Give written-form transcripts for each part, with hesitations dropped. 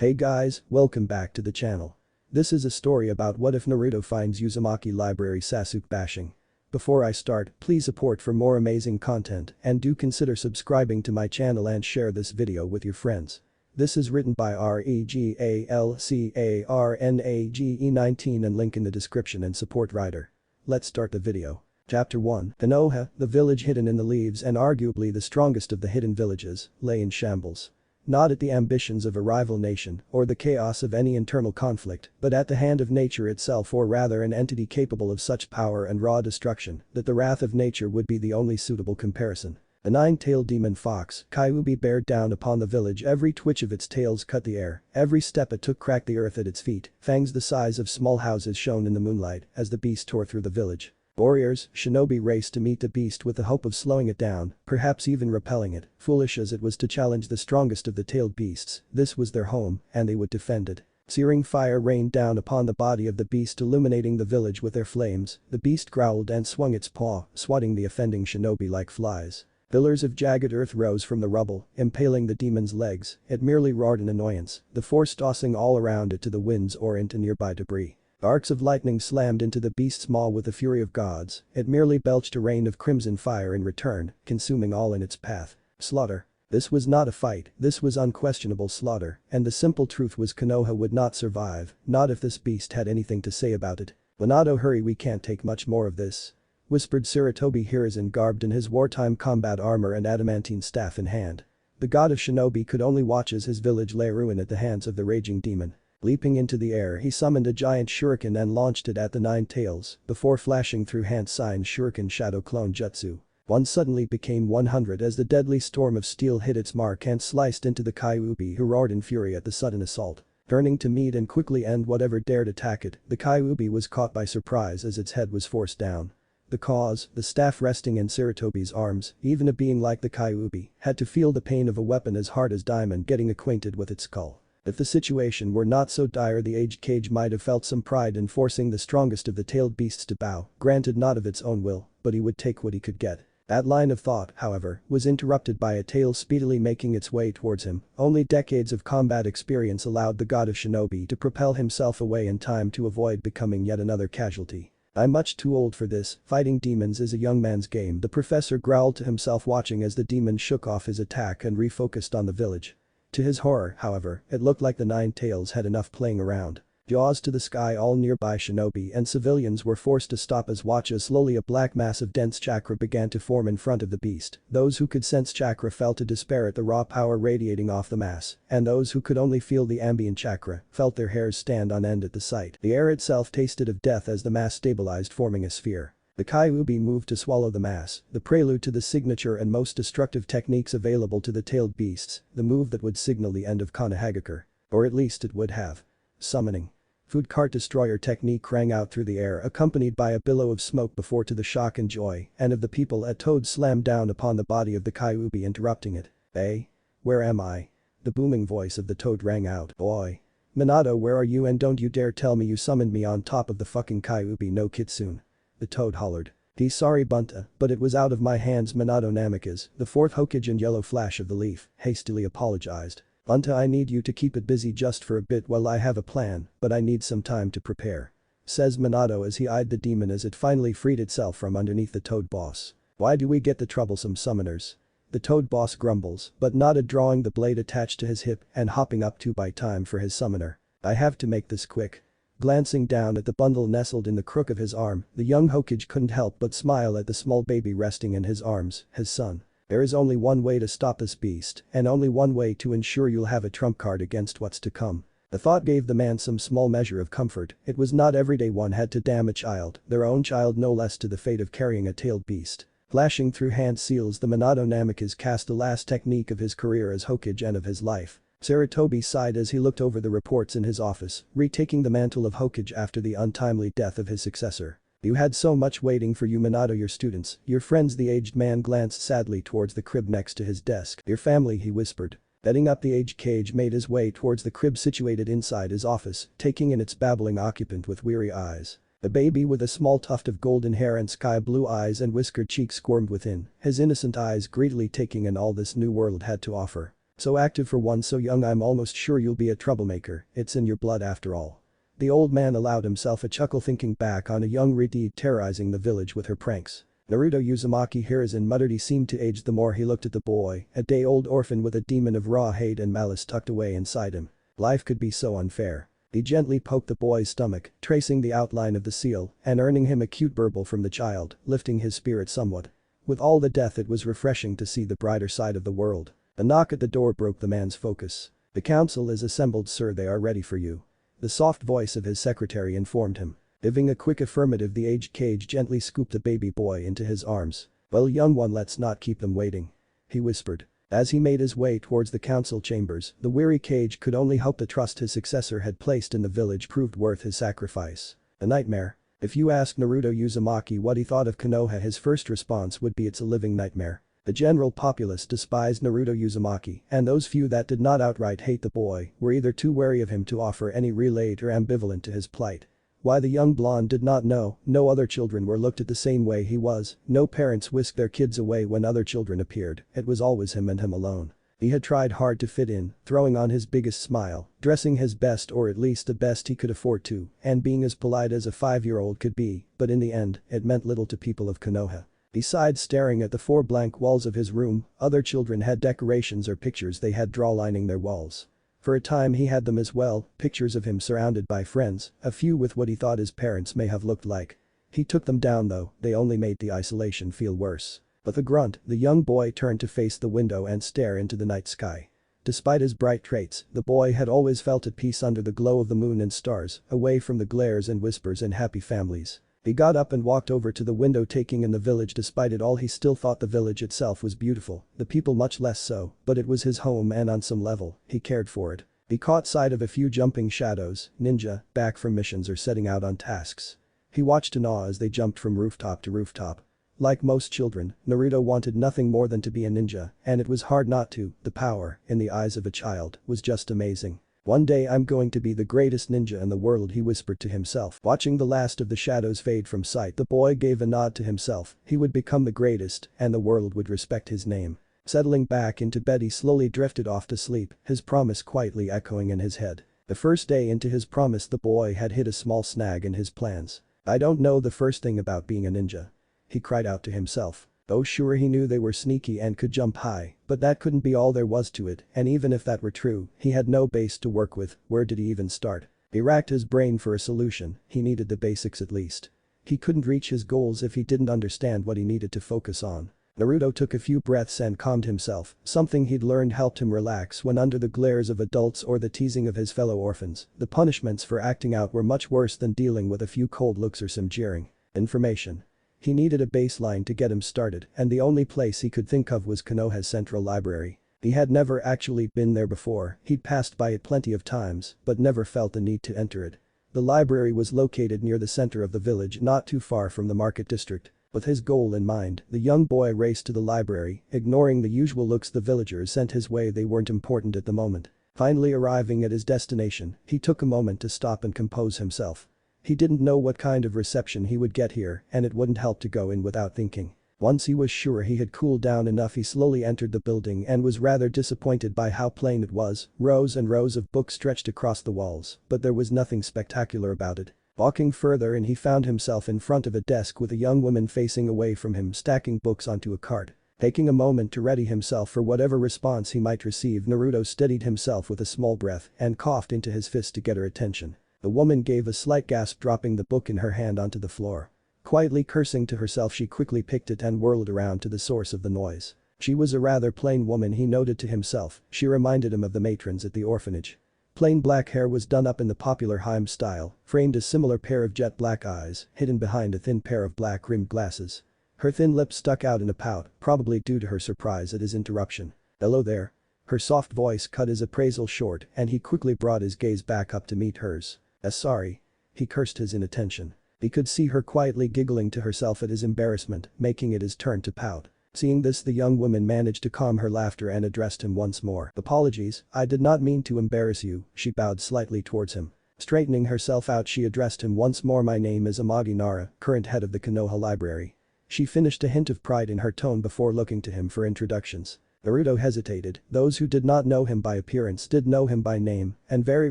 Hey guys, welcome back to the channel. This is a story about what if Naruto finds Uzumaki library Sasuke bashing. Before I start, please support for more amazing content and do consider subscribing to my channel and share this video with your friends. This is written by REGALCARNAGE19 and link in the description and support writer. Let's start the video. Chapter 1 Konoha, the village hidden in the leaves and arguably the strongest of the hidden villages, lay in shambles. Not at the ambitions of a rival nation or the chaos of any internal conflict, but at the hand of nature itself, or rather an entity capable of such power and raw destruction that the wrath of nature would be the only suitable comparison. A nine-tailed demon fox, Kyuubi, bared down upon the village. Every twitch of its tails cut the air, every step it took cracked the earth at its feet, fangs the size of small houses shone in the moonlight as the beast tore through the village. Warriors, shinobi raced to meet the beast with the hope of slowing it down, perhaps even repelling it. Foolish as it was to challenge the strongest of the tailed beasts, this was their home, and they would defend it. Searing fire rained down upon the body of the beast, illuminating the village with their flames. The beast growled and swung its paw, swatting the offending shinobi like flies. Pillars of jagged earth rose from the rubble, impaling the demon's legs. It merely roared in annoyance, the force tossing all around it to the winds or into nearby debris. Arcs of lightning slammed into the beast's maw with the fury of gods. It merely belched a rain of crimson fire in return, consuming all in its path. Slaughter. This was not a fight, this was unquestionable slaughter, and the simple truth was Konoha would not survive, not if this beast had anything to say about it. "Minato, hurry, we can't take much more of this," whispered Sarutobi Hiruzen, garbed in his wartime combat armor and adamantine staff in hand. The god of shinobi could only watch as his village lay ruin at the hands of the raging demon. Leaping into the air, he summoned a giant shuriken and launched it at the nine tails before flashing through hand sign shuriken shadow clone jutsu. One suddenly became 100 as the deadly storm of steel hit its mark and sliced into the Kyuubi, who roared in fury at the sudden assault. Turning to meet and quickly end whatever dared attack it, the Kyuubi was caught by surprise as its head was forced down. The cause, the staff resting in Sarutobi's arms, even a being like the Kyuubi, had to feel the pain of a weapon as hard as diamond getting acquainted with its skull. If the situation were not so dire, the aged cage might have felt some pride in forcing the strongest of the tailed beasts to bow, granted not of its own will, but he would take what he could get. That line of thought, however, was interrupted by a tail speedily making its way towards him. Only decades of combat experience allowed the god of shinobi to propel himself away in time to avoid becoming yet another casualty. "I'm much too old for this, fighting demons is a young man's game," the professor growled to himself, watching as the demon shook off his attack and refocused on the village. To his horror, however, it looked like the nine tails had enough playing around. Jaws to the sky, all nearby shinobi and civilians were forced to stop as slowly a black mass of dense chakra began to form in front of the beast. Those who could sense chakra fell to despair at the raw power radiating off the mass, and those who could only feel the ambient chakra felt their hairs stand on end at the sight. The air itself tasted of death as the mass stabilized, forming a sphere. The Kyuubi moved to swallow the mass, the prelude to the signature and most destructive techniques available to the tailed beasts, the move that would signal the end of Konohagakure. Or at least it would have. Summoning. Food cart destroyer technique rang out through the air, accompanied by a billow of smoke before, to the shock and joy and of the people, a toad slammed down upon the body of the Kyuubi, interrupting it. "Hey? Where am I?" The booming voice of the toad rang out. "Boy. Minato, where are you, and don't you dare tell me you summoned me on top of the fucking Kyuubi no Kitsune." The toad hollered. "He's sorry, Bunta, but it was out of my hands." Minato Namikaze, the fourth Hokage and yellow flash of the leaf, hastily apologized. "Bunta, I need you to keep it busy just for a bit while I have a plan, but I need some time to prepare," says Minato as he eyed the demon as it finally freed itself from underneath the toad boss. "Why do we get the troublesome summoners?" The toad boss grumbles, but nodded, drawing the blade attached to his hip and hopping up to buy time for his summoner. "I have to make this quick." Glancing down at the bundle nestled in the crook of his arm, the young Hokage couldn't help but smile at the small baby resting in his arms, his son. "There is only one way to stop this beast, and only one way to ensure you'll have a trump card against what's to come." The thought gave the man some small measure of comfort. It was not every day one had to damn a child, their own child no less, to the fate of carrying a tailed beast. Flashing through hand seals, the Minato Namikaze cast the last technique of his career as Hokage and of his life. Sarutobi sighed as he looked over the reports in his office, retaking the mantle of Hokage after the untimely death of his successor. "You had so much waiting for you, Minato, your students, your friends." The aged man glanced sadly towards the crib next to his desk. "Your family," he whispered. Bedding up, the aged cage made his way towards the crib situated inside his office, taking in its babbling occupant with weary eyes. The baby with a small tuft of golden hair and sky blue eyes and whiskered cheeks squirmed within, his innocent eyes greedily taking in all this new world had to offer. So active for one so young, I'm almost sure you'll be a troublemaker, it's in your blood after all. The old man allowed himself a chuckle thinking back on a young Riti terrorizing the village with her pranks. Naruto Uzumaki Hiruzen muttered. He seemed to age the more he looked at the boy, a day-old orphan with a demon of raw hate and malice tucked away inside him. Life could be so unfair. He gently poked the boy's stomach, tracing the outline of the seal, and earning him a cute burble from the child, lifting his spirit somewhat. With all the death, it was refreshing to see the brighter side of the world. A knock at the door broke the man's focus. "The council is assembled, sir, they are ready for you." The soft voice of his secretary informed him. Giving a quick affirmative, the aged Cage gently scooped the baby boy into his arms. "Well, young one, let's not keep them waiting," he whispered. As he made his way towards the council chambers, the weary Cage could only hope the trust his successor had placed in the village proved worth his sacrifice. A nightmare. If you ask Naruto Uzumaki what he thought of Konoha, his first response would be it's a living nightmare. The general populace despised Naruto Uzumaki, and those few that did not outright hate the boy were either too wary of him to offer any real aid or ambivalent to his plight. Why the young blonde did not know, no other children were looked at the same way he was, no parents whisked their kids away when other children appeared, it was always him and him alone. He had tried hard to fit in, throwing on his biggest smile, dressing his best or at least the best he could afford to, and being as polite as a 5-year-old could be, but in the end, it meant little to people of Konoha. Besides staring at the 4 blank walls of his room, other children had decorations or pictures they had drawn lining their walls. For a time he had them as well, pictures of him surrounded by friends, a few with what he thought his parents may have looked like. He took them down though, they only made the isolation feel worse. But the grunt, the young boy turned to face the window and stare into the night sky. Despite his bright traits, the boy had always felt at peace under the glow of the moon and stars, away from the glares and whispers and happy families. He got up and walked over to the window, taking in the village. Despite it all, he still thought the village itself was beautiful, the people much less so, but it was his home and on some level, he cared for it. He caught sight of a few jumping shadows, ninja, back from missions or setting out on tasks. He watched in awe as they jumped from rooftop to rooftop. Like most children, Naruto wanted nothing more than to be a ninja, and it was hard not to. The power, in the eyes of a child, was just amazing. "One day I'm going to be the greatest ninja in the world," he whispered to himself. Watching the last of the shadows fade from sight, the boy gave a nod to himself. He would become the greatest, and the world would respect his name. Settling back into bed, he slowly drifted off to sleep, his promise quietly echoing in his head. The first day into his promise, the boy had hit a small snag in his plans. "I don't know the first thing about being a ninja," he cried out to himself. Oh sure, he knew they were sneaky and could jump high, but that couldn't be all there was to it, and even if that were true, he had no base to work with. Where did he even start? He racked his brain for a solution. He needed the basics at least. He couldn't reach his goals if he didn't understand what he needed to focus on. Naruto took a few breaths and calmed himself. Something he'd learned helped him relax when under the glares of adults or the teasing of his fellow orphans. The punishments for acting out were much worse than dealing with a few cold looks or some jeering. Information. He needed a baseline to get him started, and the only place he could think of was Konoha's central library. He had never actually been there before. He'd passed by it plenty of times, but never felt the need to enter it. The library was located near the center of the village, not too far from the market district. With his goal in mind, the young boy raced to the library, ignoring the usual looks the villagers sent his way. They weren't important at the moment. Finally arriving at his destination, he took a moment to stop and compose himself. He didn't know what kind of reception he would get here, and it wouldn't help to go in without thinking. Once he was sure he had cooled down enough, he slowly entered the building and was rather disappointed by how plain it was. Rows and rows of books stretched across the walls, but there was nothing spectacular about it. Walking further in, he found himself in front of a desk with a young woman facing away from him, stacking books onto a cart. Taking a moment to ready himself for whatever response he might receive, Naruto steadied himself with a small breath and coughed into his fist to get her attention. The woman gave a slight gasp, dropping the book in her hand onto the floor. Quietly cursing to herself, she quickly picked it and whirled around to the source of the noise. She was a rather plain woman, he noted to himself. She reminded him of the matrons at the orphanage. Plain black hair was done up in the popular Haim style, framed a similar pair of jet black eyes, hidden behind a thin pair of black rimmed glasses. Her thin lips stuck out in a pout, probably due to her surprise at his interruption. "Hello there." Her soft voice cut his appraisal short, and he quickly brought his gaze back up to meet hers. Sorry." He cursed his inattention. He could see her quietly giggling to herself at his embarrassment, making it his turn to pout. Seeing this, the young woman managed to calm her laughter and addressed him once more. "Apologies, I did not mean to embarrass you." She bowed slightly towards him. Straightening herself out, she addressed him once more. "My name is Amagi Nara, current head of the Konoha Library." She finished, a hint of pride in her tone before looking to him for introductions. Naruto hesitated. Those who did not know him by appearance did know him by name, and very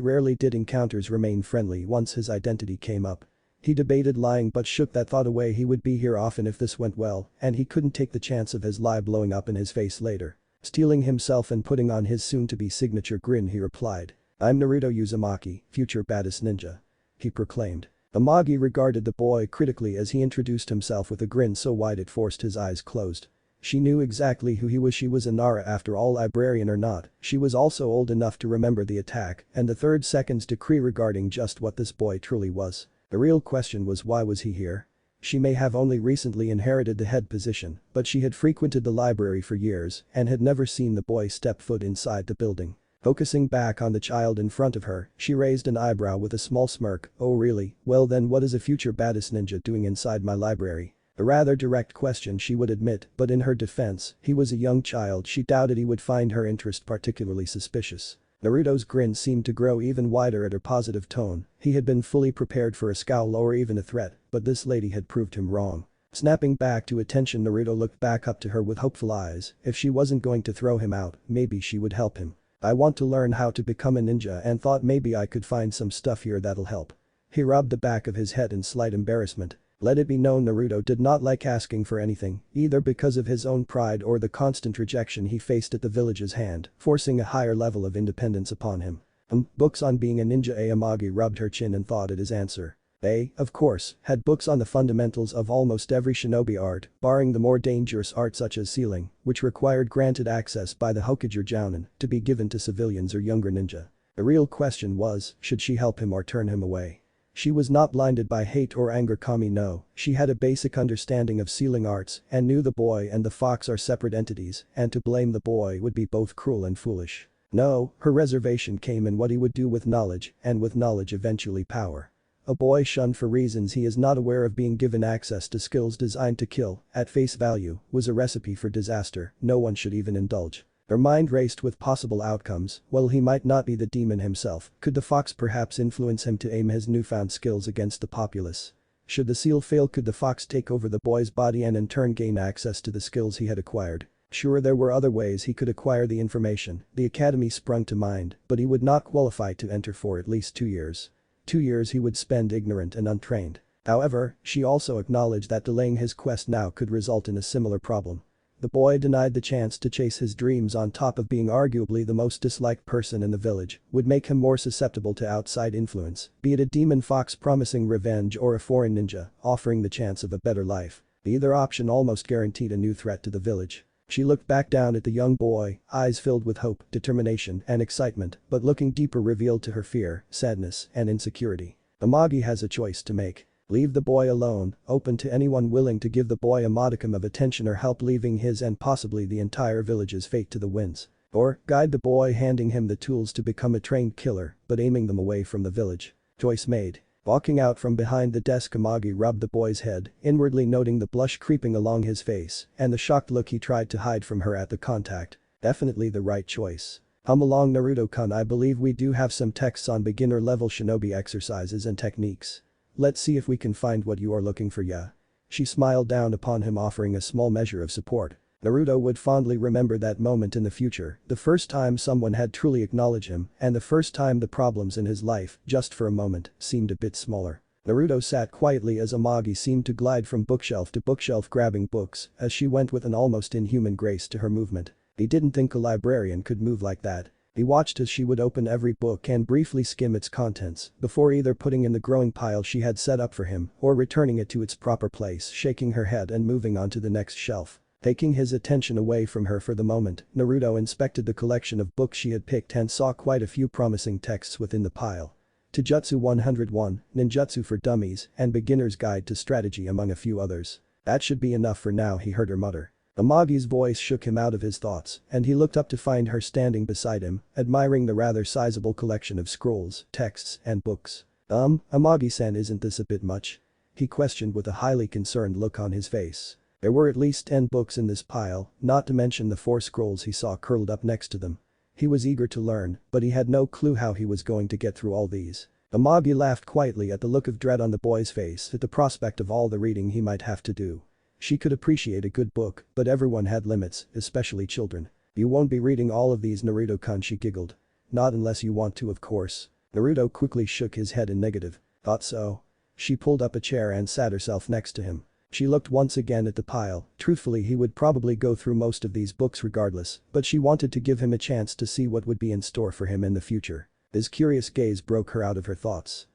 rarely did encounters remain friendly once his identity came up. He debated lying but shook that thought away. He would be here often if this went well, and he couldn't take the chance of his lie blowing up in his face later. Steeling himself and putting on his soon-to-be signature grin, he replied, "I'm Naruto Uzumaki, future baddest ninja," he proclaimed. Amagi regarded the boy critically as he introduced himself with a grin so wide it forced his eyes closed. She knew exactly who he was. She was a Nara after all, librarian or not. She was also old enough to remember the attack and the third second's decree regarding just what this boy truly was. The real question was, why was he here? She may have only recently inherited the head position, but she had frequented the library for years and had never seen the boy step foot inside the building. Focusing back on the child in front of her, she raised an eyebrow with a small smirk. "Oh really? Well then, what is a future baddest ninja doing inside my library?" A rather direct question, she would admit, but in her defense, he was a young child. She doubted he would find her interest particularly suspicious. Naruto's grin seemed to grow even wider at her positive tone. He had been fully prepared for a scowl or even a threat, but this lady had proved him wrong. Snapping back to attention, Naruto looked back up to her with hopeful eyes. If she wasn't going to throw him out, maybe she would help him. "I want to learn how to become a ninja and thought maybe I could find some stuff here that'll help." He rubbed the back of his head in slight embarrassment. Let it be known Naruto did not like asking for anything, either because of his own pride or the constant rejection he faced at the village's hand, forcing a higher level of independence upon him. Books on being a ninja. Amagi rubbed her chin and thought at his answer. They, of course, had books on the fundamentals of almost every shinobi art, barring the more dangerous art such as sealing, which required granted access by the Hokage or Jounin to be given to civilians or younger ninja. The real question was, should she help him or turn him away? She was not blinded by hate or anger. No, she had a basic understanding of sealing arts and knew the boy and the fox are separate entities, and to blame the boy would be both cruel and foolish. No, her reservation came in what he would do with knowledge, and with knowledge eventually power. A boy shunned for reasons he is not aware of being given access to skills designed to kill, at face value, was a recipe for disaster. No one should even indulge. Her mind raced with possible outcomes. Well, he might not be the demon himself. Could the fox perhaps influence him to aim his newfound skills against the populace? Should the seal fail, could the fox take over the boy's body and in turn gain access to the skills he had acquired? Sure, there were other ways he could acquire the information. The academy sprung to mind, but he would not qualify to enter for at least 2 years. 2 years he would spend ignorant and untrained. However, she also acknowledged that delaying his quest now could result in a similar problem. The boy denied the chance to chase his dreams. On top of being arguably the most disliked person in the village, would make him more susceptible to outside influence, be it a demon fox promising revenge or a foreign ninja offering the chance of a better life. Either option almost guaranteed a new threat to the village. She looked back down at the young boy, eyes filled with hope, determination, and excitement, but looking deeper revealed to her fear, sadness, and insecurity. Amagi has a choice to make. Leave the boy alone, open to anyone willing to give the boy a modicum of attention, or help leaving his and possibly the entire village's fate to the winds. Or, guide the boy, handing him the tools to become a trained killer, but aiming them away from the village. Choice made. Walking out from behind the desk, Amagi rubbed the boy's head, inwardly noting the blush creeping along his face and the shocked look he tried to hide from her at the contact. Definitely the right choice. Along Naruto-kun, I believe we do have some texts on beginner-level shinobi exercises and techniques. Let's see if we can find what you are looking for. Yeah. She smiled down upon him, offering a small measure of support. Naruto would fondly remember that moment in the future, the first time someone had truly acknowledged him, and the first time the problems in his life, just for a moment, seemed a bit smaller. Naruto sat quietly as Amagi seemed to glide from bookshelf to bookshelf, grabbing books as she went with an almost inhuman grace to her movement. He didn't think a librarian could move like that. He watched as she would open every book and briefly skim its contents before either putting in the growing pile she had set up for him or returning it to its proper place, shaking her head and moving on to the next shelf. Taking his attention away from her for the moment, Naruto inspected the collection of books she had picked and saw quite a few promising texts within the pile. Taijutsu 101, Ninjutsu for Dummies, and Beginner's Guide to Strategy among a few others. That should be enough for now, he heard her mutter. Amagi's voice shook him out of his thoughts, and he looked up to find her standing beside him, admiring the rather sizable collection of scrolls, texts, and books. Amagi-san, isn't this a bit much?" he questioned with a highly concerned look on his face. There were at least 10 books in this pile, not to mention the 4 scrolls he saw curled up next to them. He was eager to learn, but he had no clue how he was going to get through all these. Amagi laughed quietly at the look of dread on the boy's face at the prospect of all the reading he might have to do. She could appreciate a good book, but everyone had limits, especially children. You won't be reading all of these, Naruto-kun, she giggled. Not unless you want to, of course. Naruto quickly shook his head in negative. Thought so. She pulled up a chair and sat herself next to him. She looked once again at the pile. Truthfully, he would probably go through most of these books regardless, but she wanted to give him a chance to see what would be in store for him in the future. His curious gaze broke her out of her thoughts.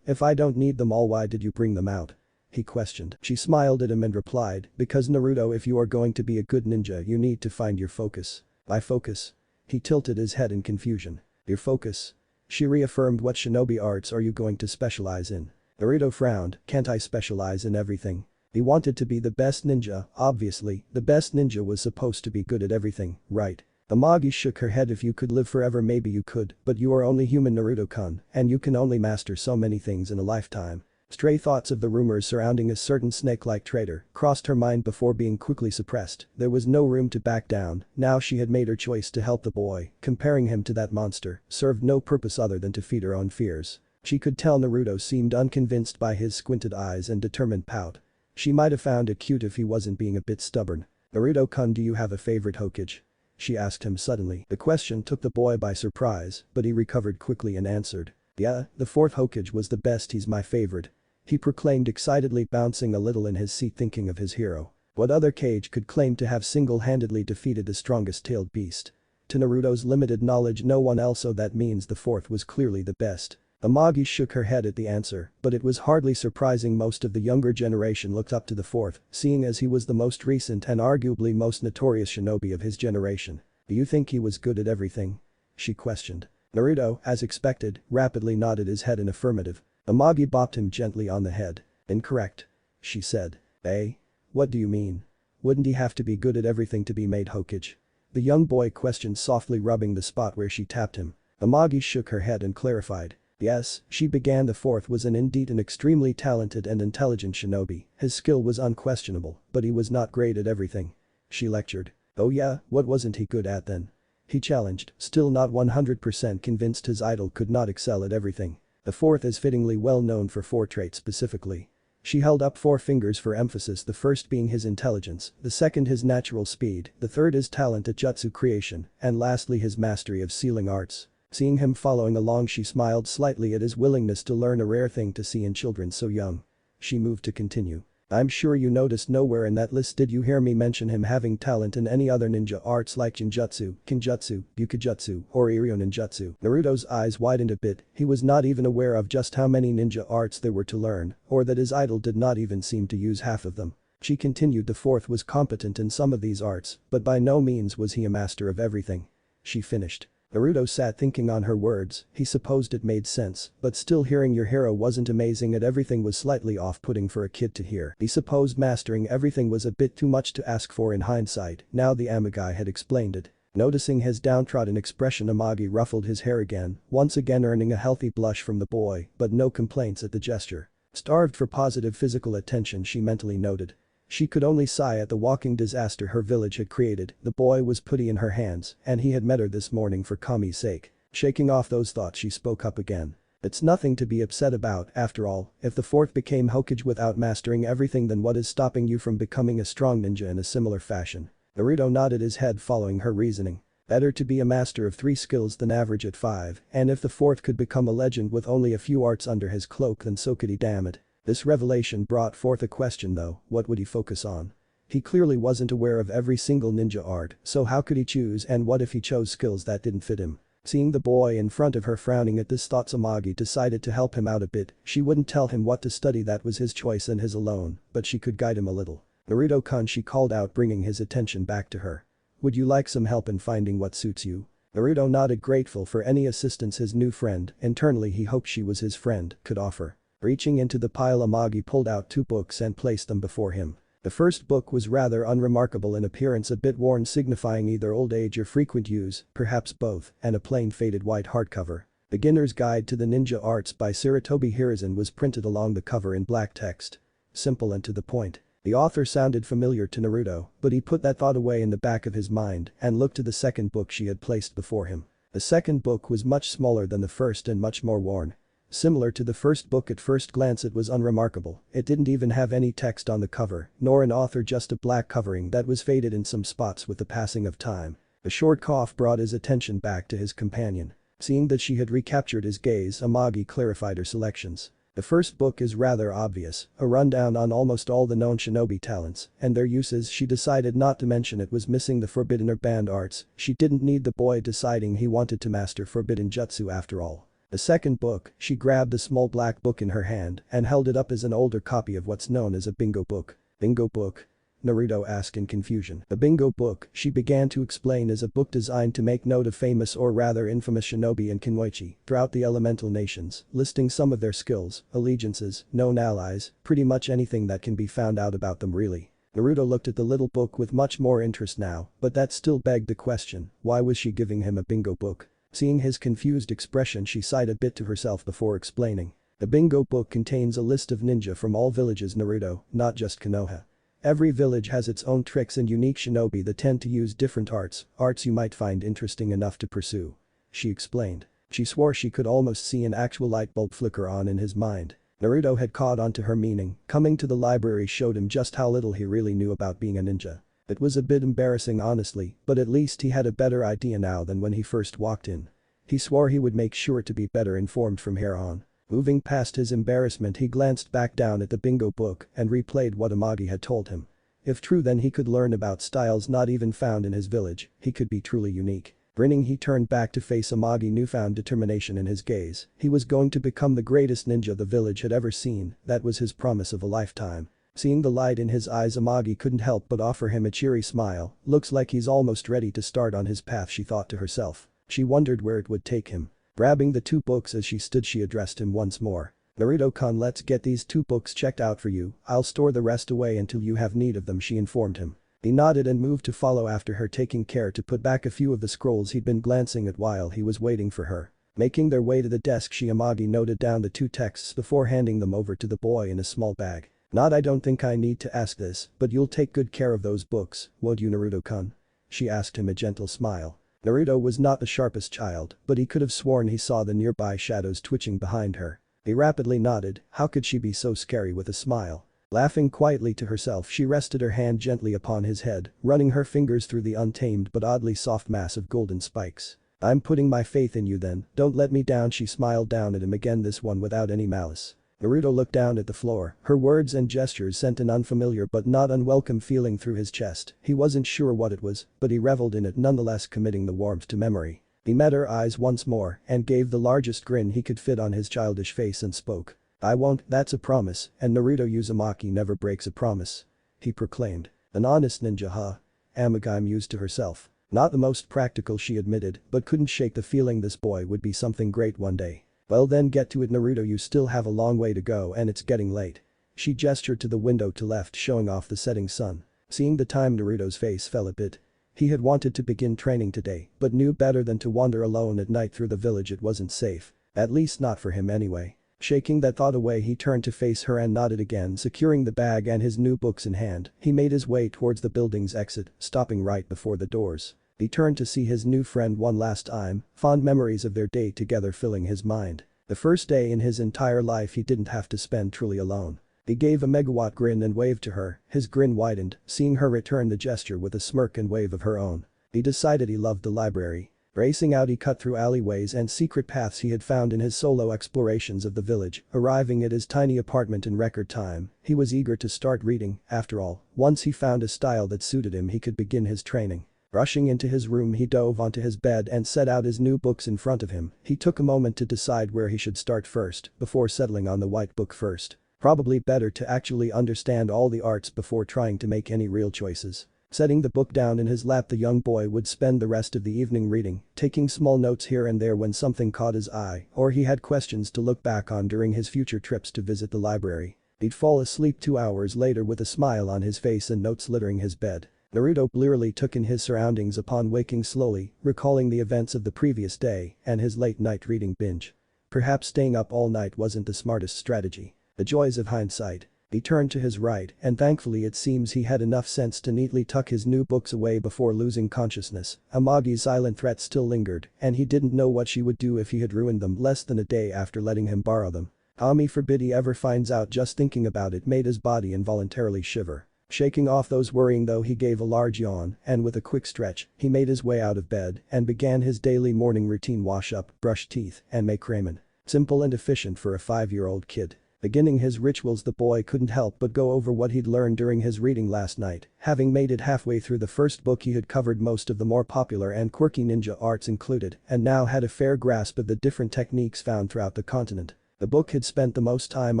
If I don't need them all, why did you bring them out? He questioned. She smiled at him and replied, because Naruto, if you are going to be a good ninja, you need to find your focus. By focus? He tilted his head in confusion. Your focus? She reaffirmed. What shinobi arts are you going to specialize in? Naruto frowned. Can't I specialize in everything? He wanted to be the best ninja, obviously, the best ninja was supposed to be good at everything, right? Amagi shook her head. If you could live forever maybe you could, but you are only human, Naruto-kun, and you can only master so many things in a lifetime. Stray thoughts of the rumors surrounding a certain snake-like traitor crossed her mind before being quickly suppressed. There was no room to back down, now she had made her choice to help the boy, comparing him to that monster served no purpose other than to feed her own fears. She could tell Naruto seemed unconvinced by his squinted eyes and determined pout. She might have found it cute if he wasn't being a bit stubborn. Naruto-kun, do you have a favorite Hokage? She asked him suddenly. The question took the boy by surprise, but he recovered quickly and answered. Yeah, the fourth Hokage was the best, he's my favorite. He proclaimed excitedly, bouncing a little in his seat thinking of his hero. What other Kage could claim to have single-handedly defeated the strongest tailed beast? To Naruto's limited knowledge, no one else, so that means the fourth was clearly the best. Amagi shook her head at the answer, but it was hardly surprising. Most of the younger generation looked up to the fourth, seeing as he was the most recent and arguably most notorious shinobi of his generation. Do you think he was good at everything? She questioned. Naruto, as expected, rapidly nodded his head in affirmative. Amagi bopped him gently on the head. Incorrect. She said. Eh? What do you mean? Wouldn't he have to be good at everything to be made Hokage? The young boy questioned, softly rubbing the spot where she tapped him. Amagi shook her head and clarified. Yes, she began. The fourth was indeed an extremely talented and intelligent shinobi. His skill was unquestionable, but he was not great at everything. She lectured. Oh yeah, what wasn't he good at then? He challenged, still not 100% convinced his idol could not excel at everything. The fourth is fittingly well known for 4 traits specifically. She held up 4 fingers for emphasis, the first being his intelligence, the second his natural speed, the third his talent at jutsu creation, and lastly his mastery of sealing arts. Seeing him following along, she smiled slightly at his willingness to learn, a rare thing to see in children so young. She moved to continue. I'm sure you noticed nowhere in that list did you hear me mention him having talent in any other ninja arts like Jinjutsu, Kinjutsu, Bukijutsu, or Iryo Ninjutsu. Naruto's eyes widened a bit. He was not even aware of just how many ninja arts there were to learn, or that his idol did not even seem to use half of them. She continued. The fourth was competent in some of these arts, but by no means was he a master of everything. She finished. Naruto sat thinking on her words. He supposed it made sense, but still, hearing your hero wasn't amazing at everything was slightly off-putting for a kid to hear. He supposed mastering everything was a bit too much to ask for in hindsight. Now the Amagai had explained it. Noticing his downtrodden expression, Amagi ruffled his hair again, once again earning a healthy blush from the boy, but no complaints at the gesture. Starved for positive physical attention, she mentally noted. She could only sigh at the walking disaster her village had created. The boy was putty in her hands, and he had met her this morning for Kami's sake. Shaking off those thoughts, she spoke up again. It's nothing to be upset about, after all. If the fourth became Hokage without mastering everything, then what is stopping you from becoming a strong ninja in a similar fashion? Naruto nodded his head following her reasoning. Better to be a master of 3 skills than average at 5, and if the fourth could become a legend with only a few arts under his cloak, then so could he, damn it. This revelation brought forth a question though. What would he focus on? He clearly wasn't aware of every single ninja art, so how could he choose, and what if he chose skills that didn't fit him? Seeing the boy in front of her frowning at this thought, Amagi decided to help him out a bit. She wouldn't tell him what to study, that was his choice and his alone, but she could guide him a little. Naruto-kun, she called out, bringing his attention back to her. Would you like some help in finding what suits you? Naruto nodded, grateful for any assistance his new friend, internally he hoped she was his friend, could offer. Reaching into the pile, Amagi pulled out 2 books and placed them before him. The first book was rather unremarkable in appearance, a bit worn, signifying either old age or frequent use, perhaps both, and a plain faded white hardcover. Beginner's Guide to the Ninja Arts by Saratobi Hiruzen was printed along the cover in black text. Simple and to the point. The author sounded familiar to Naruto, but he put that thought away in the back of his mind and looked to the second book she had placed before him. The second book was much smaller than the first and much more worn. Similar to the first book, at first glance it was unremarkable. It didn't even have any text on the cover, nor an author, just a black covering that was faded in some spots with the passing of time. A short cough brought his attention back to his companion. Seeing that she had recaptured his gaze, Amagi clarified her selections. The first book is rather obvious, a rundown on almost all the known shinobi talents and their uses. She decided not to mention it was missing the forbidden or banned arts. She didn't need the boy deciding he wanted to master forbidden jutsu after all. The second book, she grabbed a small black book in her hand and held it up as an older copy of what's known as a bingo book. Bingo book? Naruto asked in confusion. A bingo book, she began to explain, is a book designed to make note of famous or rather infamous shinobi and kunoichi throughout the elemental nations, listing some of their skills, allegiances, known allies, pretty much anything that can be found out about them really. Naruto looked at the little book with much more interest now, but that still begged the question, why was she giving him a bingo book? Seeing his confused expression, she sighed a bit to herself before explaining. The bingo book contains a list of ninja from all villages, Naruto, not just Konoha. Every village has its own tricks and unique shinobi that tend to use different arts you might find interesting enough to pursue. She explained. She swore she could almost see an actual light bulb flicker on in his mind. Naruto had caught on to her meaning. Coming to the library showed him just how little he really knew about being a ninja. It was a bit embarrassing honestly, but at least he had a better idea now than when he first walked in. He swore he would make sure to be better informed from here on. Moving past his embarrassment, he glanced back down at the bingo book and replayed what Amagi had told him. If true, then he could learn about styles not even found in his village. He could be truly unique. Grinning, he turned back to face Amagi, newfound determination in his gaze. He was going to become the greatest ninja the village had ever seen. That was his promise of a lifetime. Seeing the light in his eyes, Amagi couldn't help but offer him a cheery smile. Looks like he's almost ready to start on his path, she thought to herself. She wondered where it would take him. Grabbing the two books as she stood, she addressed him once more. Naruto-kun, let's get these two books checked out for you. I'll store the rest away until you have need of them, she informed him. He nodded and moved to follow after her, taking care to put back a few of the scrolls he'd been glancing at while he was waiting for her. Making their way to the desk, Amagi noted down the two texts before handing them over to the boy in a small bag. I don't think I need to ask this, but you'll take good care of those books, won't you, Naruto-kun? She asked him, a gentle smile. Naruto was not the sharpest child, but he could have sworn he saw the nearby shadows twitching behind her. He rapidly nodded. How could she be so scary? With a smile. Laughing quietly to herself, she rested her hand gently upon his head, running her fingers through the untamed but oddly soft mass of golden spikes. I'm putting my faith in you then, don't let me down, she smiled down at him again, this one without any malice. Naruto looked down at the floor. Her words and gestures sent an unfamiliar but not unwelcome feeling through his chest. He wasn't sure what it was, but he reveled in it nonetheless, committing the warmth to memory. He met her eyes once more and gave the largest grin he could fit on his childish face and spoke. I won't, that's a promise, and Naruto Uzumaki never breaks a promise. He proclaimed. An honest ninja, huh? Amagi mused to herself. Not the most practical, she admitted, but couldn't shake the feeling this boy would be something great one day. Well then, get to it, Naruto, you still have a long way to go and it's getting late. She gestured to the window to left, showing off the setting sun. Seeing the time, Naruto's face fell a bit. He had wanted to begin training today, but knew better than to wander alone at night through the village. It wasn't safe. At least not for him anyway. Shaking that thought away, he turned to face her and nodded again, securing the bag and his new books in hand. He made his way towards the building's exit, stopping right before the doors. He turned to see his new friend one last time, fond memories of their day together filling his mind. The first day in his entire life he didn't have to spend truly alone. He gave a megawatt grin and waved to her. His grin widened, seeing her return the gesture with a smirk and wave of her own. He decided he loved the library. Racing out, he cut through alleyways and secret paths he had found in his solo explorations of the village, arriving at his tiny apartment in record time. He was eager to start reading. After all, once he found a style that suited him, he could begin his training. Rushing into his room, he dove onto his bed and set out his new books in front of him. He took a moment to decide where he should start first, before settling on the white book first. Probably better to actually understand all the arts before trying to make any real choices. Setting the book down in his lap, the young boy would spend the rest of the evening reading, taking small notes here and there when something caught his eye or he had questions to look back on during his future trips to visit the library. He'd fall asleep 2 hours later with a smile on his face and notes littering his bed. Naruto blearily took in his surroundings upon waking slowly, recalling the events of the previous day and his late-night reading binge. Perhaps staying up all night wasn't the smartest strategy. The joys of hindsight. He turned to his right and thankfully it seems he had enough sense to neatly tuck his new books away before losing consciousness. Amagi's silent threat still lingered and he didn't know what she would do if he had ruined them less than a day after letting him borrow them. Ami forbid he ever finds out. Just thinking about it made his body involuntarily shiver. Shaking off those worrying though he gave a large yawn and with a quick stretch, he made his way out of bed and began his daily morning routine wash up, brush teeth, and make ramen. Simple and efficient for a 5-year-old kid. Beginning his rituals the boy couldn't help but go over what he'd learned during his reading last night, having made it halfway through the first book he had covered most of the more popular and quirky ninja arts included and now had a fair grasp of the different techniques found throughout the continent. The book had spent the most time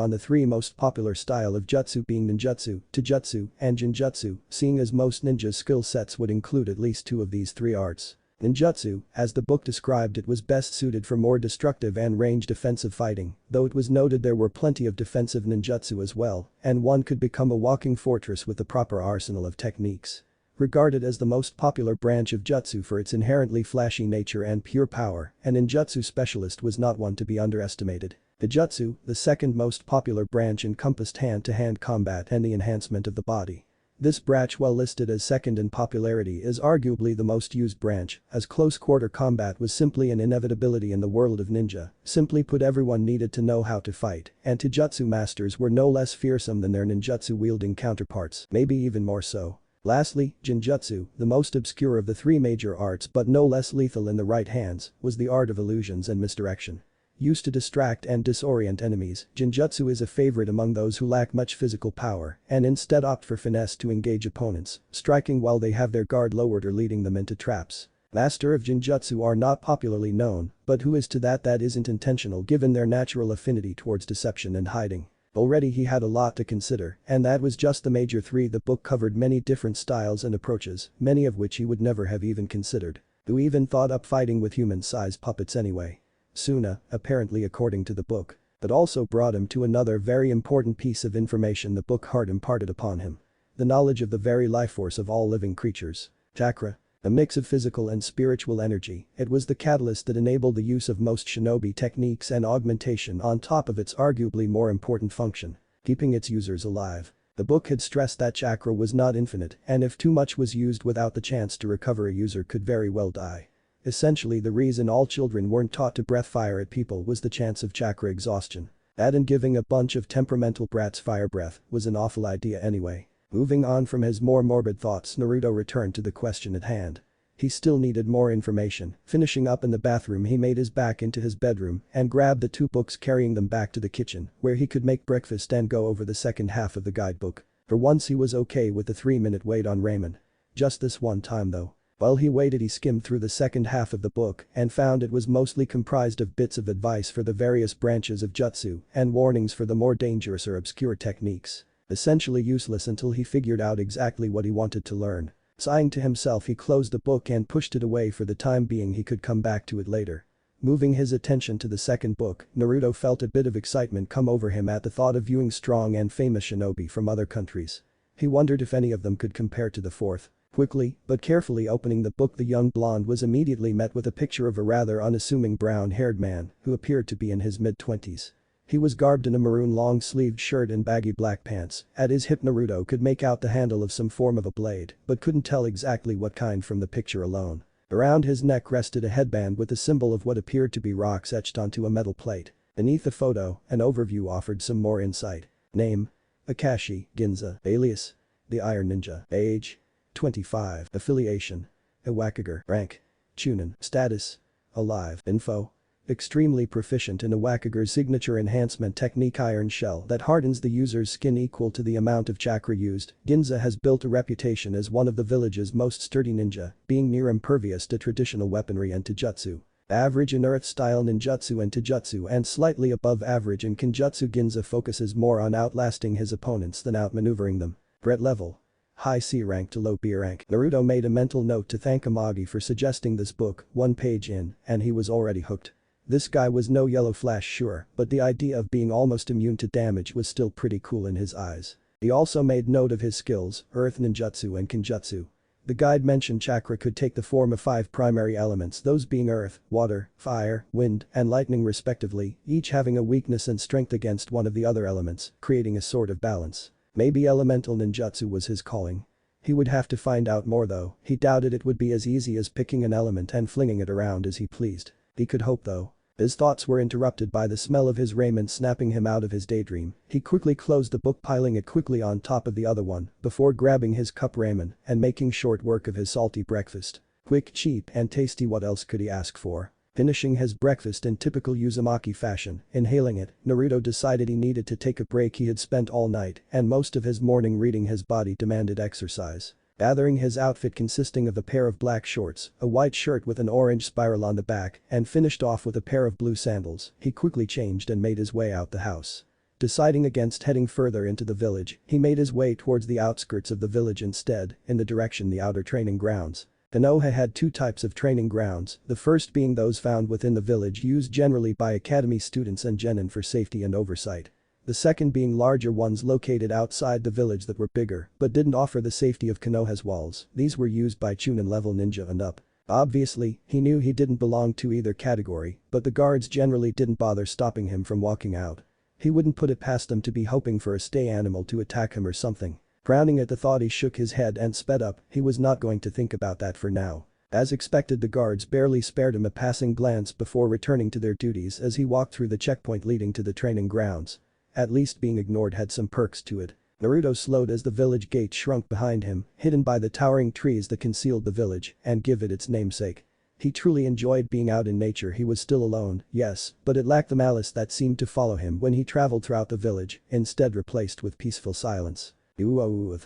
on the 3 most popular style of jutsu being ninjutsu, taijutsu, and jinjutsu, seeing as most ninjas' skill sets would include at least 2 of these 3 arts. Ninjutsu, as the book described it, was best suited for more destructive and ranged offensive fighting, though it was noted there were plenty of defensive ninjutsu as well, and one could become a walking fortress with the proper arsenal of techniques. Regarded as the most popular branch of jutsu for its inherently flashy nature and pure power, an ninjutsu specialist was not one to be underestimated. Taijutsu, the second most popular branch, encompassed hand-to-hand combat and the enhancement of the body. This branch, while listed as second in popularity, is arguably the most used branch, as close-quarter combat was simply an inevitability in the world of ninja. Simply put, everyone needed to know how to fight, and taijutsu masters were no less fearsome than their ninjutsu-wielding counterparts, maybe even more so. Lastly, jinjutsu, the most obscure of the 3 major arts but no less lethal in the right hands, was the art of illusions and misdirection. Used to distract and disorient enemies, jinjutsu is a favorite among those who lack much physical power and instead opt for finesse to engage opponents, striking while they have their guard lowered or leading them into traps. Master of jinjutsu are not popularly known, but who is to that isn't intentional given their natural affinity towards deception and hiding. Already he had a lot to consider, and that was just the major 3. The book covered many different styles and approaches, many of which he would never have even considered. Who even thought up fighting with human-sized puppets anyway? Suna, apparently according to the book. That also brought him to another very important piece of information the book had imparted upon him. The knowledge of the very life force of all living creatures. Chakra. A mix of physical and spiritual energy, it was the catalyst that enabled the use of most shinobi techniques and augmentation on top of its arguably more important function, keeping its users alive. The book had stressed that chakra was not infinite and if too much was used without the chance to recover, a user could very well die. Essentially, the reason all children weren't taught to breath fire at people was the chance of chakra exhaustion. That and giving a bunch of temperamental brats fire breath was an awful idea anyway. Moving on from his more morbid thoughts, Naruto returned to the question at hand. He still needed more information. Finishing up in the bathroom, he made his back into his bedroom and grabbed the 2 books, carrying them back to the kitchen where he could make breakfast and go over the second half of the guidebook. For once he was okay with the 3-minute wait on ramen. Just this one time though. While he waited, he skimmed through the second half of the book and found it was mostly comprised of bits of advice for the various branches of jutsu and warnings for the more dangerous or obscure techniques. Essentially useless until he figured out exactly what he wanted to learn. Sighing to himself, he closed the book and pushed it away for the time being. He could come back to it later. Moving his attention to the second book, Naruto felt a bit of excitement come over him at the thought of viewing strong and famous shinobi from other countries. He wondered if any of them could compare to the 4th. Quickly, but carefully opening the book, the young blonde was immediately met with a picture of a rather unassuming brown-haired man who appeared to be in his mid-20s. He was garbed in a maroon long-sleeved shirt and baggy black pants. At his hip, Naruto could make out the handle of some form of a blade, but couldn't tell exactly what kind from the picture alone. Around his neck rested a headband with a symbol of what appeared to be rocks etched onto a metal plate. Beneath the photo, an overview offered some more insight. Name: Akashi Ginza. Alias: The Iron Ninja. Age: 25. Affiliation: Iwakager. Rank: Chunin. Status: Alive. Info: extremely proficient in Iwakager's signature enhancement technique Iron Shell that hardens the user's skin equal to the amount of chakra used. Ginza has built a reputation as one of the village's most sturdy ninja, being near impervious to traditional weaponry and taijutsu. Average in earth-style ninjutsu and taijutsu and slightly above average in kenjutsu. Ginza focuses more on outlasting his opponents than outmaneuvering them. Threat level: high C rank to low B rank. Naruto made a mental note to thank Amagi for suggesting this book. 1 page in, and he was already hooked. This guy was no yellow flash, sure, but the idea of being almost immune to damage was still pretty cool in his eyes. He also made note of his skills: earth ninjutsu and kenjutsu. The guide mentioned chakra could take the form of 5 primary elements, those being earth, water, fire, wind, and lightning respectively, each having a weakness and strength against one of the other elements, creating a sort of balance. Maybe elemental ninjutsu was his calling. He would have to find out more though. He doubted it would be as easy as picking an element and flinging it around as he pleased. He could hope though. His thoughts were interrupted by the smell of his raiment snapping him out of his daydream. He quickly closed the book, piling it quickly on top of the other one before grabbing his cup ramen and making short work of his salty breakfast. Quick, cheap and tasty, what else could he ask for? Finishing his breakfast in typical Uzumaki fashion, inhaling it, Naruto decided he needed to take a break. He had spent all night and most of his morning reading. His body demanded exercise. Gathering his outfit consisting of a pair of black shorts, a white shirt with an orange spiral on the back, and finished off with a pair of blue sandals, he quickly changed and made his way out the house. Deciding against heading further into the village, he made his way towards the outskirts of the village instead, in the direction the outer training grounds. Konoha had two types of training grounds, the first being those found within the village used generally by academy students and genin for safety and oversight. The second being larger ones located outside the village that were bigger but didn't offer the safety of Konoha's walls. These were used by Chunin level ninja and up. Obviously, he knew he didn't belong to either category, but the guards generally didn't bother stopping him from walking out. He wouldn't put it past them to be hoping for a stray animal to attack him or something. Frowning at the thought, he shook his head and sped up. He was not going to think about that for now. As expected, the guards barely spared him a passing glance before returning to their duties as he walked through the checkpoint leading to the training grounds. At least being ignored had some perks to it. Naruto slowed as the village gate shrunk behind him, hidden by the towering trees that concealed the village and give it its namesake. He truly enjoyed being out in nature. He was still alone, yes, but it lacked the malice that seemed to follow him when he traveled throughout the village, instead replaced with peaceful silence. Ooh.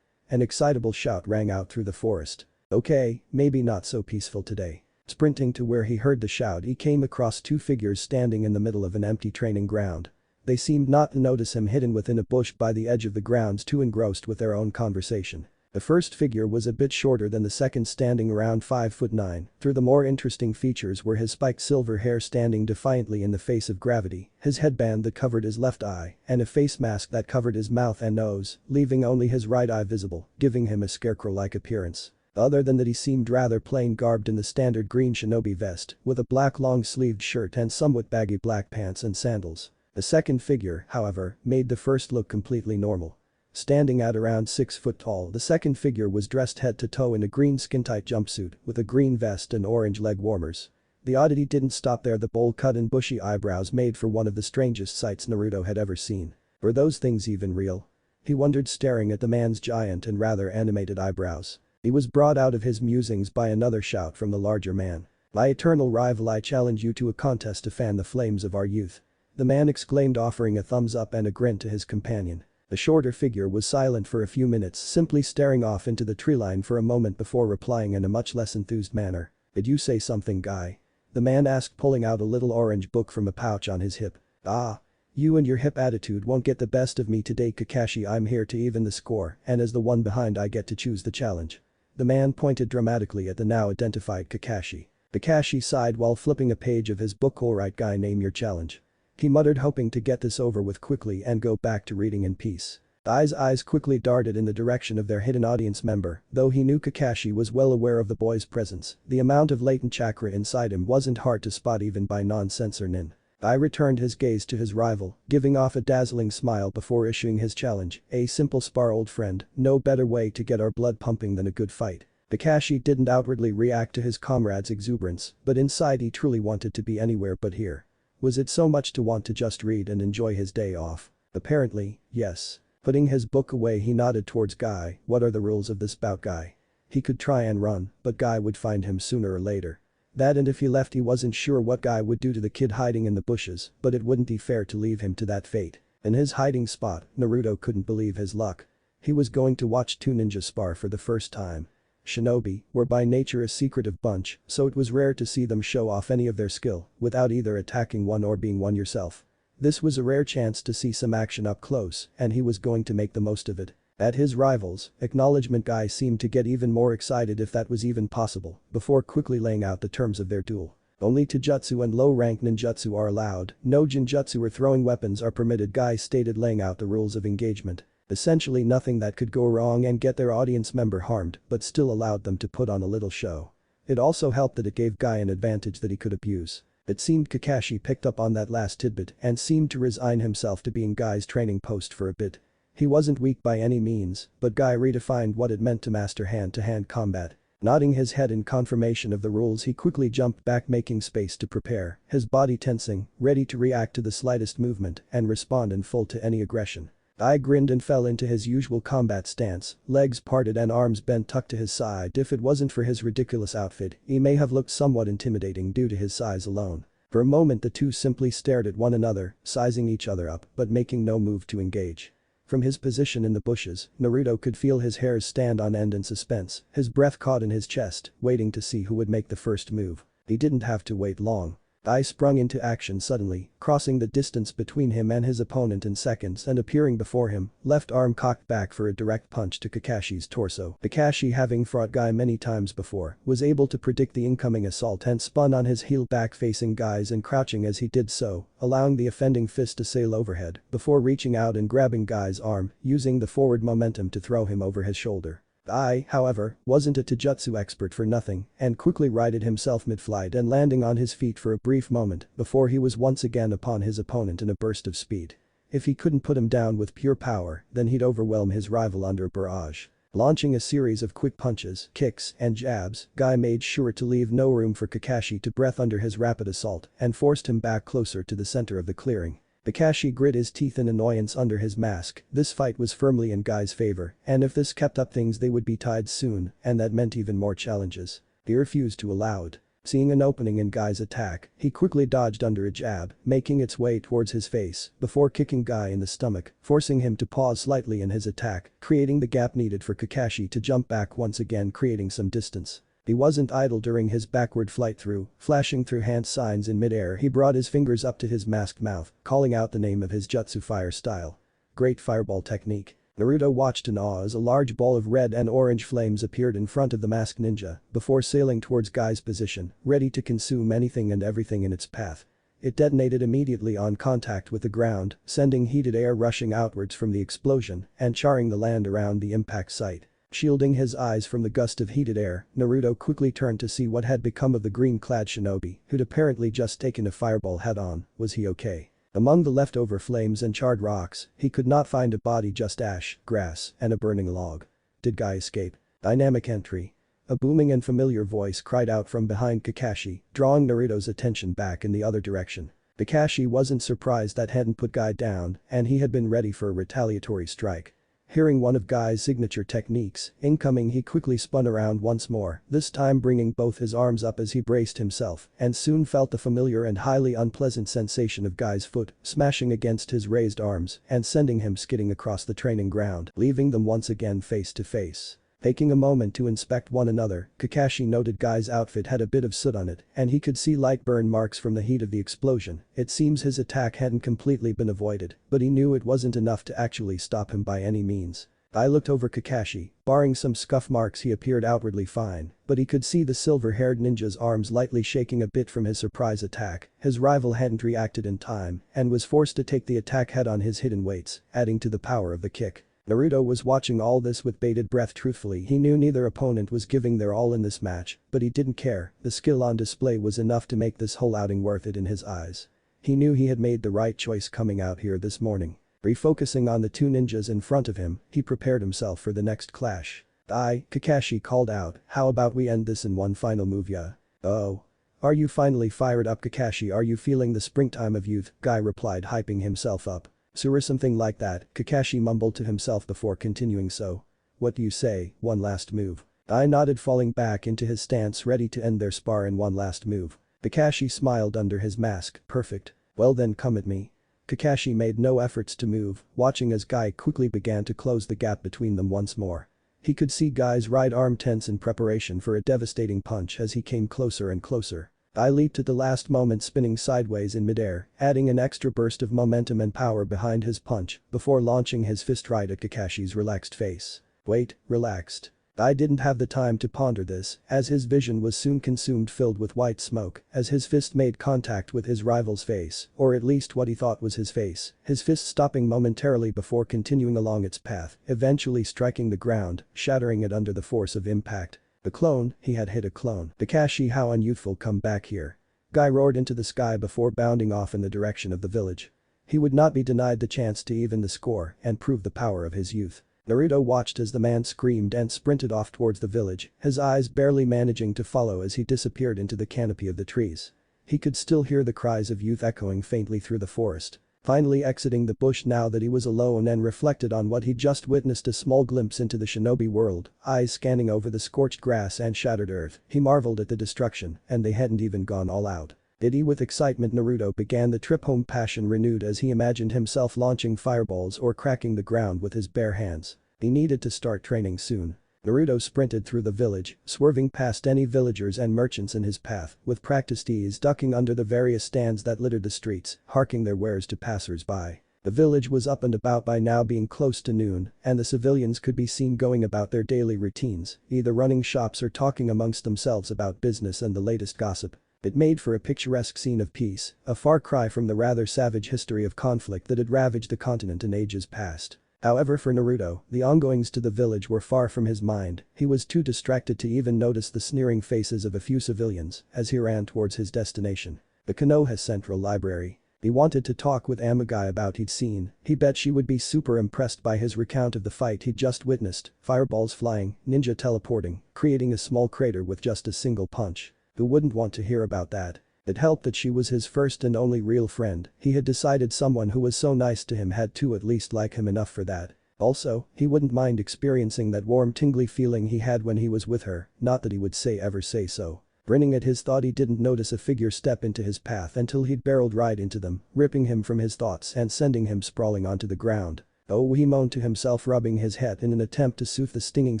An excitable shout rang out through the forest. Okay, maybe not so peaceful today. Sprinting to where he heard the shout, he came across two figures standing in the middle of an empty training ground. They seemed not to notice him, hidden within a bush by the edge of the grounds, too engrossed with their own conversation. The first figure was a bit shorter than the second, standing around 5'9". Through the more interesting features were his spiked silver hair standing defiantly in the face of gravity, his headband that covered his left eye, and a face mask that covered his mouth and nose, leaving only his right eye visible, giving him a scarecrow-like appearance. Other than that, he seemed rather plain, garbed in the standard green shinobi vest, with a black long-sleeved shirt and somewhat baggy black pants and sandals. The second figure, however, made the first look completely normal. Standing at around 6 foot tall, the second figure was dressed head to toe in a green skin-tight jumpsuit with a green vest and orange leg warmers. The oddity didn't stop there. The bowl-cut and bushy eyebrows made for one of the strangest sights Naruto had ever seen. Were those things even real? He wondered, staring at the man's giant and rather animated eyebrows. He was brought out of his musings by another shout from the larger man. "My eternal rival, I challenge you to a contest to fan the flames of our youth," the man exclaimed, offering a thumbs up and a grin to his companion. The shorter figure was silent for a few minutes, simply staring off into the treeline for a moment before replying in a much less enthused manner. "Did you say something, guy?" the man asked, pulling out a little orange book from a pouch on his hip. "Ah. You and your hip attitude won't get the best of me today, Kakashi. I'm here to even the score, and as the one behind I get to choose the challenge." The man pointed dramatically at the now identified Kakashi. Kakashi sighed while flipping a page of his book. "Alright guy, name your challenge," he muttered, hoping to get this over with quickly and go back to reading in peace. Ai's eyes quickly darted in the direction of their hidden audience member. Though he knew Kakashi was well aware of the boy's presence, the amount of latent chakra inside him wasn't hard to spot even by non-sensor nin. Ai returned his gaze to his rival, giving off a dazzling smile before issuing his challenge. "A simple spar, old friend. No better way to get our blood pumping than a good fight." Kakashi didn't outwardly react to his comrade's exuberance, but inside he truly wanted to be anywhere but here. Was it so much to want to just read and enjoy his day off? Apparently, yes. Putting his book away, he nodded towards Guy. "What are the rules of this bout, Guy?" He could try and run, but Guy would find him sooner or later. That, and if he left, he wasn't sure what Guy would do to the kid hiding in the bushes, but it wouldn't be fair to leave him to that fate. In his hiding spot, Naruto couldn't believe his luck. He was going to watch two ninjas spar for the first time. Shinobi were by nature a secretive bunch, so it was rare to see them show off any of their skill without either attacking one or being one yourself. This was a rare chance to see some action up close, and he was going to make the most of it. At his rivals, acknowledgement Guy seemed to get even more excited, if that was even possible, before quickly laying out the terms of their duel. "Only taijutsu and low-rank ninjutsu are allowed. No genjutsu or throwing weapons are permitted," Guy stated, laying out the rules of engagement. Essentially nothing that could go wrong and get their audience member harmed, but still allowed them to put on a little show. It also helped that it gave Guy an advantage that he could abuse. It seemed Kakashi picked up on that last tidbit and seemed to resign himself to being Guy's training post for a bit. He wasn't weak by any means, but Guy redefined what it meant to master hand-to-hand combat. Nodding his head in confirmation of the rules, he quickly jumped back, making space to prepare, his body tensing, ready to react to the slightest movement and respond in full to any aggression. I grinned and fell into his usual combat stance, legs parted and arms bent tucked to his side. If it wasn't for his ridiculous outfit, he may have looked somewhat intimidating due to his size alone. For a moment the two simply stared at one another, sizing each other up but making no move to engage. From his position in the bushes, Naruto could feel his hairs stand on end in suspense, his breath caught in his chest, waiting to see who would make the first move. He didn't have to wait long. I sprung into action suddenly, crossing the distance between him and his opponent in seconds and appearing before him, left arm cocked back for a direct punch to Kakashi's torso. Kakashi, having fought Guy many times before, was able to predict the incoming assault and spun on his heel back facing Guy's and crouching as he did so, allowing the offending fist to sail overhead before reaching out and grabbing Guy's arm, using the forward momentum to throw him over his shoulder. I, however, wasn't a taijutsu expert for nothing and quickly righted himself mid-flight and landing on his feet for a brief moment before he was once again upon his opponent in a burst of speed. If he couldn't put him down with pure power, then he'd overwhelm his rival under a barrage. Launching a series of quick punches, kicks, and jabs, Guy made sure to leave no room for Kakashi to breathe under his rapid assault and forced him back closer to the center of the clearing. Kakashi grit his teeth in annoyance under his mask. This fight was firmly in Guy's favor, and if this kept up things they would be tied soon, and that meant even more challenges. He refused to allow it. Seeing an opening in Guy's attack, he quickly dodged under a jab, making its way towards his face before kicking Guy in the stomach, forcing him to pause slightly in his attack, creating the gap needed for Kakashi to jump back once again, creating some distance. He wasn't idle during his backward flight through, flashing through hand signs in midair. He brought his fingers up to his masked mouth, calling out the name of his jutsu fire style. Great fireball technique. Naruto watched in awe as a large ball of red and orange flames appeared in front of the masked ninja before sailing towards Guy's position, ready to consume anything and everything in its path. It detonated immediately on contact with the ground, sending heated air rushing outwards from the explosion and charring the land around the impact site. Shielding his eyes from the gust of heated air, Naruto quickly turned to see what had become of the green-clad shinobi, who'd apparently just taken a fireball head-on. Was he okay? Among the leftover flames and charred rocks, he could not find a body, just ash, grass, and a burning log. Did Guy escape? Dynamic entry. A booming and familiar voice cried out from behind Kakashi, drawing Naruto's attention back in the other direction. Kakashi wasn't surprised that hadn't put Guy down, and he had been ready for a retaliatory strike. Hearing one of Guy's signature techniques incoming, he quickly spun around once more, this time bringing both his arms up as he braced himself, and soon felt the familiar and highly unpleasant sensation of Guy's foot smashing against his raised arms and sending him skidding across the training ground, leaving them once again face to face. Taking a moment to inspect one another, Kakashi noted Guy's outfit had a bit of soot on it, and he could see light burn marks from the heat of the explosion. It seems his attack hadn't completely been avoided, but he knew it wasn't enough to actually stop him by any means. I looked over Kakashi, barring some scuff marks he appeared outwardly fine, but he could see the silver-haired ninja's arms lightly shaking a bit from his surprise attack. His rival hadn't reacted in time and was forced to take the attack head on his hidden weights, adding to the power of the kick. Naruto was watching all this with bated breath. Truthfully, he knew neither opponent was giving their all in this match, but he didn't care. The skill on display was enough to make this whole outing worth it in his eyes. He knew he had made the right choice coming out here this morning. Refocusing on the two ninjas in front of him, he prepared himself for the next clash. Kakashi called out, how about we end this in one final move, yeah? Oh. Are you finally fired up, Kakashi? Are you feeling the springtime of youth? Guy replied, hyping himself up. Or something like that, Kakashi mumbled to himself before continuing. So. What do you say, one last move? I nodded, falling back into his stance, ready to end their spar in one last move. Kakashi smiled under his mask. Perfect. Well then, come at me. Kakashi made no efforts to move, watching as Guy quickly began to close the gap between them once more. He could see Guy's right arm tense in preparation for a devastating punch as he came closer and closer. I leaped at the last moment, spinning sideways in midair, adding an extra burst of momentum and power behind his punch before launching his fist right at Kakashi's relaxed face. Wait, relaxed? I didn't have the time to ponder this, as his vision was soon consumed, filled with white smoke, as his fist made contact with his rival's face, or at least what he thought was his face, his fist stopping momentarily before continuing along its path, eventually striking the ground, shattering it under the force of impact. The clone, he had hit a clone. Kakashi, how unyouthful, come back here. Guy roared into the sky before bounding off in the direction of the village. He would not be denied the chance to even the score and prove the power of his youth. Naruto watched as the man screamed and sprinted off towards the village, his eyes barely managing to follow as he disappeared into the canopy of the trees. He could still hear the cries of youth echoing faintly through the forest. Finally exiting the bush now that he was alone and reflected on what he'd just witnessed, a small glimpse into the shinobi world, eyes scanning over the scorched grass and shattered earth, he marveled at the destruction, and they hadn't even gone all out. Giddy with excitement, Naruto began the trip home, passion renewed as he imagined himself launching fireballs or cracking the ground with his bare hands. He needed to start training soon. Naruto sprinted through the village, swerving past any villagers and merchants in his path, with practiced ease ducking under the various stands that littered the streets, hawking their wares to passers-by. The village was up and about by now, being close to noon, and the civilians could be seen going about their daily routines, either running shops or talking amongst themselves about business and the latest gossip. It made for a picturesque scene of peace, a far cry from the rather savage history of conflict that had ravaged the continent in ages past. However, for Naruto, the ongoings to the village were far from his mind. He was too distracted to even notice the sneering faces of a few civilians as he ran towards his destination, the Konoha Central Library. He wanted to talk with Amagai about he'd seen. He bet she would be super impressed by his recount of the fight he'd just witnessed, fireballs flying, ninja teleporting, creating a small crater with just a single punch. Who wouldn't want to hear about that? It helped that she was his first and only real friend. He had decided someone who was so nice to him had to at least like him enough for that. Also, he wouldn't mind experiencing that warm tingly feeling he had when he was with her, not that he would ever say so. Grinning at his thought, he didn't notice a figure step into his path until he'd barreled right into them, ripping him from his thoughts and sending him sprawling onto the ground. Oh, he moaned to himself, rubbing his head in an attempt to soothe the stinging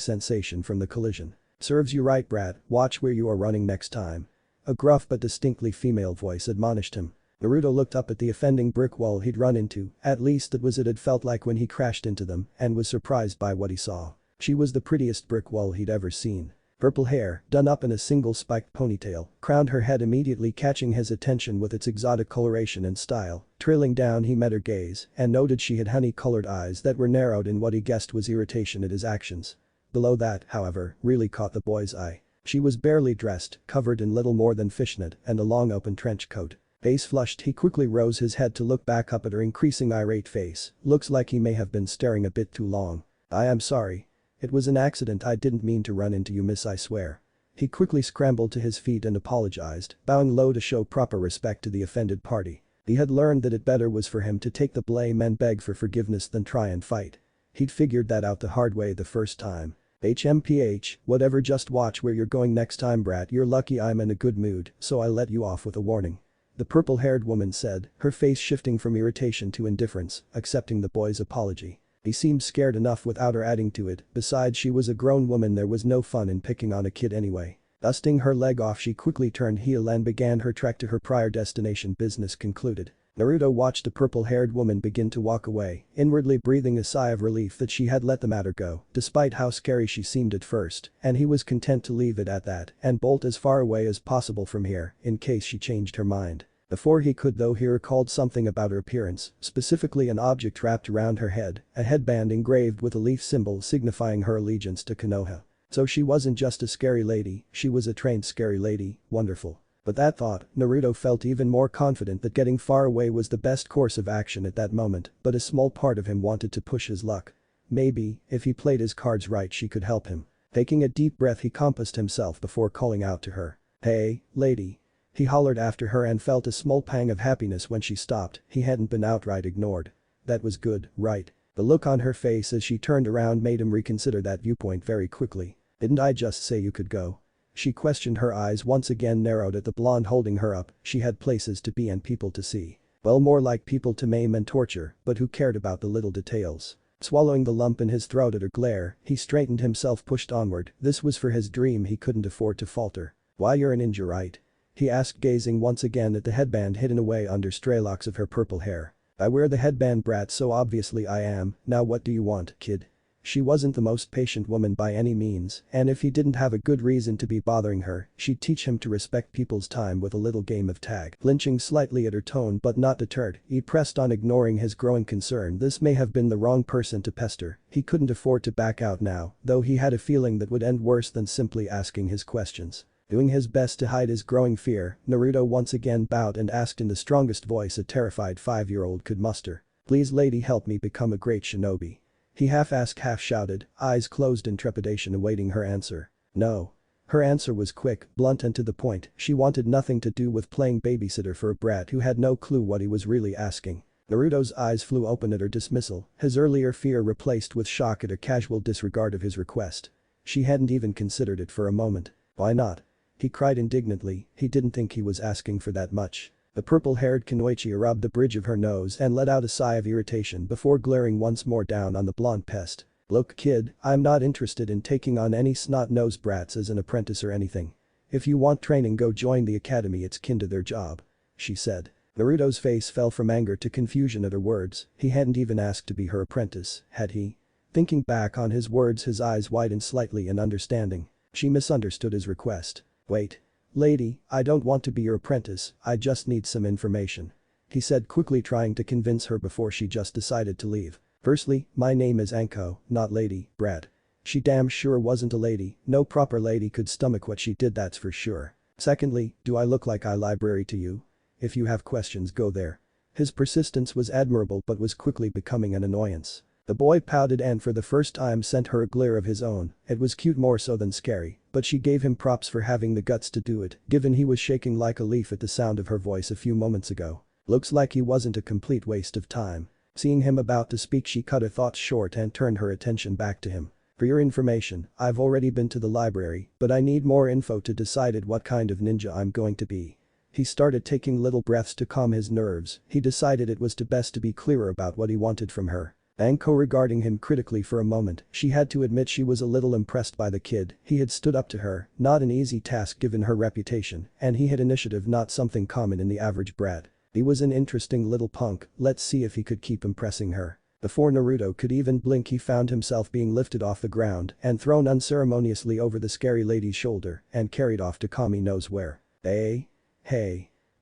sensation from the collision. Serves you right, brat, watch where you are running next time. A gruff but distinctly female voice admonished him. Naruto looked up at the offending brick wall he'd run into, at least that was it had felt like when he crashed into them, and was surprised by what he saw. She was the prettiest brick wall he'd ever seen. Purple hair, done up in a single spiked ponytail, crowned her head, immediately catching his attention with its exotic coloration and style. Trailing down, he met her gaze and noted she had honey-colored eyes that were narrowed in what he guessed was irritation at his actions. Below that, however, really caught the boy's eye. She was barely dressed, covered in little more than fishnet and a long open trench coat. Face flushed, he quickly rose his head to look back up at her increasing irate face. Looks like he may have been staring a bit too long. I am sorry. It was an accident, I didn't mean to run into you, miss, I swear. He quickly scrambled to his feet and apologized, bowing low to show proper respect to the offended party. He had learned that it better was for him to take the blame and beg for forgiveness than try and fight. He'd figured that out the hard way the first time. HMPH, whatever, just watch where you're going next time, brat. You're lucky I'm in a good mood, so I let you off with a warning. The purple-haired woman said, her face shifting from irritation to indifference, accepting the boy's apology. He seemed scared enough without her adding to it, besides she was a grown woman, there was no fun in picking on a kid anyway. Dusting her leg off, she quickly turned heel and began her trek to her prior destination. Business concluded. Naruto watched the purple-haired woman begin to walk away, inwardly breathing a sigh of relief that she had let the matter go, despite how scary she seemed at first, and he was content to leave it at that and bolt as far away as possible from here, in case she changed her mind. Before he could, though, he recalled something about her appearance, specifically an object wrapped around her head, a headband engraved with a leaf symbol signifying her allegiance to Konoha. So she wasn't just a scary lady, she was a trained scary lady. Wonderful. But that thought, Naruto felt even more confident that getting far away was the best course of action at that moment, but a small part of him wanted to push his luck. Maybe, if he played his cards right, she could help him. Taking a deep breath, he compassed himself before calling out to her. Hey, lady. He hollered after her and felt a small pang of happiness when she stopped. He hadn't been outright ignored. That was good, right? The look on her face as she turned around made him reconsider that viewpoint very quickly. Didn't I just say you could go? She questioned, her eyes once again narrowed at the blonde holding her up. She had places to be and people to see. Well, more like people to maim and torture, but who cared about the little details? Swallowing the lump in his throat at her glare, he straightened himself, pushed onward. This was for his dream, he couldn't afford to falter. Why, you're a ninja, right? He asked, gazing once again at the headband hidden away under stray locks of her purple hair. I wear the headband, brat, so obviously I am. Now what do you want, kid? She wasn't the most patient woman by any means, and if he didn't have a good reason to be bothering her, she'd teach him to respect people's time with a little game of tag. Flinching slightly at her tone but not deterred, he pressed on, ignoring his growing concern. This may have been the wrong person to pester. He couldn't afford to back out now, though he had a feeling that would end worse than simply asking his questions. Doing his best to hide his growing fear, Naruto once again bowed and asked in the strongest voice a terrified 5-year-old could muster. Please, lady, help me become a great shinobi. He half-asked half-shouted, eyes closed in trepidation awaiting her answer. No. Her answer was quick, blunt and to the point. She wanted nothing to do with playing babysitter for a brat who had no clue what he was really asking. Naruto's eyes flew open at her dismissal, his earlier fear replaced with shock at her casual disregard of his request. She hadn't even considered it for a moment. Why not? He cried indignantly, he didn't think he was asking for that much. The purple-haired Kunoichi rubbed the bridge of her nose and let out a sigh of irritation before glaring once more down on the blonde pest. Look kid, I'm not interested in taking on any snot-nosed brats as an apprentice or anything. If you want training go join the academy, it's kin to their job. She said. Naruto's face fell from anger to confusion at her words, he hadn't even asked to be her apprentice, had he? Thinking back on his words his eyes widened slightly in understanding. She misunderstood his request. Wait. Lady, I don't want to be your apprentice, I just need some information. He said quickly trying to convince her before she just decided to leave. Firstly, my name is Anko, not lady, brat. She damn sure wasn't a lady, no proper lady could stomach what she did that's for sure. Secondly, do I look like I library to you? If you have questions go there. His persistence was admirable but was quickly becoming an annoyance. The boy pouted and for the first time sent her a glare of his own, it was cute more so than scary, but she gave him props for having the guts to do it, given he was shaking like a leaf at the sound of her voice a few moments ago. Looks like he wasn't a complete waste of time. Seeing him about to speak she cut her thoughts short and turned her attention back to him. For your information, I've already been to the library, but I need more info to decide what kind of ninja I'm going to be. He started taking little breaths to calm his nerves, he decided it was best to be clearer about what he wanted from her. Anko regarding him critically for a moment, she had to admit she was a little impressed by the kid, he had stood up to her, not an easy task given her reputation, and he had initiative not something common in the average brat. He was an interesting little punk, let's see if he could keep impressing her. Before Naruto could even blink he found himself being lifted off the ground and thrown unceremoniously over the scary lady's shoulder and carried off to Kami knows where. Hey.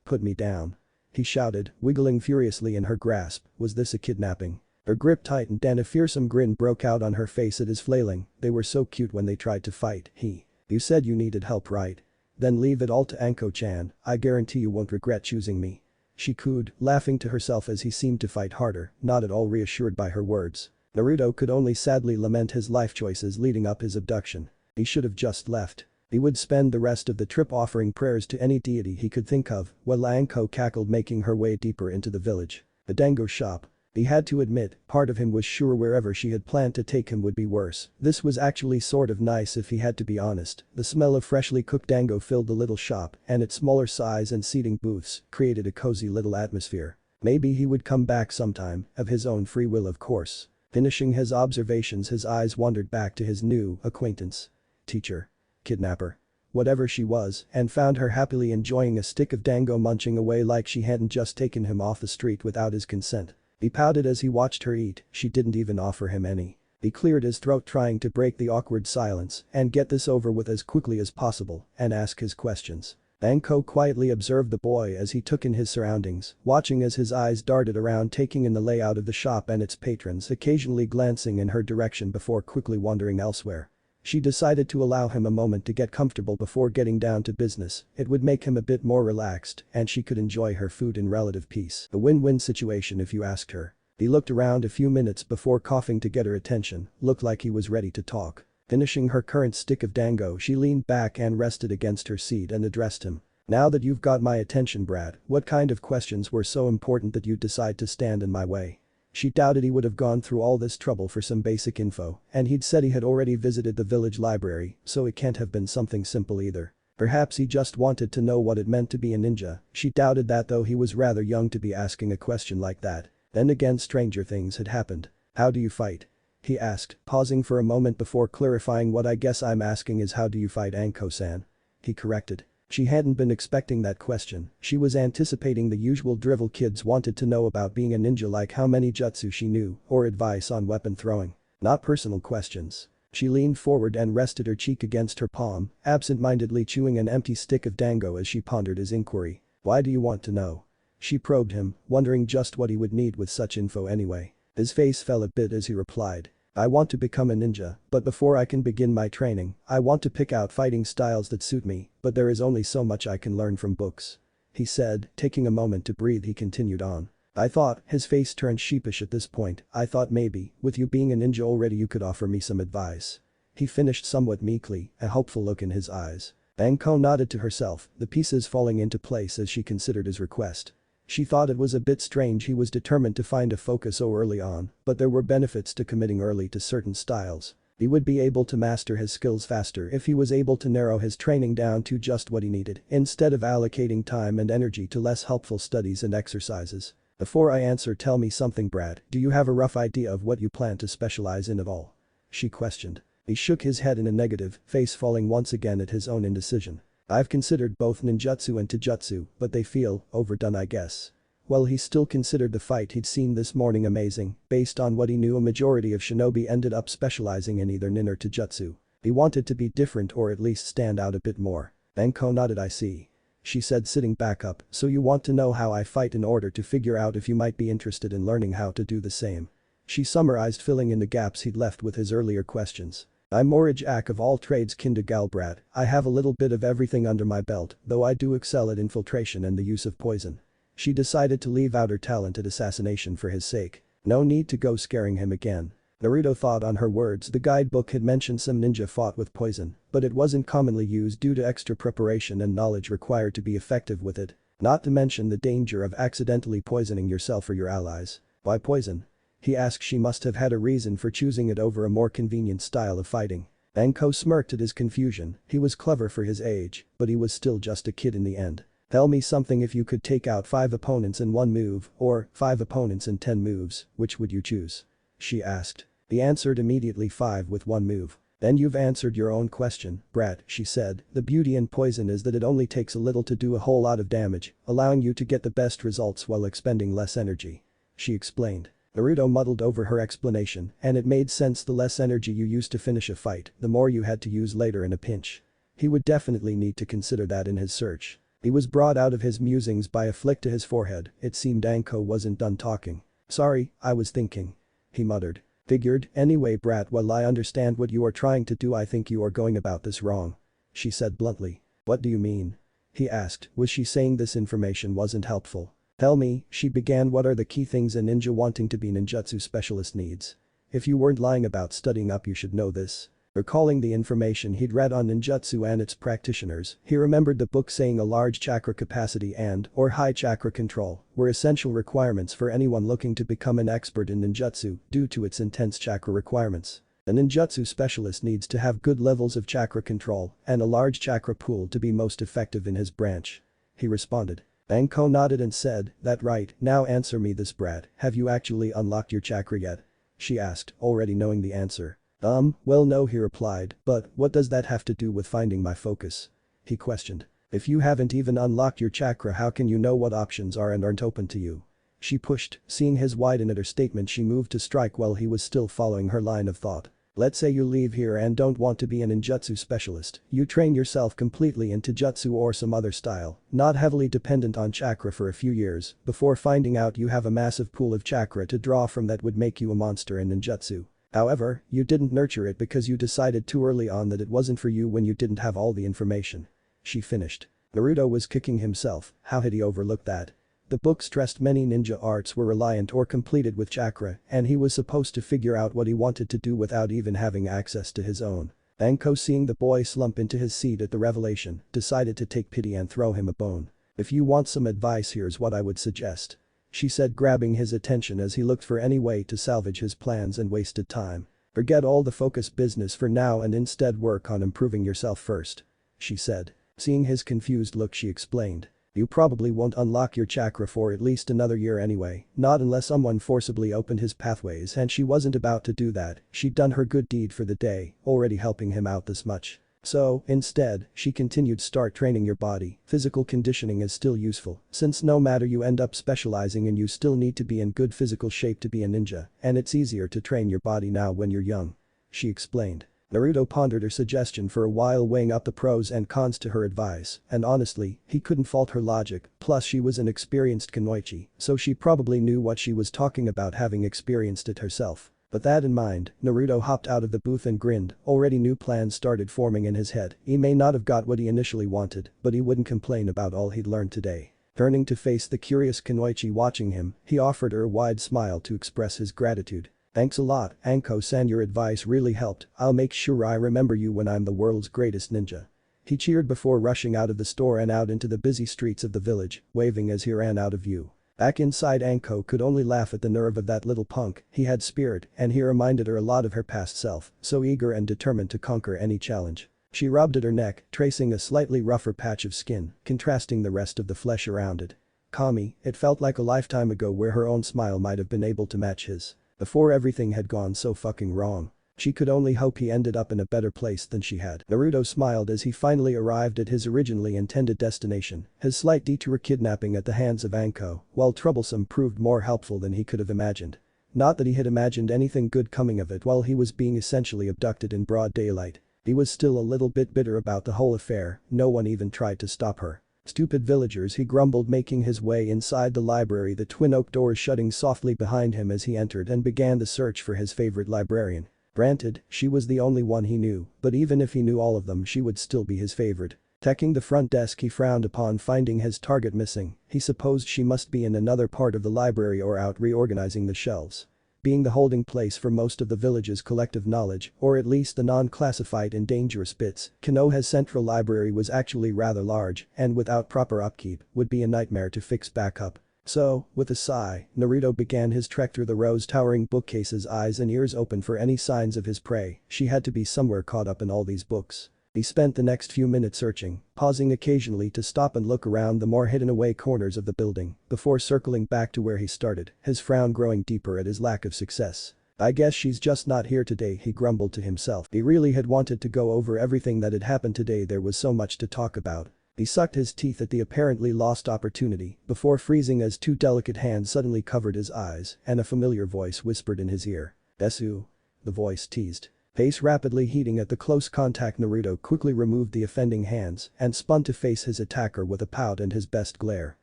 Put me down. He shouted, wiggling furiously in her grasp, was this a kidnapping? Her grip tightened and a fearsome grin broke out on her face at his flailing, they were so cute when they tried to fight, You said you needed help right? Then leave it all to Anko-chan, I guarantee you won't regret choosing me. She cooed, laughing to herself as he seemed to fight harder, not at all reassured by her words. Naruto could only sadly lament his life choices leading up his abduction. He should have just left. He would spend the rest of the trip offering prayers to any deity he could think of, while Anko cackled making her way deeper into the village. The dango shop. He had to admit, part of him was sure wherever she had planned to take him would be worse. This was actually sort of nice if he had to be honest. The smell of freshly cooked dango filled the little shop, and its smaller size and seating booths created a cozy little atmosphere. Maybe he would come back sometime, of his own free will of course. Finishing his observations his eyes wandered back to his new acquaintance. Teacher. Kidnapper. Whatever she was, and found her happily enjoying a stick of dango munching away like she hadn't just taken him off the street without his consent. He pouted as he watched her eat, she didn't even offer him any. He cleared his throat trying to break the awkward silence and get this over with as quickly as possible and ask his questions. Anko quietly observed the boy as he took in his surroundings, watching as his eyes darted around taking in the layout of the shop and its patrons occasionally glancing in her direction before quickly wandering elsewhere. She decided to allow him a moment to get comfortable before getting down to business, it would make him a bit more relaxed and she could enjoy her food in relative peace. A win-win situation if you asked her. He looked around a few minutes before coughing to get her attention, looked like he was ready to talk. Finishing her current stick of dango she leaned back and rested against her seat and addressed him. Now that you've got my attention Brad, what kind of questions were so important that you'd decide to stand in my way? She doubted he would have gone through all this trouble for some basic info, and he'd said he had already visited the village library, so it can't have been something simple either. Perhaps he just wanted to know what it meant to be a ninja, she doubted that though he was rather young to be asking a question like that. Then again stranger things had happened. How do you fight? He asked, pausing for a moment before clarifying what I guess I'm asking is how do you fight Anko-san? He corrected. She hadn't been expecting that question, she was anticipating the usual drivel kids wanted to know about being a ninja like how many jutsu she knew or advice on weapon throwing. Not personal questions. She leaned forward and rested her cheek against her palm, absent-mindedly chewing an empty stick of dango as she pondered his inquiry. Why do you want to know? She probed him, wondering just what he would need with such info anyway. His face fell a bit as he replied. I want to become a ninja, but before I can begin my training, I want to pick out fighting styles that suit me, but there is only so much I can learn from books. He said, taking a moment to breathe he continued on. I thought, his face turned sheepish at this point, I thought maybe, with you being a ninja already you could offer me some advice. He finished somewhat meekly, a hopeful look in his eyes. Banko nodded to herself, the pieces falling into place as she considered his request. She thought it was a bit strange he was determined to find a focus so early on, but there were benefits to committing early to certain styles. He would be able to master his skills faster if he was able to narrow his training down to just what he needed, instead of allocating time and energy to less helpful studies and exercises. Before I answer, tell me something, Brad, do you have a rough idea of what you plan to specialize in at all? She questioned. He shook his head in a negative, face falling once again at his own indecision. I've considered both ninjutsu and taijutsu, but they feel overdone, I guess. Well, he still considered the fight he'd seen this morning amazing, based on what he knew a majority of shinobi ended up specializing in either nin or taijutsu. He wanted to be different or at least stand out a bit more. Banko nodded. I see. She said, sitting back up, so you want to know how I fight in order to figure out if you might be interested in learning how to do the same. She summarized, filling in the gaps he'd left with his earlier questions. I'm more a jack of all trades kinda gal, Brad. I have a little bit of everything under my belt, though I do excel at infiltration and the use of poison. She decided to leave out her talent at assassination for his sake. No need to go scaring him again. Naruto thought on her words. The guidebook had mentioned some ninja fought with poison, but it wasn't commonly used due to extra preparation and knowledge required to be effective with it. Not to mention the danger of accidentally poisoning yourself or your allies. Why poison? He asked. She must have had a reason for choosing it over a more convenient style of fighting. Banko smirked at his confusion. He was clever for his age, but he was still just a kid in the end. Tell me something, if you could take out 5 opponents in 1 move, or 5 opponents in 10 moves, which would you choose? She asked. He answered immediately, 5 with 1 move. Then you've answered your own question, Brat, she said. The beauty in poison is that it only takes a little to do a whole lot of damage, allowing you to get the best results while expending less energy. She explained. Naruto muddled over her explanation, and it made sense. The less energy you used to finish a fight, the more you had to use later in a pinch. He would definitely need to consider that in his search. He was brought out of his musings by a flick to his forehead. It seemed Banko wasn't done talking. Sorry, I was thinking. He muttered. Figured, anyway, Brat, while I understand what you are trying to do, I think you are going about this wrong. She said bluntly. What do you mean? He asked. Was she saying this information wasn't helpful? Tell me, she began, what are the key things a ninja wanting to be ninjutsu specialist needs? If you weren't lying about studying up, you should know this. Recalling the information he'd read on ninjutsu and its practitioners, he remembered the book saying a large chakra capacity and/or high chakra control were essential requirements for anyone looking to become an expert in ninjutsu due to its intense chakra requirements. A ninjutsu specialist needs to have good levels of chakra control and a large chakra pool to be most effective in his branch. He responded. Banko nodded and said, that right, now answer me this, Brat, have you actually unlocked your chakra yet? She asked, already knowing the answer. Well no, he replied, but what does that have to do with finding my focus? He questioned. If you haven't even unlocked your chakra, how can you know what options are and aren't open to you? She pushed, seeing his widen at her statement. She moved to strike while he was still following her line of thought. Let's say you leave here and don't want to be a ninjutsu specialist, you train yourself completely in taijutsu or some other style, not heavily dependent on chakra for a few years, before finding out you have a massive pool of chakra to draw from that would make you a monster in ninjutsu. However, you didn't nurture it because you decided too early on that it wasn't for you when you didn't have all the information. She finished. Naruto was kicking himself. How had he overlooked that? The book stressed many ninja arts were reliant or completed with chakra, and he was supposed to figure out what he wanted to do without even having access to his own. Banko, seeing the boy slump into his seat at the revelation, decided to take pity and throw him a bone. If you want some advice, here's what I would suggest. She said, grabbing his attention as he looked for any way to salvage his plans and wasted time. Forget all the focus business for now and instead work on improving yourself first. She said. Seeing his confused look, she explained. You probably won't unlock your chakra for at least another year anyway, not unless someone forcibly opened his pathways, and she wasn't about to do that. She'd done her good deed for the day, already helping him out this much. So, instead, she continued, start training your body. Physical conditioning is still useful, since no matter you end up specializing in, you still need to be in good physical shape to be a ninja, and it's easier to train your body now when you're young. She explained. Naruto pondered her suggestion for a while, weighing up the pros and cons to her advice, and honestly, he couldn't fault her logic, plus she was an experienced kunoichi, so she probably knew what she was talking about, having experienced it herself. With that in mind, Naruto hopped out of the booth and grinned. Already new plans started forming in his head. He may not have got what he initially wanted, but he wouldn't complain about all he'd learned today. Turning to face the curious Kunoichi watching him, he offered her a wide smile to express his gratitude. "Thanks a lot, Anko-san, your advice really helped. I'll make sure I remember you when I'm the world's greatest ninja." He cheered before rushing out of the store and out into the busy streets of the village, waving as he ran out of view. Back inside, Anko could only laugh at the nerve of that little punk. He had spirit, and he reminded her a lot of her past self, so eager and determined to conquer any challenge. She rubbed at her neck, tracing a slightly rougher patch of skin, contrasting the rest of the flesh around it. Kami, it felt like a lifetime ago where her own smile might have been able to match his. Before everything had gone so fucking wrong. She could only hope he ended up in a better place than she had. Naruto smiled as he finally arrived at his originally intended destination. His slight detour kidnapping at the hands of Anko, while troublesome, proved more helpful than he could have imagined. Not that he had imagined anything good coming of it while he was being essentially abducted in broad daylight. He was still a little bit bitter about the whole affair. No one even tried to stop her. "Stupid villagers," he grumbled, making his way inside the library, the twin oak doors shutting softly behind him as he entered and began the search for his favorite librarian. Granted, she was the only one he knew, but even if he knew all of them, she would still be his favorite. Checking the front desk, he frowned upon finding his target missing. He supposed she must be in another part of the library or out reorganizing the shelves. Being the holding place for most of the village's collective knowledge, or at least the non-classified and dangerous bits, Konoha's central library was actually rather large and without proper upkeep would be a nightmare to fix back up. So, with a sigh, Naruto began his trek through the rows towering bookcases, eyes and ears open for any signs of his prey. She had to be somewhere caught up in all these books. He spent the next few minutes searching, pausing occasionally to stop and look around the more hidden-away corners of the building before circling back to where he started, his frown growing deeper at his lack of success. "I guess she's just not here today," he grumbled to himself. He really had wanted to go over everything that had happened today. There was so much to talk about. He sucked his teeth at the apparently lost opportunity before freezing as two delicate hands suddenly covered his eyes and a familiar voice whispered in his ear. "Desu?" The voice teased. Face rapidly heating at the close contact, Naruto quickly removed the offending hands and spun to face his attacker with a pout and his best glare.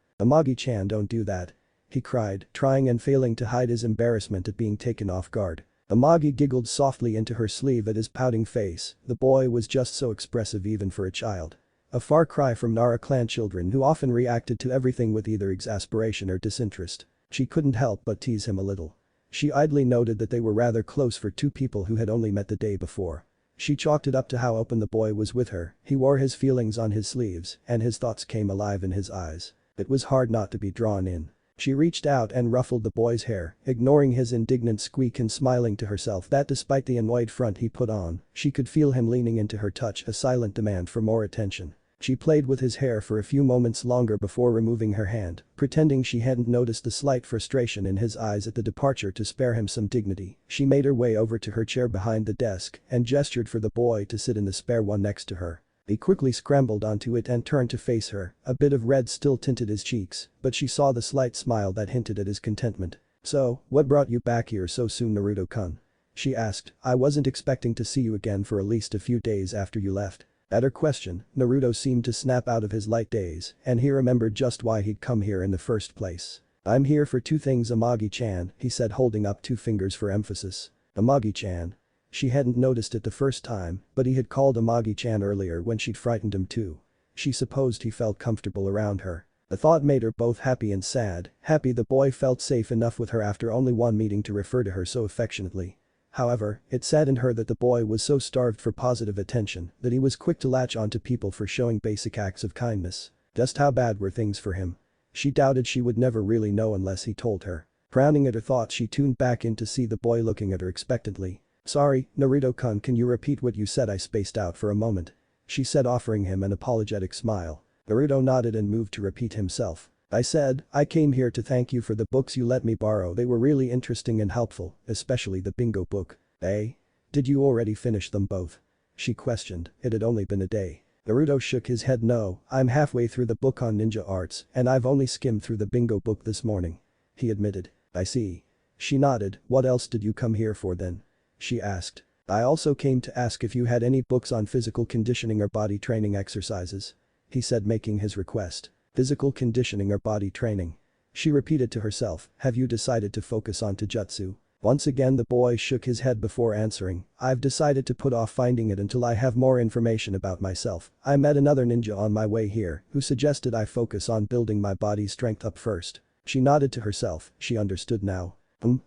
"Amagi-chan, don't do that," he cried, trying and failing to hide his embarrassment at being taken off guard. Amagi giggled softly into her sleeve at his pouting face. The boy was just so expressive even for a child. A far cry from Nara clan children who often reacted to everything with either exasperation or disinterest. She couldn't help but tease him a little. She idly noted that they were rather close for two people who had only met the day before. She chalked it up to how open the boy was with her. He wore his feelings on his sleeves and his thoughts came alive in his eyes. It was hard not to be drawn in. She reached out and ruffled the boy's hair, ignoring his indignant squeak and smiling to herself that despite the annoyed front he put on, she could feel him leaning into her touch, a silent demand for more attention. She played with his hair for a few moments longer before removing her hand, pretending she hadn't noticed the slight frustration in his eyes at the departure. To spare him some dignity, she made her way over to her chair behind the desk and gestured for the boy to sit in the spare one next to her. He quickly scrambled onto it and turned to face her. A bit of red still tinted his cheeks, but she saw the slight smile that hinted at his contentment. "So, what brought you back here so soon, Naruto-kun?" she asked. "I wasn't expecting to see you again for at least a few days after you left." At her question, Naruto seemed to snap out of his light daze, and he remembered just why he'd come here in the first place. "I'm here for two things, Amagi-chan," he said, holding up two fingers for emphasis. Amagi-chan. She hadn't noticed it the first time, but he had called Amagi-chan earlier when she'd frightened him too. She supposed he felt comfortable around her. The thought made her both happy and sad. Happy the boy felt safe enough with her after only one meeting to refer to her so affectionately. However, it saddened her that the boy was so starved for positive attention that he was quick to latch onto people for showing basic acts of kindness. Just how bad were things for him? She doubted she would never really know unless he told her. Frowning at her thoughts, she tuned back in to see the boy looking at her expectantly. "Sorry, Naruto-kun, can you repeat what you said? I spaced out for a moment," she said, offering him an apologetic smile. Naruto nodded and moved to repeat himself. "I said, I came here to thank you for the books you let me borrow. They were really interesting and helpful, especially the bingo book." "Eh? Did you already finish them both?" she questioned. It had only been a day. Naruto shook his head. "No, I'm halfway through the book on ninja arts and I've only skimmed through the bingo book this morning," he admitted. "I see." She nodded. "What else did you come here for then?" she asked. "I also came to ask if you had any books on physical conditioning or body training exercises," he said, making his request. "Physical conditioning or body training?" She repeated to herself. "Have you decided to focus on taijutsu?" Once again the boy shook his head before answering, "I've decided to put off finding it until I have more information about myself. I met another ninja on my way here who suggested I focus on building my body's strength up first." She nodded to herself, she understood now.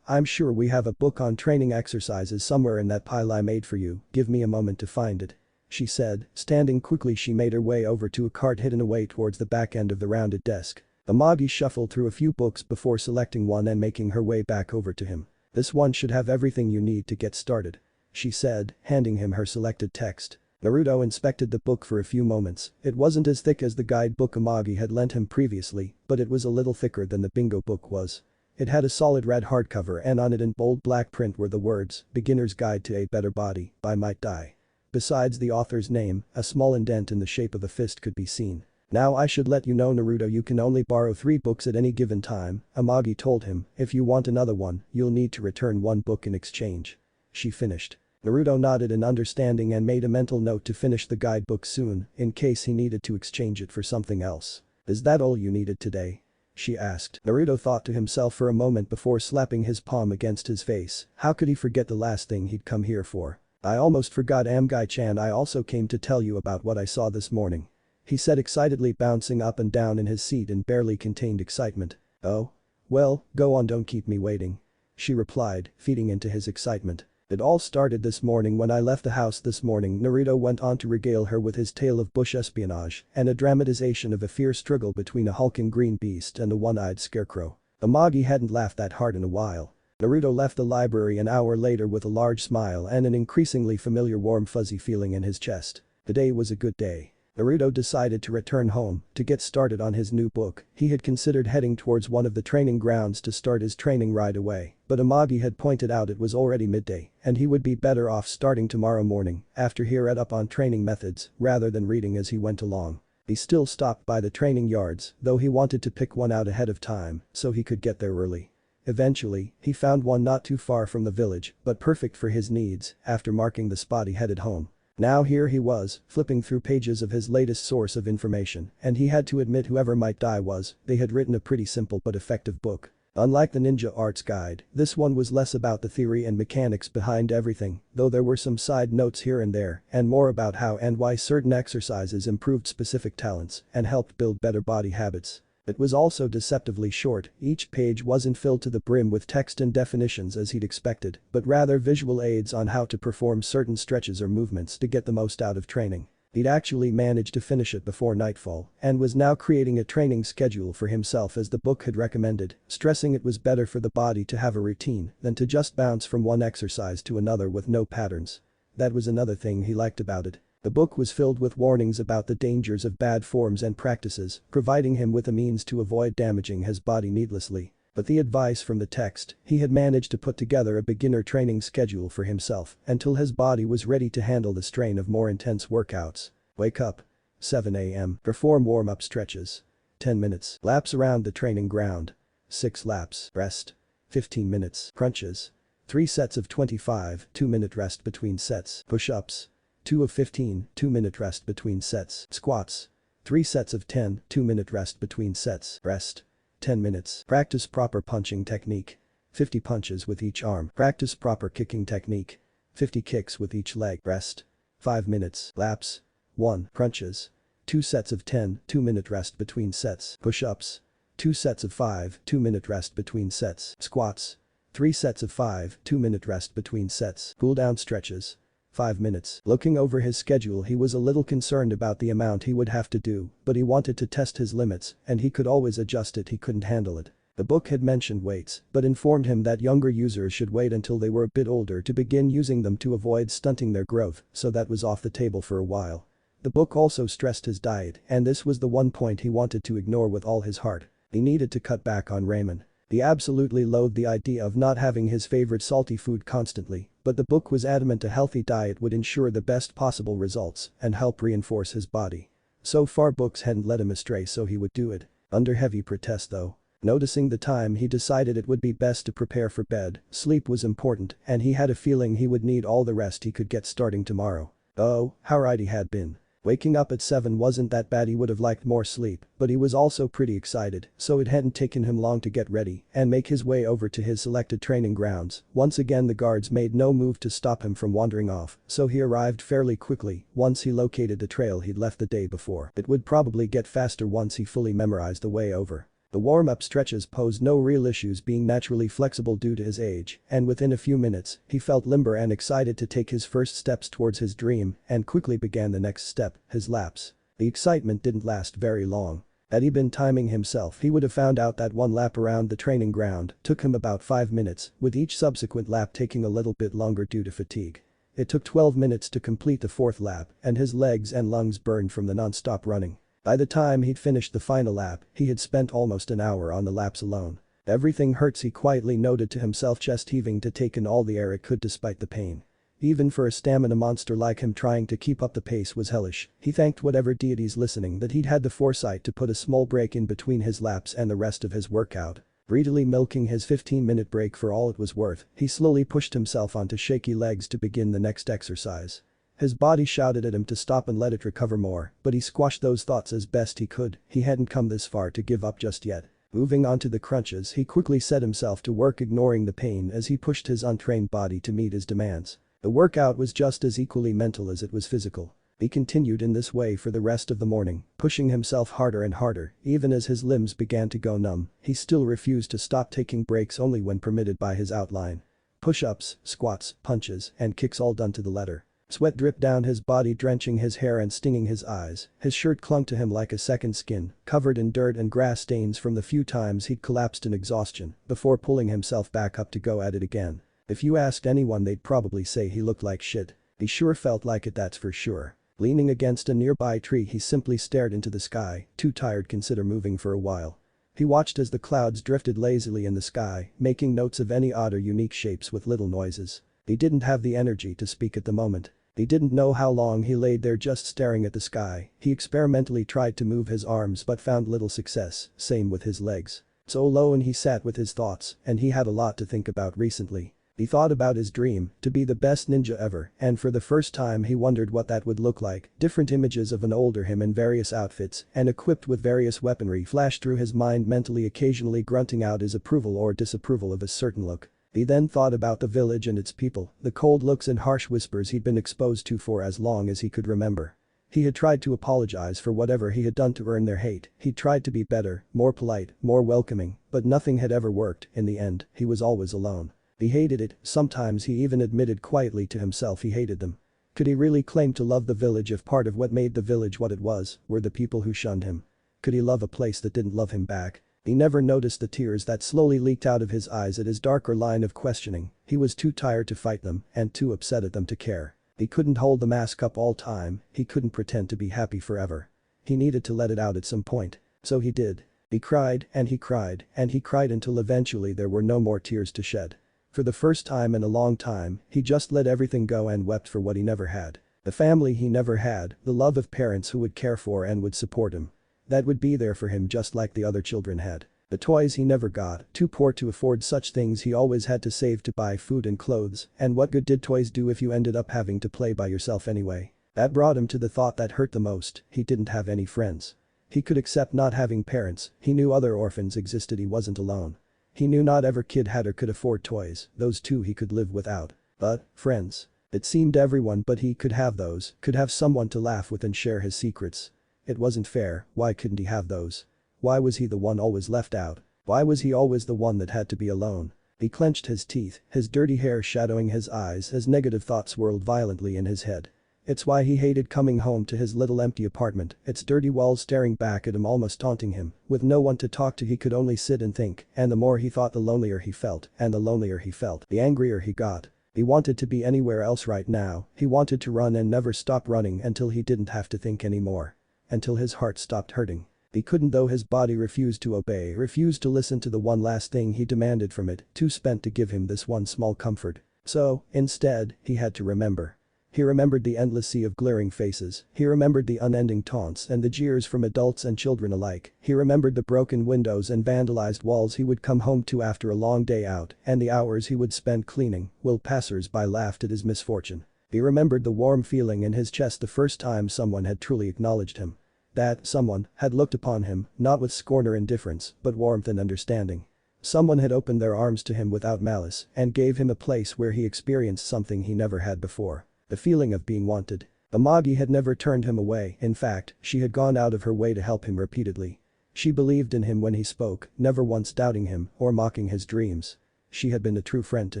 I'm sure we have a book on training exercises somewhere in that pile I made for you, give me a moment to find it," she said. Standing quickly she made her way over to a cart hidden away towards the back end of the rounded desk. Amagi shuffled through a few books before selecting one and making her way back over to him. "This one should have everything you need to get started," she said, handing him her selected text. Naruto inspected the book for a few moments. It wasn't as thick as the guidebook Amagi had lent him previously, but it was a little thicker than the bingo book was. It had a solid red hardcover and on it in bold black print were the words, "Beginner's Guide to a Better Body" by Might Dai. Besides the author's name, a small indent in the shape of a fist could be seen. "Now I should let you know, Naruto, you can only borrow 3 books at any given time," Amagi told him. "If you want another one, you'll need to return 1 book in exchange," she finished. Naruto nodded in understanding and made a mental note to finish the guidebook soon, in case he needed to exchange it for something else. "Is that all you needed today?" she asked. Naruto thought to himself for a moment before slapping his palm against his face. How could he forget the last thing he'd come here for? "I almost forgot, Amgai-chan, I also came to tell you about what I saw this morning," he said excitedly, bouncing up and down in his seat in barely contained excitement. "Oh? Well, go on, don't keep me waiting," she replied, feeding into his excitement. "It all started this morning when I left the house this morning." Naruto went on to regale her with his tale of bush espionage and a dramatization of a fierce struggle between a hulking green beast and a one-eyed scarecrow. Amagi hadn't laughed that hard in a while. Naruto left the library an hour later with a large smile and an increasingly familiar warm fuzzy feeling in his chest. The day was a good day. Naruto decided to return home to get started on his new book. He had considered heading towards one of the training grounds to start his training right away, but Amagi had pointed out it was already midday and he would be better off starting tomorrow morning after he read up on training methods rather than reading as he went along. He still stopped by the training yards, though he wanted to pick one out ahead of time so he could get there early. Eventually, he found one not too far from the village, but perfect for his needs. After marking the spot he headed home. Now here he was, flipping through pages of his latest source of information, and he had to admit whoever Might Dai was, they had written a pretty simple but effective book. Unlike the Ninja Arts Guide, this one was less about the theory and mechanics behind everything, though there were some side notes here and there, and more about how and why certain exercises improved specific talents and helped build better body habits. It was also deceptively short, each page wasn't filled to the brim with text and definitions as he'd expected, but rather visual aids on how to perform certain stretches or movements to get the most out of training. He'd actually managed to finish it before nightfall and was now creating a training schedule for himself as the book had recommended, stressing it was better for the body to have a routine than to just bounce from one exercise to another with no patterns. That was another thing he liked about it. The book was filled with warnings about the dangers of bad forms and practices, providing him with a means to avoid damaging his body needlessly. With the advice from the text, he had managed to put together a beginner training schedule for himself until his body was ready to handle the strain of more intense workouts. Wake up. 7 a.m. Perform warm-up stretches. 10 minutes. Laps around the training ground. 6 laps. Rest. 15 minutes. Crunches. 3 sets of 25, 2-minute rest between sets. Push-ups. 2 of 15, 2-minute rest between sets. Squats. 3 sets of 10, 2-minute rest between sets. Rest. 10 minutes. Practice proper punching technique. 50 punches with each arm. Practice proper kicking technique. 50 kicks with each leg. Rest. 5 minutes. Laps. 1. Crunches. 2 sets of 10, 2-minute rest between sets. Push-ups. 2 sets of 5, 2-minute rest between sets. Squats. 3 sets of 5, 2-minute rest between sets. Cool-down stretches. 5 minutes. Looking over his schedule, he was a little concerned about the amount he would have to do, but he wanted to test his limits and he could always adjust it. He couldn't handle it. The book had mentioned weights, but informed him that younger users should wait until they were a bit older to begin using them to avoid stunting their growth, so that was off the table for a while. The book also stressed his diet, and this was the one point he wanted to ignore with all his heart. He needed to cut back on ramen. He absolutely loathed the idea of not having his favorite salty food constantly, but the book was adamant a healthy diet would ensure the best possible results and help reinforce his body. So far books hadn't led him astray, so he would do it. Under heavy protest though. Noticing the time, he decided it would be best to prepare for bed. Sleep was important and he had a feeling he would need all the rest he could get starting tomorrow. Oh, how right he had been. Waking up at 7 wasn't that bad. He would have liked more sleep, but he was also pretty excited, so it hadn't taken him long to get ready and make his way over to his selected training grounds. Once again the guards made no move to stop him from wandering off, so he arrived fairly quickly once he located the trail he'd left the day before. It would probably get faster once he fully memorized the way over. The warm-up stretches posed no real issues, being naturally flexible due to his age, and within a few minutes, he felt limber and excited to take his first steps towards his dream and quickly began the next step, his laps. The excitement didn't last very long. Had he been timing himself, he would have found out that one lap around the training ground took him about 5 minutes, with each subsequent lap taking a little bit longer due to fatigue. It took 12 minutes to complete the fourth lap, and his legs and lungs burned from the non-stop running. By the time he'd finished the final lap, he had spent almost an hour on the laps alone. Everything hurts, he quietly noted to himself, chest heaving to take in all the air it could despite the pain. Even for a stamina monster like him, trying to keep up the pace was hellish. He thanked whatever deities listening that he'd had the foresight to put a small break in between his laps and the rest of his workout. Greedily milking his 15-minute break for all it was worth, he slowly pushed himself onto shaky legs to begin the next exercise. His body shouted at him to stop and let it recover more, but he squashed those thoughts as best he could. He hadn't come this far to give up just yet. Moving on to the crunches, he quickly set himself to work, ignoring the pain as he pushed his untrained body to meet his demands. The workout was just as equally mental as it was physical. He continued in this way for the rest of the morning, pushing himself harder and harder. Even as his limbs began to go numb, he still refused to stop, taking breaks only when permitted by his outline. Push-ups, squats, punches, and kicks all done to the letter. Sweat dripped down his body, drenching his hair and stinging his eyes. His shirt clung to him like a second skin, covered in dirt and grass stains from the few times he'd collapsed in exhaustion before pulling himself back up to go at it again. If you asked anyone, they'd probably say he looked like shit. He sure felt like it, that's for sure. Leaning against a nearby tree, he simply stared into the sky, too tired to consider moving for a while. He watched as the clouds drifted lazily in the sky, making notes of any odd or unique shapes with little noises. He didn't have the energy to speak at the moment. He didn't know how long he laid there just staring at the sky. He experimentally tried to move his arms but found little success, same with his legs. So alone he sat with his thoughts, and he had a lot to think about recently. He thought about his dream, to be the best ninja ever, and for the first time he wondered what that would look like. Different images of an older him in various outfits and equipped with various weaponry flashed through his mind mentally, occasionally grunting out his approval or disapproval of a certain look. He then thought about the village and its people, the cold looks and harsh whispers he'd been exposed to for as long as he could remember. He had tried to apologize for whatever he had done to earn their hate. He'd tried to be better, more polite, more welcoming, but nothing had ever worked. In the end, he was always alone. He hated it. Sometimes he even admitted quietly to himself he hated them. Could he really claim to love the village if part of what made the village what it was were the people who shunned him? Could he love a place that didn't love him back? He never noticed the tears that slowly leaked out of his eyes at his darker line of questioning. He was too tired to fight them and too upset at them to care. He couldn't hold the mask up all time. He couldn't pretend to be happy forever. He needed to let it out at some point. So he did. He cried and he cried and he cried until eventually there were no more tears to shed. For the first time in a long time, he just let everything go and wept for what he never had. The family he never had, the love of parents who would care for and would support him. That would be there for him just like the other children had. The toys he never got, too poor to afford such things, he always had to save to buy food and clothes, and what good did toys do if you ended up having to play by yourself anyway? That brought him to the thought that hurt the most: he didn't have any friends. He could accept not having parents, he knew other orphans existed, he wasn't alone. He knew not every kid had or could afford toys, those too he could live without. But, friends. It seemed everyone but he could have those, could have someone to laugh with and share his secrets. It wasn't fair. Why couldn't he have those? Why was he the one always left out? Why was he always the one that had to be alone? He clenched his teeth, his dirty hair shadowing his eyes as negative thoughts whirled violently in his head. It's why he hated coming home to his little empty apartment, its dirty walls staring back at him, almost taunting him. With no one to talk to, he could only sit and think, and the more he thought the lonelier he felt, and the lonelier he felt, the angrier he got. He wanted to be anywhere else right now. He wanted to run and never stop running until he didn't have to think anymore. Until his heart stopped hurting. He couldn't, though his body refused to obey, refused to listen to the one last thing he demanded from it, too spent to give him this one small comfort. So, instead, he had to remember. He remembered the endless sea of glaring faces. He remembered the unending taunts and the jeers from adults and children alike. He remembered the broken windows and vandalized walls he would come home to after a long day out, and the hours he would spend cleaning while passers-by laughed at his misfortune. He remembered the warm feeling in his chest the first time someone had truly acknowledged him. That someone had looked upon him, not with scorn or indifference, but warmth and understanding. Someone had opened their arms to him without malice and gave him a place where he experienced something he never had before. The feeling of being wanted. Amagi had never turned him away, in fact, she had gone out of her way to help him repeatedly. She believed in him when he spoke, never once doubting him or mocking his dreams. She had been a true friend to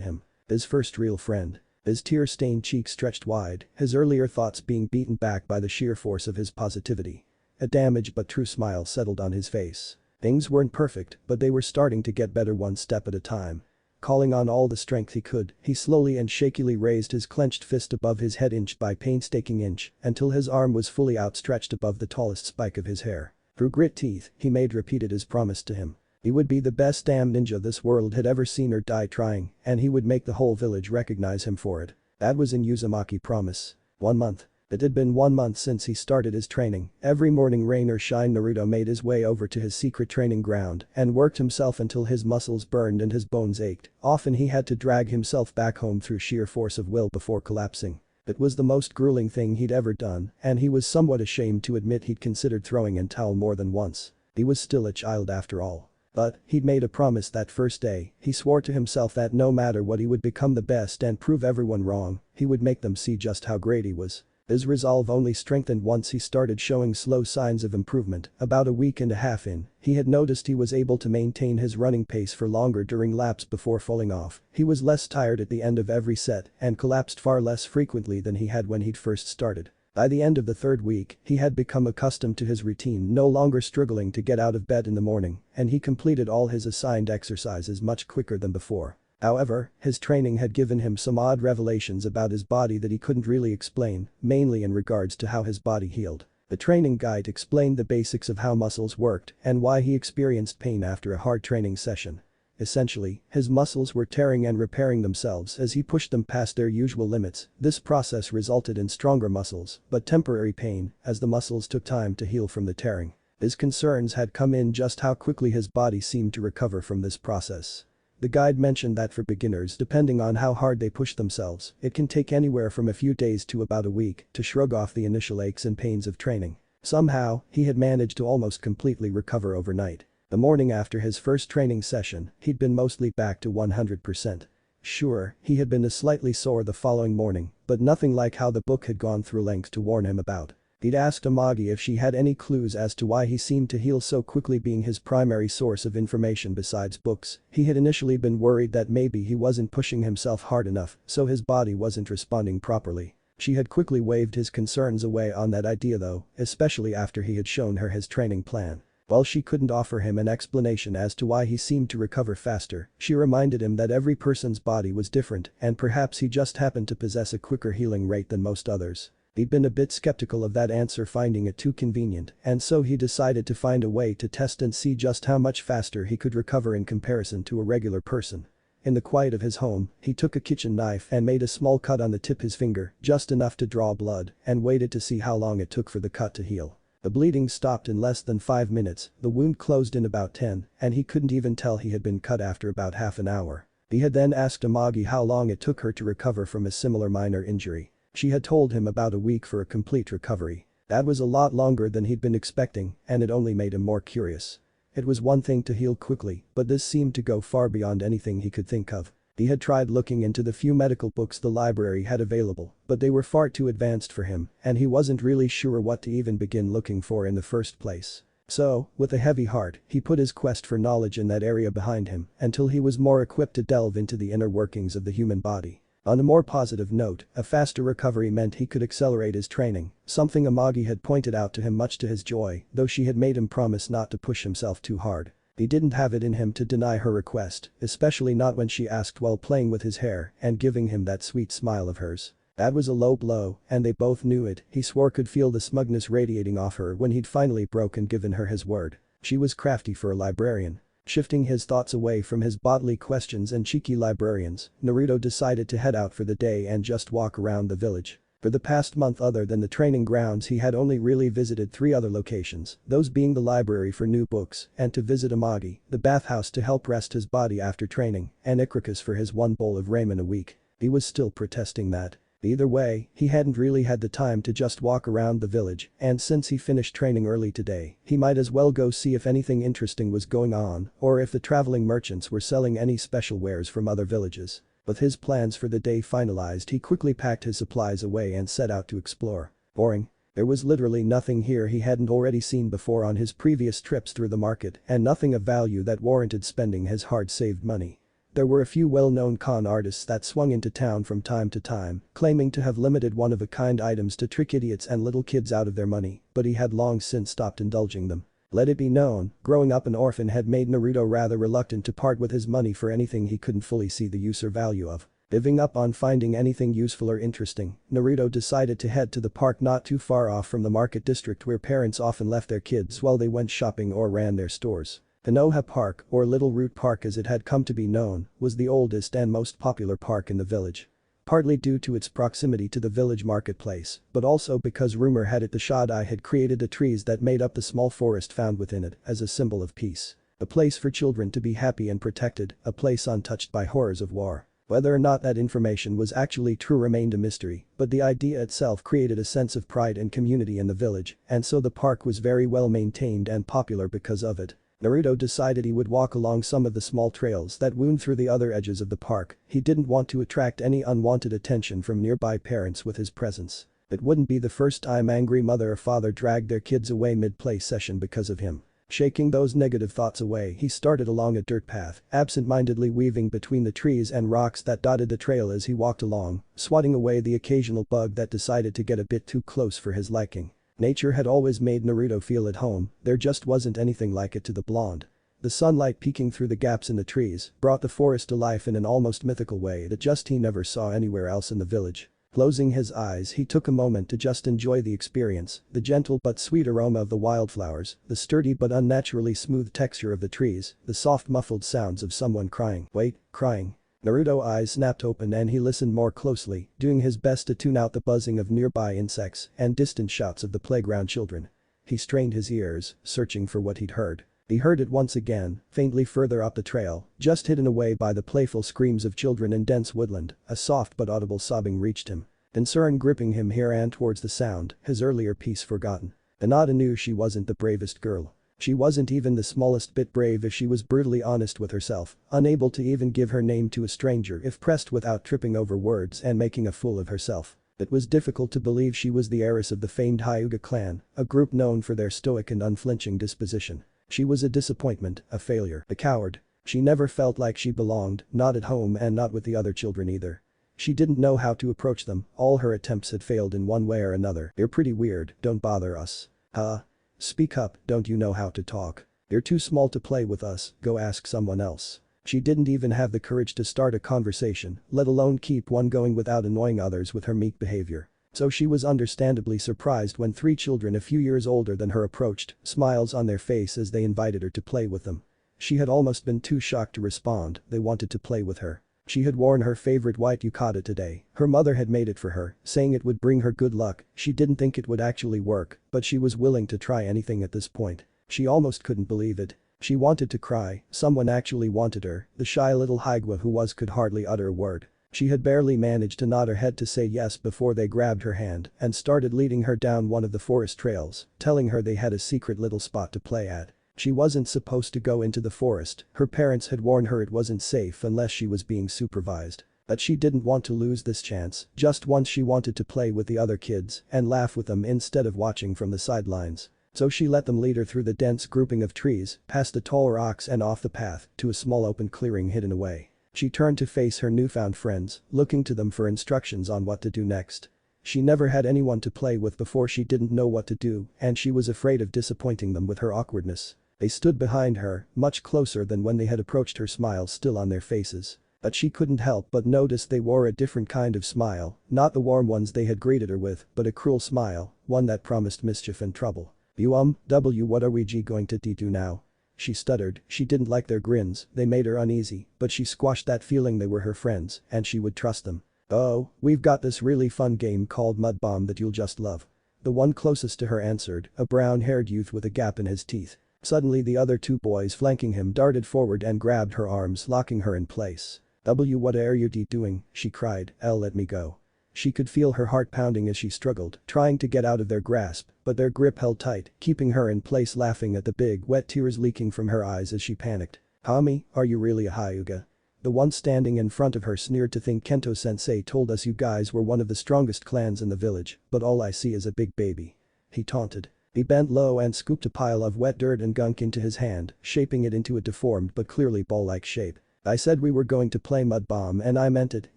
him. His first real friend. His tear-stained cheeks stretched wide, his earlier thoughts being beaten back by the sheer force of his positivity. A damaged but true smile settled on his face. Things weren't perfect, but they were starting to get better one step at a time. Calling on all the strength he could, he slowly and shakily raised his clenched fist above his head inch by painstaking inch until his arm was fully outstretched above the tallest spike of his hair. Through grit teeth, he repeated his promise to him. He would be the best damn ninja this world had ever seen or die trying, and he would make the whole village recognize him for it. That was an uzumaki promise. 1 month. It had been 1 month since he started his training. Every morning rain or shine Naruto made his way over to his secret training ground and worked himself until his muscles burned and his bones ached. Often he had to drag himself back home through sheer force of will before collapsing. It was the most grueling thing he'd ever done, and he was somewhat ashamed to admit he'd considered throwing in towel more than once. He was still a child after all. But he'd made a promise that first day. He swore to himself that no matter what he would become the best and prove everyone wrong. He would make them see just how great he was. His resolve only strengthened once he started showing slow signs of improvement. About a week and a half in, he had noticed he was able to maintain his running pace for longer during laps before falling off. He was less tired at the end of every set and collapsed far less frequently than he had when he'd first started. By the end of the 3rd week, he had become accustomed to his routine, no longer struggling to get out of bed in the morning, and he completed all his assigned exercises much quicker than before. However, his training had given him some odd revelations about his body that he couldn't really explain, mainly in regards to how his body healed. The training guide explained the basics of how muscles worked and why he experienced pain after a hard training session. Essentially, his muscles were tearing and repairing themselves as he pushed them past their usual limits. This process resulted in stronger muscles, but temporary pain, as the muscles took time to heal from the tearing. His concerns had come in just how quickly his body seemed to recover from this process. The guide mentioned that for beginners, depending on how hard they push themselves, it can take anywhere from a few days to about a week to shrug off the initial aches and pains of training. Somehow, he had managed to almost completely recover overnight. The morning after his first training session, he'd been mostly back to 100%. Sure, he had been slightly sore the following morning, but nothing like how the book had gone through lengths to warn him about. He'd asked Amagi if she had any clues as to why he seemed to heal so quickly, being his primary source of information besides books. He had initially been worried that maybe he wasn't pushing himself hard enough, so his body wasn't responding properly. She had quickly waved his concerns away on that idea though, especially after he had shown her his training plan. While she couldn't offer him an explanation as to why he seemed to recover faster, she reminded him that every person's body was different and perhaps he just happened to possess a quicker healing rate than most others. He'd been a bit skeptical of that answer, finding it too convenient, and so he decided to find a way to test and see just how much faster he could recover in comparison to a regular person. In the quiet of his home, he took a kitchen knife and made a small cut on the tip of his finger, just enough to draw blood, and waited to see how long it took for the cut to heal. The bleeding stopped in less than 5 minutes, the wound closed in about 10, and he couldn't even tell he had been cut after about half an hour. He had then asked Amagi how long it took her to recover from a similar minor injury. She had told him about a week for a complete recovery. That was a lot longer than he'd been expecting, and it only made him more curious. It was one thing to heal quickly, but this seemed to go far beyond anything he could think of. He had tried looking into the few medical books the library had available, but they were far too advanced for him, and he wasn't really sure what to even begin looking for in the first place. So, with a heavy heart, he put his quest for knowledge in that area behind him until he was more equipped to delve into the inner workings of the human body. On a more positive note, a faster recovery meant he could accelerate his training, something Amagi had pointed out to him much to his joy, though she had made him promise not to push himself too hard. He didn't have it in him to deny her request, especially not when she asked while playing with his hair and giving him that sweet smile of hers. That was a low blow, and they both knew it. He swore could feel the smugness radiating off her when he'd finally broken given her his word. She was crafty for a librarian. Shifting his thoughts away from his bodily questions and cheeky librarians, Naruto decided to head out for the day and just walk around the village. For the past month, other than the training grounds, he had only really visited 3 other locations, those being the library for new books and to visit Amagi, the bathhouse to help rest his body after training, and Icarus for his 1 bowl of ramen a week. He was still protesting that. Either way, he hadn't really had the time to just walk around the village, and since he finished training early today, he might as well go see if anything interesting was going on or if the traveling merchants were selling any special wares from other villages. With his plans for the day finalized, he quickly packed his supplies away and set out to explore. Boring. There was literally nothing here he hadn't already seen before on his previous trips through the market and nothing of value that warranted spending his hard-saved money. There were a few well-known con artists that swung into town from time to time, claiming to have limited one-of-a-kind items to trick idiots and little kids out of their money, but he had long since stopped indulging them. Let it be known, growing up an orphan had made Naruto rather reluctant to part with his money for anything he couldn't fully see the use or value of. Giving up on finding anything useful or interesting, Naruto decided to head to the park not too far off from the market district where parents often left their kids while they went shopping or ran their stores. Konoha Park, or Little Root Park as it had come to be known, was the oldest and most popular park in the village. Partly due to its proximity to the village marketplace, but also because rumor had it the Shaddai had created the trees that made up the small forest found within it as a symbol of peace. A place for children to be happy and protected, a place untouched by horrors of war. Whether or not that information was actually true remained a mystery, but the idea itself created a sense of pride and community in the village, and so the park was very well maintained and popular because of it. Naruto decided he would walk along some of the small trails that wound through the other edges of the park. He didn't want to attract any unwanted attention from nearby parents with his presence. It wouldn't be the first time angry mother or father dragged their kids away mid-play session because of him. Shaking those negative thoughts away, he started along a dirt path, absent-mindedly weaving between the trees and rocks that dotted the trail as he walked along, swatting away the occasional bug that decided to get a bit too close for his liking. Nature had always made Naruto feel at home, there just wasn't anything like it to the blonde. The sunlight peeking through the gaps in the trees brought the forest to life in an almost mythical way that just he never saw anywhere else in the village. Closing his eyes, he took a moment to just enjoy the experience, the gentle but sweet aroma of the wildflowers, the sturdy but unnaturally smooth texture of the trees, the soft muffled sounds of someone crying. Wait, crying. Naruto's eyes snapped open and he listened more closely, doing his best to tune out the buzzing of nearby insects and distant shouts of the playground children. He strained his ears, searching for what he'd heard. He heard it once again, faintly further up the trail, just hidden away by the playful screams of children in dense woodland, a soft but audible sobbing reached him. Concern gripping him here and towards the sound, his earlier peace forgotten. Hinata knew she wasn't the bravest girl. She wasn't even the smallest bit brave if she was brutally honest with herself, unable to even give her name to a stranger if pressed without tripping over words and making a fool of herself. It was difficult to believe she was the heiress of the famed Hyuga clan, a group known for their stoic and unflinching disposition. She was a disappointment, a failure, a coward. She never felt like she belonged, not at home and not with the other children either. She didn't know how to approach them, all her attempts had failed in one way or another. You're pretty weird, don't bother us. Huh? Speak up, don't you know how to talk? You're too small to play with us, go ask someone else. She didn't even have the courage to start a conversation, let alone keep one going without annoying others with her meek behavior. So she was understandably surprised when 3 children a few years older than her approached, smiles on their face as they invited her to play with them. She had almost been too shocked to respond, they wanted to play with her. She had worn her favorite white yukata today, her mother had made it for her, saying it would bring her good luck. She didn't think it would actually work, but she was willing to try anything at this point. She almost couldn't believe it. She wanted to cry, someone actually wanted her, the shy little Hyuga who could hardly utter a word. She had barely managed to nod her head to say yes before they grabbed her hand and started leading her down one of the forest trails, telling her they had a secret little spot to play at. She wasn't supposed to go into the forest, her parents had warned her it wasn't safe unless she was being supervised. But she didn't want to lose this chance, just once she wanted to play with the other kids and laugh with them instead of watching from the sidelines. So she let them lead her through the dense grouping of trees, past the tall rocks and off the path to a small open clearing hidden away. She turned to face her newfound friends, looking to them for instructions on what to do next. She never had anyone to play with before, she didn't know what to do, and she was afraid of disappointing them with her awkwardness. They stood behind her, much closer than when they had approached her, smile still on their faces. But she couldn't help but notice they wore a different kind of smile, not the warm ones they had greeted her with, but a cruel smile, one that promised mischief and trouble. What are we going to do now? She stuttered, she didn't like their grins, they made her uneasy, but she squashed that feeling they were her friends and she would trust them. Oh, we've got this really fun game called Mud Bomb that you'll just love. The one closest to her answered, a brown-haired youth with a gap in his teeth. Suddenly the other 2 boys flanking him darted forward and grabbed her arms, locking her in place. What are you doing? She cried, let me go. She could feel her heart pounding as she struggled, trying to get out of their grasp, but their grip held tight, keeping her in place, laughing at the big wet tears leaking from her eyes as she panicked. "Hami, are you really a Hyuga?" The one standing in front of her sneered. "To think Kento-sensei told us you guys were one of the strongest clans in the village, but all I see is a big baby," he taunted. He bent low and scooped a pile of wet dirt and gunk into his hand, shaping it into a deformed but clearly ball-like shape. "I said we were going to play mud bomb and I meant it,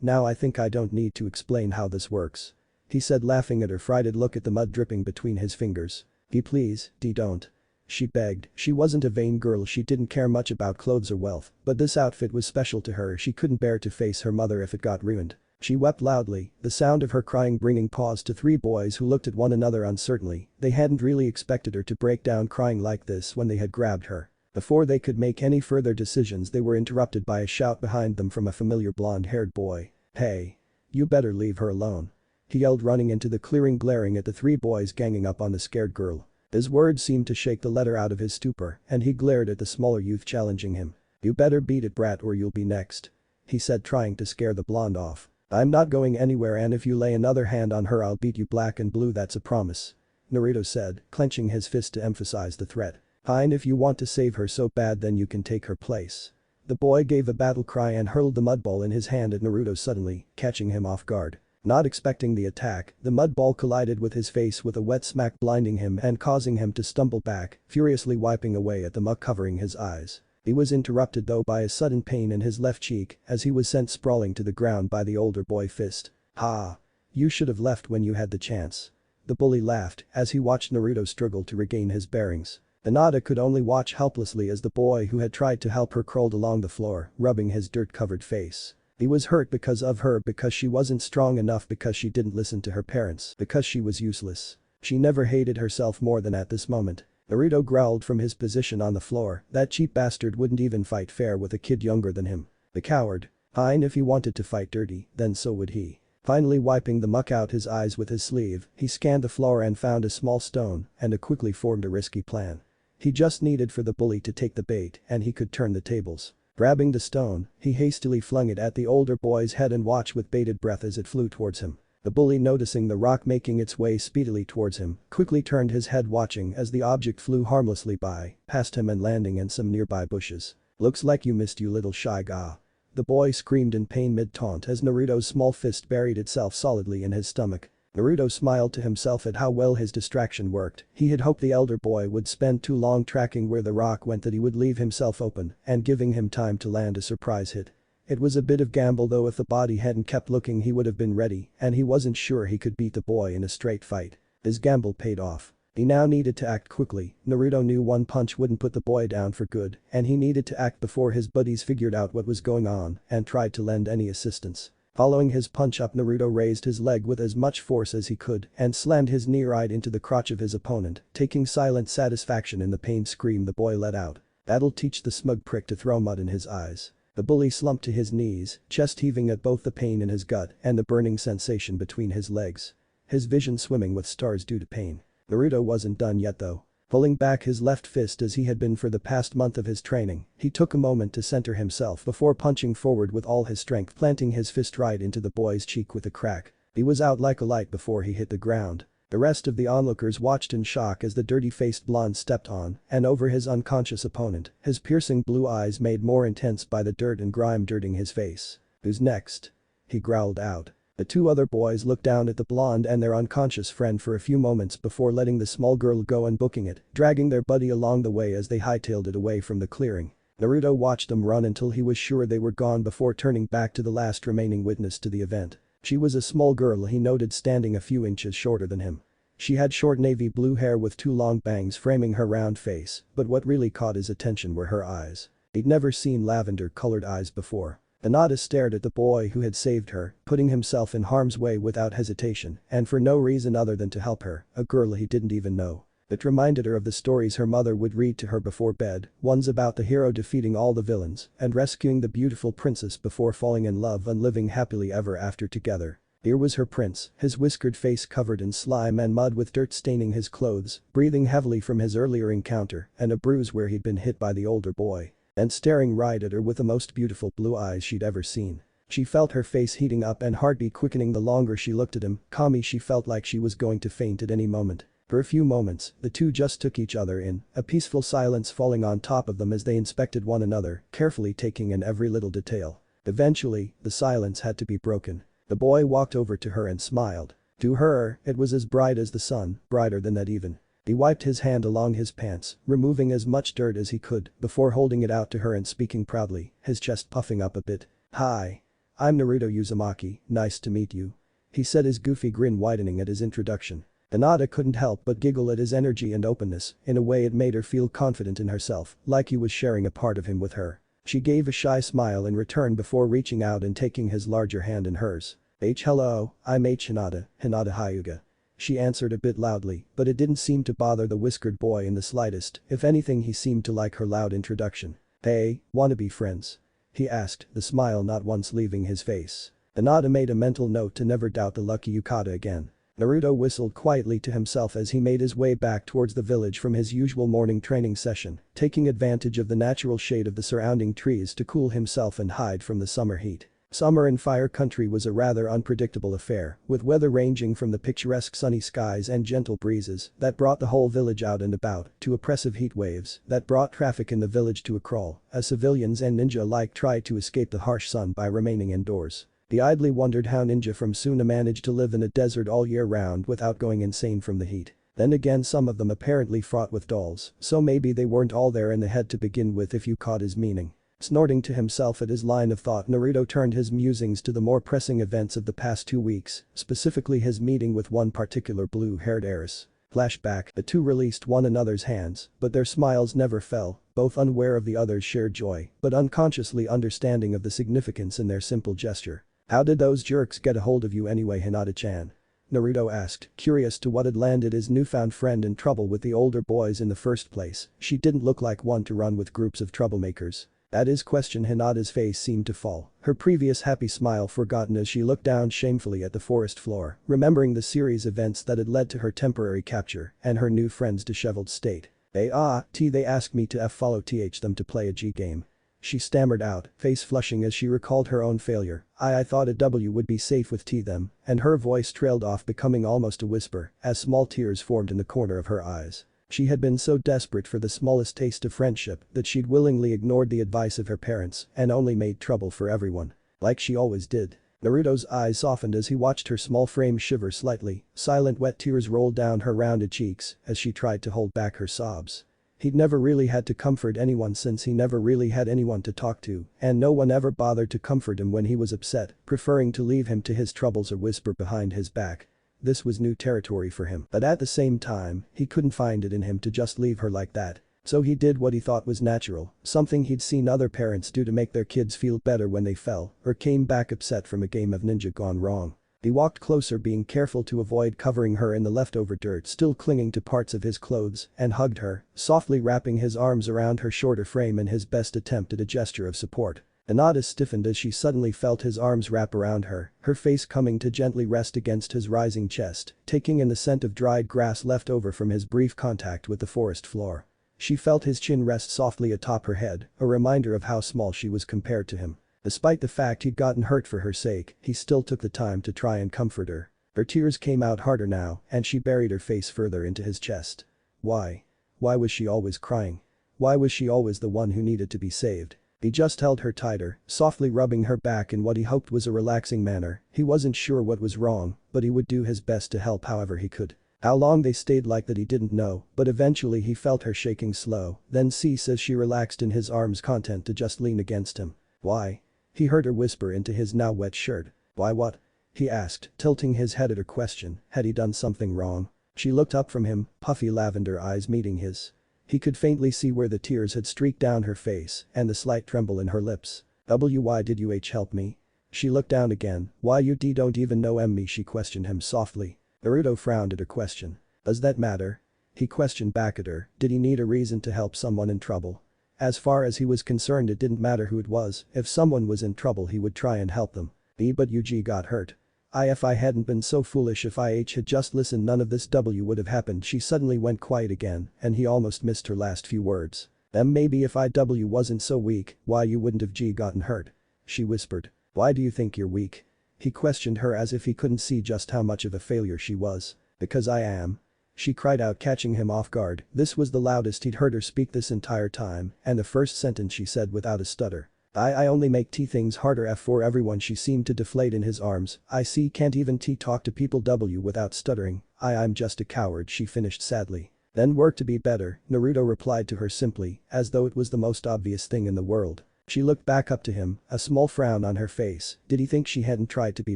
now I think I don't need to explain how this works," he said, laughing at her frightened look at the mud dripping between his fingers. Please, don't," she begged. She wasn't a vain girl, she didn't care much about clothes or wealth, but this outfit was special to her. She couldn't bear to face her mother if it got ruined. She wept loudly, the sound of her crying bringing pause to three boys who looked at one another uncertainly. They hadn't really expected her to break down crying like this when they had grabbed her. Before they could make any further decisions, they were interrupted by a shout behind them from a familiar blonde-haired boy. "Hey. You better leave her alone," he yelled, running into the clearing, glaring at the three boys ganging up on the scared girl. His words seemed to shake the letter out of his stupor, and he glared at the smaller youth challenging him. "You better beat it, brat, or you'll be next," he said, trying to scare the blonde off. "I'm not going anywhere, and if you lay another hand on her I'll beat you black and blue, that's a promise," Naruto said, clenching his fist to emphasize the threat. "Fine, if you want to save her so bad then you can take her place." The boy gave a battle cry and hurled the mud ball in his hand at Naruto, suddenly catching him off guard. Not expecting the attack, the mud ball collided with his face with a wet smack, blinding him and causing him to stumble back, furiously wiping away at the muck covering his eyes. He was interrupted though by a sudden pain in his left cheek as he was sent sprawling to the ground by the older boy fist. "Ha! You should have left when you had the chance." The bully laughed as he watched Naruto struggle to regain his bearings. Hinata could only watch helplessly as the boy who had tried to help her crawled along the floor, rubbing his dirt-covered face. He was hurt because of her, because she wasn't strong enough, because she didn't listen to her parents, because she was useless. She never hated herself more than at this moment. Naruto growled from his position on the floor, that cheap bastard wouldn't even fight fair with a kid younger than him. The coward. Fine, if he wanted to fight dirty, then so would he. Finally wiping the muck out his eyes with his sleeve, he scanned the floor and found a small stone and quickly formed a risky plan. He just needed for the bully to take the bait and he could turn the tables. Grabbing the stone, he hastily flung it at the older boy's head and watched with bated breath as it flew towards him. The bully, noticing the rock making its way speedily towards him, quickly turned his head, watching as the object flew harmlessly by, past him and landing in some nearby bushes. "Looks like you missed, you little shy guy," the boy screamed in pain mid-taunt as Naruto's small fist buried itself solidly in his stomach. Naruto smiled to himself at how well his distraction worked. He had hoped the elder boy would spend too long tracking where the rock went, that he would leave himself open and giving him time to land a surprise hit. It was a bit of gamble though. If the body hadn't kept looking he would have been ready, and he wasn't sure he could beat the boy in a straight fight. His gamble paid off. He now needed to act quickly. Naruto knew one punch wouldn't put the boy down for good, and he needed to act before his buddies figured out what was going on and tried to lend any assistance. Following his punch up, Naruto raised his leg with as much force as he could and slammed his knee right into the crotch of his opponent, taking silent satisfaction in the pained scream the boy let out. "That'll teach the smug prick to throw mud in his eyes." The bully slumped to his knees, chest heaving at both the pain in his gut and the burning sensation between his legs. His vision swimming with stars due to pain. Naruto wasn't done yet though. Pulling back his left fist as he had been for the past month of his training, he took a moment to center himself before punching forward with all his strength, planting his fist right into the boy's cheek with a crack. He was out like a light before he hit the ground. The rest of the onlookers watched in shock as the dirty-faced blonde stepped on and over his unconscious opponent, his piercing blue eyes made more intense by the dirt and grime dirting his face. "Who's next?" he growled out. The two other boys looked down at the blonde and their unconscious friend for a few moments before letting the small girl go and booking it, dragging their buddy along the way as they hightailed it away from the clearing. Naruto watched them run until he was sure they were gone before turning back to the last remaining witness to the event. She was a small girl, he noted, standing a few inches shorter than him. She had short navy blue hair with two long bangs framing her round face, but what really caught his attention were her eyes. He'd never seen lavender-colored eyes before. Hinata stared at the boy who had saved her, putting himself in harm's way without hesitation, and for no reason other than to help her, a girl he didn't even know. It reminded her of the stories her mother would read to her before bed, ones about the hero defeating all the villains and rescuing the beautiful princess before falling in love and living happily ever after together. Here was her prince, his whiskered face covered in slime and mud with dirt staining his clothes, breathing heavily from his earlier encounter and a bruise where he'd been hit by the older boy. And staring right at her with the most beautiful blue eyes she'd ever seen. She felt her face heating up and heartbeat quickening the longer she looked at him. Calmly she felt like she was going to faint at any moment. For a few moments, the two just took each other in, a peaceful silence falling on top of them as they inspected one another, carefully taking in every little detail. Eventually, the silence had to be broken. The boy walked over to her and smiled. To her, it was as bright as the sun, brighter than that even. He wiped his hand along his pants, removing as much dirt as he could before holding it out to her and speaking proudly, his chest puffing up a bit. "Hi. I'm Naruto Uzumaki, nice to meet you." He said, his goofy grin widening at his introduction. Hinata couldn't help but giggle at his energy and openness. In a way it made her feel confident in herself, like he was sharing a part of him with her. She gave a shy smile in return before reaching out and taking his larger hand in hers. Hello, I'm Hinata Hyuga. She answered a bit loudly, but it didn't seem to bother the whiskered boy in the slightest. If anything, he seemed to like her loud introduction. "Hey, wanna be friends?" he asked, the smile not once leaving his face. Hinata made a mental note to never doubt the lucky yukata again. Naruto whistled quietly to himself as he made his way back towards the village from his usual morning training session, taking advantage of the natural shade of the surrounding trees to cool himself and hide from the summer heat. Summer in Fire Country was a rather unpredictable affair, with weather ranging from the picturesque sunny skies and gentle breezes that brought the whole village out and about to oppressive heat waves that brought traffic in the village to a crawl as civilians and ninja alike tried to escape the harsh sun by remaining indoors. He idly wondered how ninja from Suna managed to live in a desert all year round without going insane from the heat. Then again, some of them apparently fought with dolls, so maybe they weren't all there in the head to begin with, if you caught his meaning. Snorting to himself at his line of thought, Naruto turned his musings to the more pressing events of the past 2 weeks, specifically his meeting with one particular blue-haired heiress. Flashback, the two released one another's hands, but their smiles never fell, both unaware of the other's shared joy, but unconsciously understanding of the significance in their simple gesture. "How did those jerks get a hold of you anyway, Hinata-chan?" Naruto asked, curious to what had landed his newfound friend in trouble with the older boys in the first place. She didn't look like one to run with groups of troublemakers. At his question, Hinata's face seemed to fall, her previous happy smile forgotten as she looked down shamefully at the forest floor, remembering the series of events that had led to her temporary capture and her new friend's disheveled state. They asked me to follow them to play a G game." She stammered out, face flushing as she recalled her own failure. I thought a W would be safe with them," and her voice trailed off, becoming almost a whisper as small tears formed in the corner of her eyes. She had been so desperate for the smallest taste of friendship that she'd willingly ignored the advice of her parents and only made trouble for everyone. Like she always did. Naruto's eyes softened as he watched her small frame shiver slightly. Silent wet tears rolled down her rounded cheeks as she tried to hold back her sobs. He'd never really had to comfort anyone since he never really had anyone to talk to, and no one ever bothered to comfort him when he was upset, preferring to leave him to his troubles or whisper behind his back. This was new territory for him, but at the same time, he couldn't find it in him to just leave her like that. So he did what he thought was natural, something he'd seen other parents do to make their kids feel better when they fell or came back upset from a game of ninja gone wrong. He walked closer, being careful to avoid covering her in the leftover dirt still clinging to parts of his clothes, and hugged her, softly wrapping his arms around her shorter frame in his best attempt at a gesture of support. Hinata stiffened as she suddenly felt his arms wrap around her face coming to gently rest against his rising chest, taking in the scent of dried grass left over from his brief contact with the forest floor. She felt his chin rest softly atop her head, a reminder of how small she was compared to him. Despite the fact he'd gotten hurt for her sake, he still took the time to try and comfort her. Her tears came out harder now, and she buried her face further into his chest. Why? Why was she always crying? Why was she always the one who needed to be saved? He just held her tighter, softly rubbing her back in what he hoped was a relaxing manner. He wasn't sure what was wrong, but he would do his best to help however he could. How long they stayed like that he didn't know, but eventually he felt her shaking slow, then cease as she relaxed in his arms, content to just lean against him. Why? He heard her whisper into his now wet shirt. Why what? He asked, tilting his head at her question. Had he done something wrong? She looked up from him, puffy lavender eyes meeting his. He could faintly see where the tears had streaked down her face and the slight tremble in her lips. Why did you help me? She looked down again. Why you don't even know me? She questioned him softly. Naruto frowned at her question. Does that matter? He questioned back at her. Did he need a reason to help someone in trouble? As far as he was concerned, it didn't matter who it was. If someone was in trouble, he would try and help them. But Yuji got hurt. If I hadn't been so foolish, if I had just listened, none of this would have happened. She suddenly went quiet again, and he almost missed her last few words. Maybe if I wasn't so weak, why you wouldn't have gotten hurt. She whispered. Why do you think you're weak? He questioned her as if he couldn't see just how much of a failure she was. Because I am. She cried out, catching him off guard. This was the loudest he'd heard her speak this entire time, and the first sentence she said without a stutter. I only make things harder for everyone. She seemed to deflate in his arms. I see, can't even talk to people without stuttering. I'm just a coward, she finished sadly. Then work to be better, Naruto replied to her simply, as though it was the most obvious thing in the world. She looked back up to him, a small frown on her face. Did he think she hadn't tried to be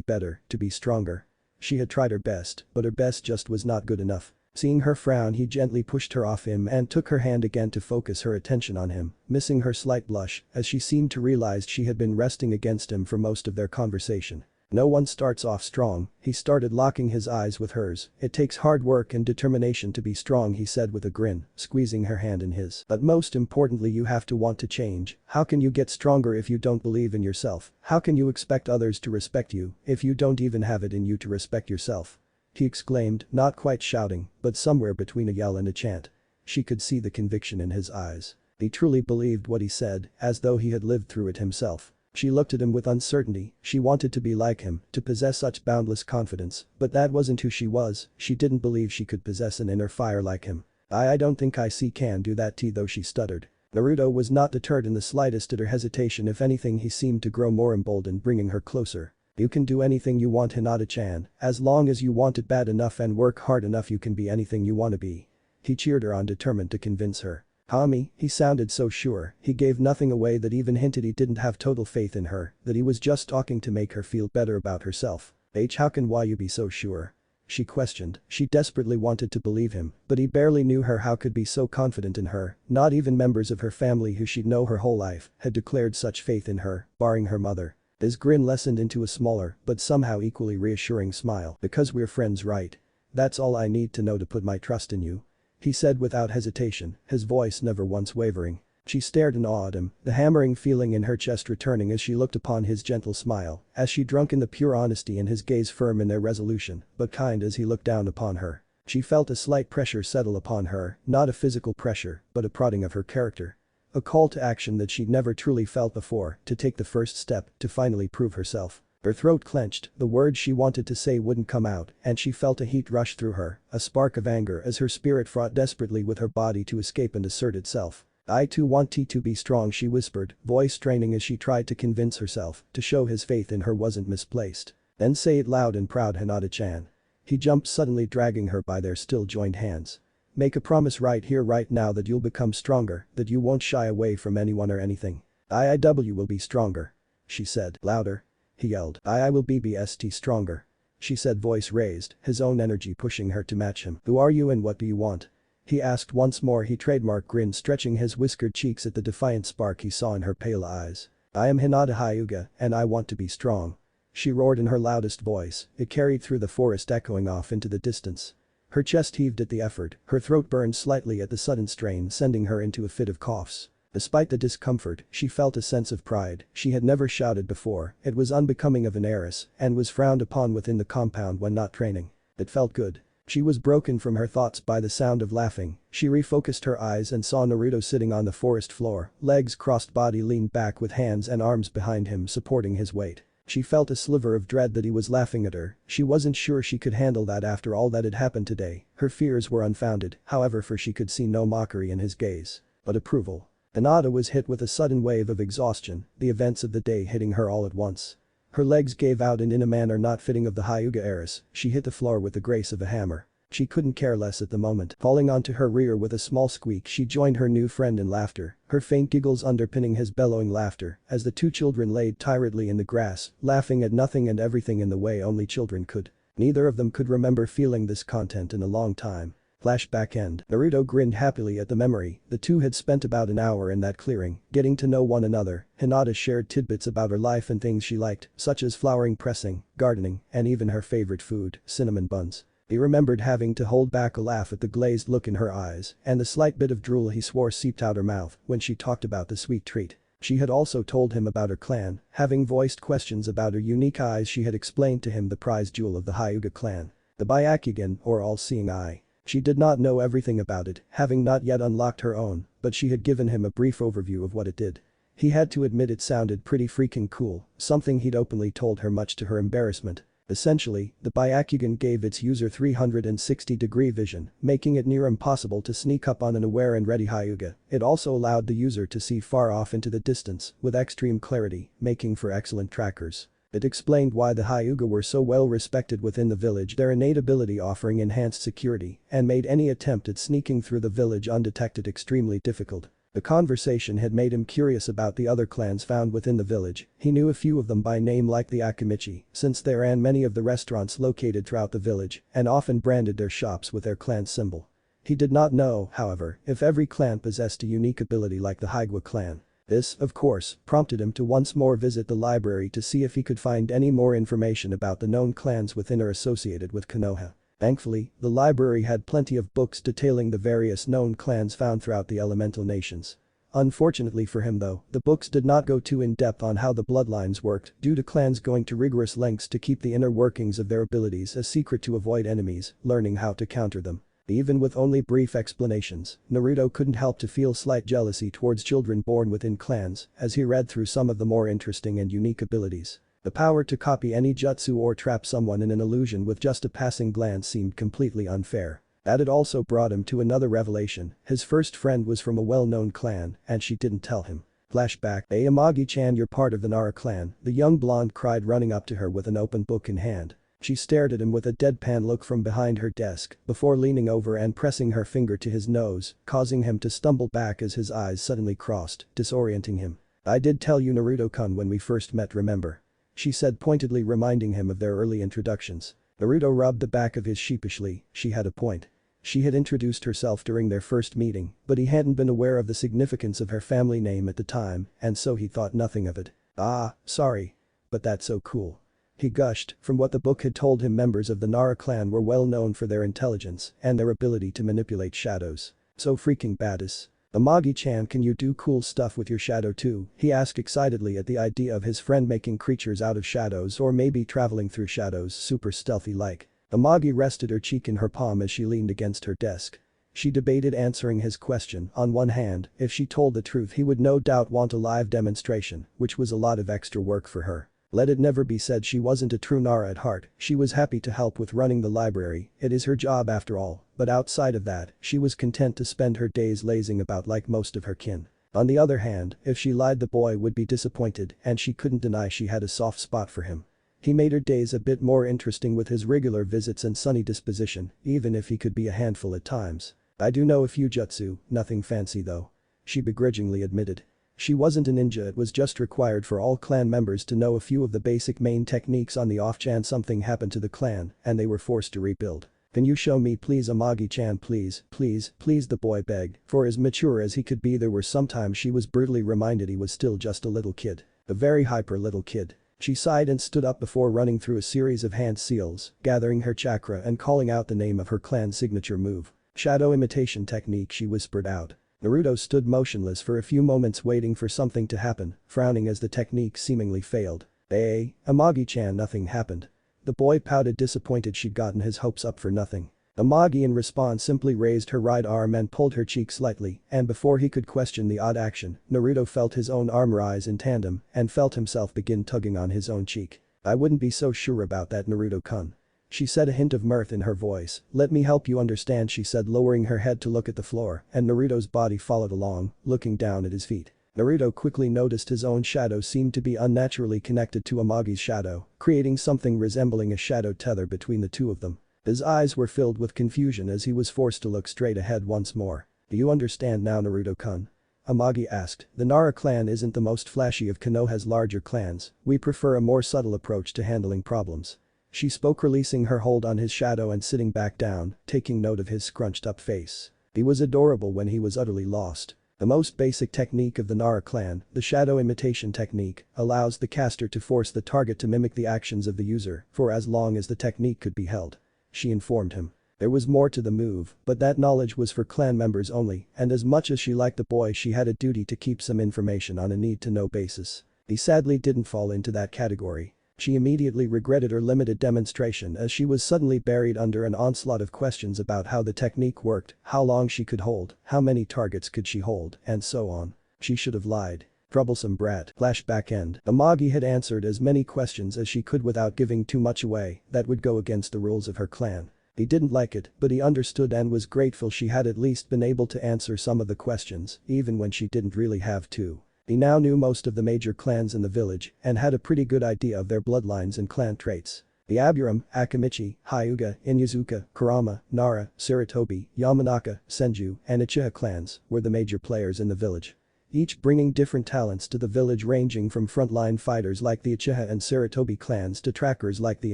better, to be stronger? She had tried her best, but her best just was not good enough. Seeing her frown, he gently pushed her off him and took her hand again to focus her attention on him, missing her slight blush as she seemed to realize she had been resting against him for most of their conversation. No one starts off strong, he started, locking his eyes with hers. It takes hard work and determination to be strong, he said with a grin, squeezing her hand in his. But most importantly, you have to want to change. How can you get stronger if you don't believe in yourself? How can you expect others to respect you if you don't even have it in you to respect yourself? He exclaimed, not quite shouting, but somewhere between a yell and a chant. She could see the conviction in his eyes. He truly believed what he said, as though he had lived through it himself. She looked at him with uncertainty. She wanted to be like him, to possess such boundless confidence, but that wasn't who she was. She didn't believe she could possess an inner fire like him. I don't think I can do that though, she stuttered. Naruto was not deterred in the slightest at her hesitation. If anything, he seemed to grow more emboldened, bringing her closer. You can do anything you want, Hinata-chan, as long as you want it bad enough and work hard enough. You can be anything you want to be. He cheered her on, determined to convince her. Hami, he sounded so sure. He gave nothing away, that even hinted he didn't have total faith in her, that he was just talking to make her feel better about herself. How can why you be so sure? She questioned. She desperately wanted to believe him, but he barely knew her. How could be so confident in her? Not even members of her family, who she'd know her whole life, had declared such faith in her, barring her mother. His grin lessened into a smaller, but somehow equally reassuring smile. Because we're friends, right? That's all I need to know to put my trust in you. He said without hesitation, his voice never once wavering. She stared in awe at him, the hammering feeling in her chest returning as she looked upon his gentle smile, as she drank in the pure honesty and his gaze firm in their resolution, but kind as he looked down upon her. She felt a slight pressure settle upon her, not a physical pressure, but a prodding of her character. A call to action that she'd never truly felt before, to take the first step, to finally prove herself. Her throat clenched, the words she wanted to say wouldn't come out, and she felt a heat rush through her, a spark of anger as her spirit fought desperately with her body to escape and assert itself. I too want to be strong, she whispered, voice straining as she tried to convince herself, to show his faith in her wasn't misplaced. Then say it loud and proud, Hinata-chan. He jumped suddenly, dragging her by their still joined hands. Make a promise right here right now that you'll become stronger, that you won't shy away from anyone or anything. I will be stronger. She said, louder. He yelled, I will be best stronger. She said, voice raised, his own energy pushing her to match him. Who are you and what do you want? He asked once more, he trademark grin stretching his whiskered cheeks at the defiant spark he saw in her pale eyes. I am Hinata Hyuga, and I want to be strong. She roared in her loudest voice, it carried through the forest, echoing off into the distance. Her chest heaved at the effort, her throat burned slightly at the sudden strain, sending her into a fit of coughs. Despite the discomfort, she felt a sense of pride. She had never shouted before, it was unbecoming of an heiress, and was frowned upon within the compound when not training. It felt good. She was broken from her thoughts by the sound of laughing. She refocused her eyes and saw Naruto sitting on the forest floor, legs crossed, body leaned back with hands and arms behind him supporting his weight. She felt a sliver of dread that he was laughing at her. She wasn't sure she could handle that after all that had happened today. Her fears were unfounded, however, for she could see no mockery in his gaze, but approval. Hinata was hit with a sudden wave of exhaustion, the events of the day hitting her all at once. Her legs gave out and in a manner not fitting of the Hyuga heiress, she hit the floor with the grace of a hammer. She couldn't care less at the moment. Falling onto her rear with a small squeak, she joined her new friend in laughter, her faint giggles underpinning his bellowing laughter as the two children laid tiredly in the grass, laughing at nothing and everything in the way only children could. Neither of them could remember feeling this content in a long time. Flashback end. Naruto grinned happily at the memory. The two had spent about an hour in that clearing, getting to know one another. Hinata shared tidbits about her life and things she liked, such as flowering, pressing, gardening, and even her favorite food, cinnamon buns. He remembered having to hold back a laugh at the glazed look in her eyes and the slight bit of drool he swore seeped out her mouth when she talked about the sweet treat. She had also told him about her clan, having voiced questions about her unique eyes. She had explained to him the prized jewel of the Hyuga clan, the Byakugan, or all-seeing eye. She did not know everything about it, having not yet unlocked her own, but she had given him a brief overview of what it did. He had to admit it sounded pretty freaking cool, something he'd openly told her much to her embarrassment. Essentially, the Byakugan gave its user 360-degree vision, making it near impossible to sneak up on an aware and ready Hyuga. It also allowed the user to see far off into the distance with extreme clarity, making for excellent trackers. It explained why the Hyuga were so well respected within the village, their innate ability offering enhanced security, and made any attempt at sneaking through the village undetected extremely difficult. The conversation had made him curious about the other clans found within the village. He knew a few of them by name, like the Akimichi, since they ran many of the restaurants located throughout the village and often branded their shops with their clan symbol. He did not know, however, if every clan possessed a unique ability like the Hyuga clan. This, of course, prompted him to once more visit the library to see if he could find any more information about the known clans within or associated with Konoha. Thankfully, the library had plenty of books detailing the various known clans found throughout the elemental nations. Unfortunately for him though, the books did not go too in-depth on how the bloodlines worked due to clans going to rigorous lengths to keep the inner workings of their abilities a secret to avoid enemies learning how to counter them. Even with only brief explanations, Naruto couldn't help to feel slight jealousy towards children born within clans as he read through some of the more interesting and unique abilities. The power to copy any jutsu or trap someone in an illusion with just a passing glance seemed completely unfair. That had also brought him to another revelation. His first friend was from a well-known clan and she didn't tell him. Flashback. "Hey Amagi-chan, you're part of the Nara clan," the young blonde cried, running up to her with an open book in hand. She stared at him with a deadpan look from behind her desk before leaning over and pressing her finger to his nose, causing him to stumble back as his eyes suddenly crossed, disorienting him. "I did tell you, Naruto-kun, when we first met, remember?" she said, pointedly reminding him of their early introductions. Naruto rubbed the back of his sheepishly. She had a point. She had introduced herself during their first meeting, but he hadn't been aware of the significance of her family name at the time, and so he thought nothing of it. "Ah, sorry. But that's so cool." He gushed. From what the book had told him, members of the Nara clan were well known for their intelligence and their ability to manipulate shadows. "So freaking badass. Amagi-chan, can you do cool stuff with your shadow too?" he asked excitedly at the idea of his friend making creatures out of shadows or maybe traveling through shadows super stealthy like. Amagi rested her cheek in her palm as she leaned against her desk. She debated answering his question. On one hand, if she told the truth he would no doubt want a live demonstration, which was a lot of extra work for her. Let it never be said she wasn't a true Nara at heart. She was happy to help with running the library, it is her job after all, but outside of that, she was content to spend her days lazing about like most of her kin. On the other hand, if she lied, the boy would be disappointed and she couldn't deny she had a soft spot for him. He made her days a bit more interesting with his regular visits and sunny disposition, even if he could be a handful at times. "I do know a few jutsu, nothing fancy though," she begrudgingly admitted. She wasn't a ninja, it was just required for all clan members to know a few of the basic main techniques on the off chance something happened to the clan and they were forced to rebuild. "Can you show me please, Amagi-chan, please, please, please," the boy begged. For as mature as he could be, there were sometimes she was brutally reminded he was still just a little kid. A very hyper little kid. She sighed and stood up before running through a series of hand seals, gathering her chakra and calling out the name of her clan's signature move. "Shadow imitation technique," she whispered out. Naruto stood motionless for a few moments waiting for something to happen, frowning as the technique seemingly failed. Amagi-chan, nothing happened." The boy pouted, disappointed she'd gotten his hopes up for nothing. Amagi in response simply raised her right arm and pulled her cheek slightly, and before he could question the odd action, Naruto felt his own arm rise in tandem and felt himself begin tugging on his own cheek. "I wouldn't be so sure about that, Naruto-kun," she said, a hint of mirth in her voice. "Let me help you understand," she said, lowering her head to look at the floor, and Naruto's body followed along, looking down at his feet. Naruto quickly noticed his own shadow seemed to be unnaturally connected to Amagi's shadow, creating something resembling a shadow tether between the two of them. His eyes were filled with confusion as he was forced to look straight ahead once more. "Do you understand now, Naruto-kun?" Amagi asked. "The Nara clan isn't the most flashy of Konoha's larger clans, we prefer a more subtle approach to handling problems." She spoke, releasing her hold on his shadow and sitting back down, taking note of his scrunched up face. He was adorable when he was utterly lost. The most basic technique of the Nara clan, the shadow imitation technique, allows the caster to force the target to mimic the actions of the user for as long as the technique could be held. She informed him. There was more to the move, but that knowledge was for clan members only, and as much as she liked the boy, she had a duty to keep some information on a need-to-know basis. He sadly didn't fall into that category. She immediately regretted her limited demonstration as she was suddenly buried under an onslaught of questions about how the technique worked, how long she could hold, how many targets could she hold, and so on. She should have lied. Troublesome brat. Flashback end. Amagi had answered as many questions as she could without giving too much away that would go against the rules of her clan. He didn't like it, but he understood and was grateful she had at least been able to answer some of the questions, even when she didn't really have to. He now knew most of the major clans in the village and had a pretty good idea of their bloodlines and clan traits. The Aburam, Akamichi, Hyuga, Inyazuka, Kurama, Nara, Sarutobi, Yamanaka, Senju, and Uchiha clans were the major players in the village. Each bringing different talents to the village ranging from frontline fighters like the Uchiha and Sarutobi clans to trackers like the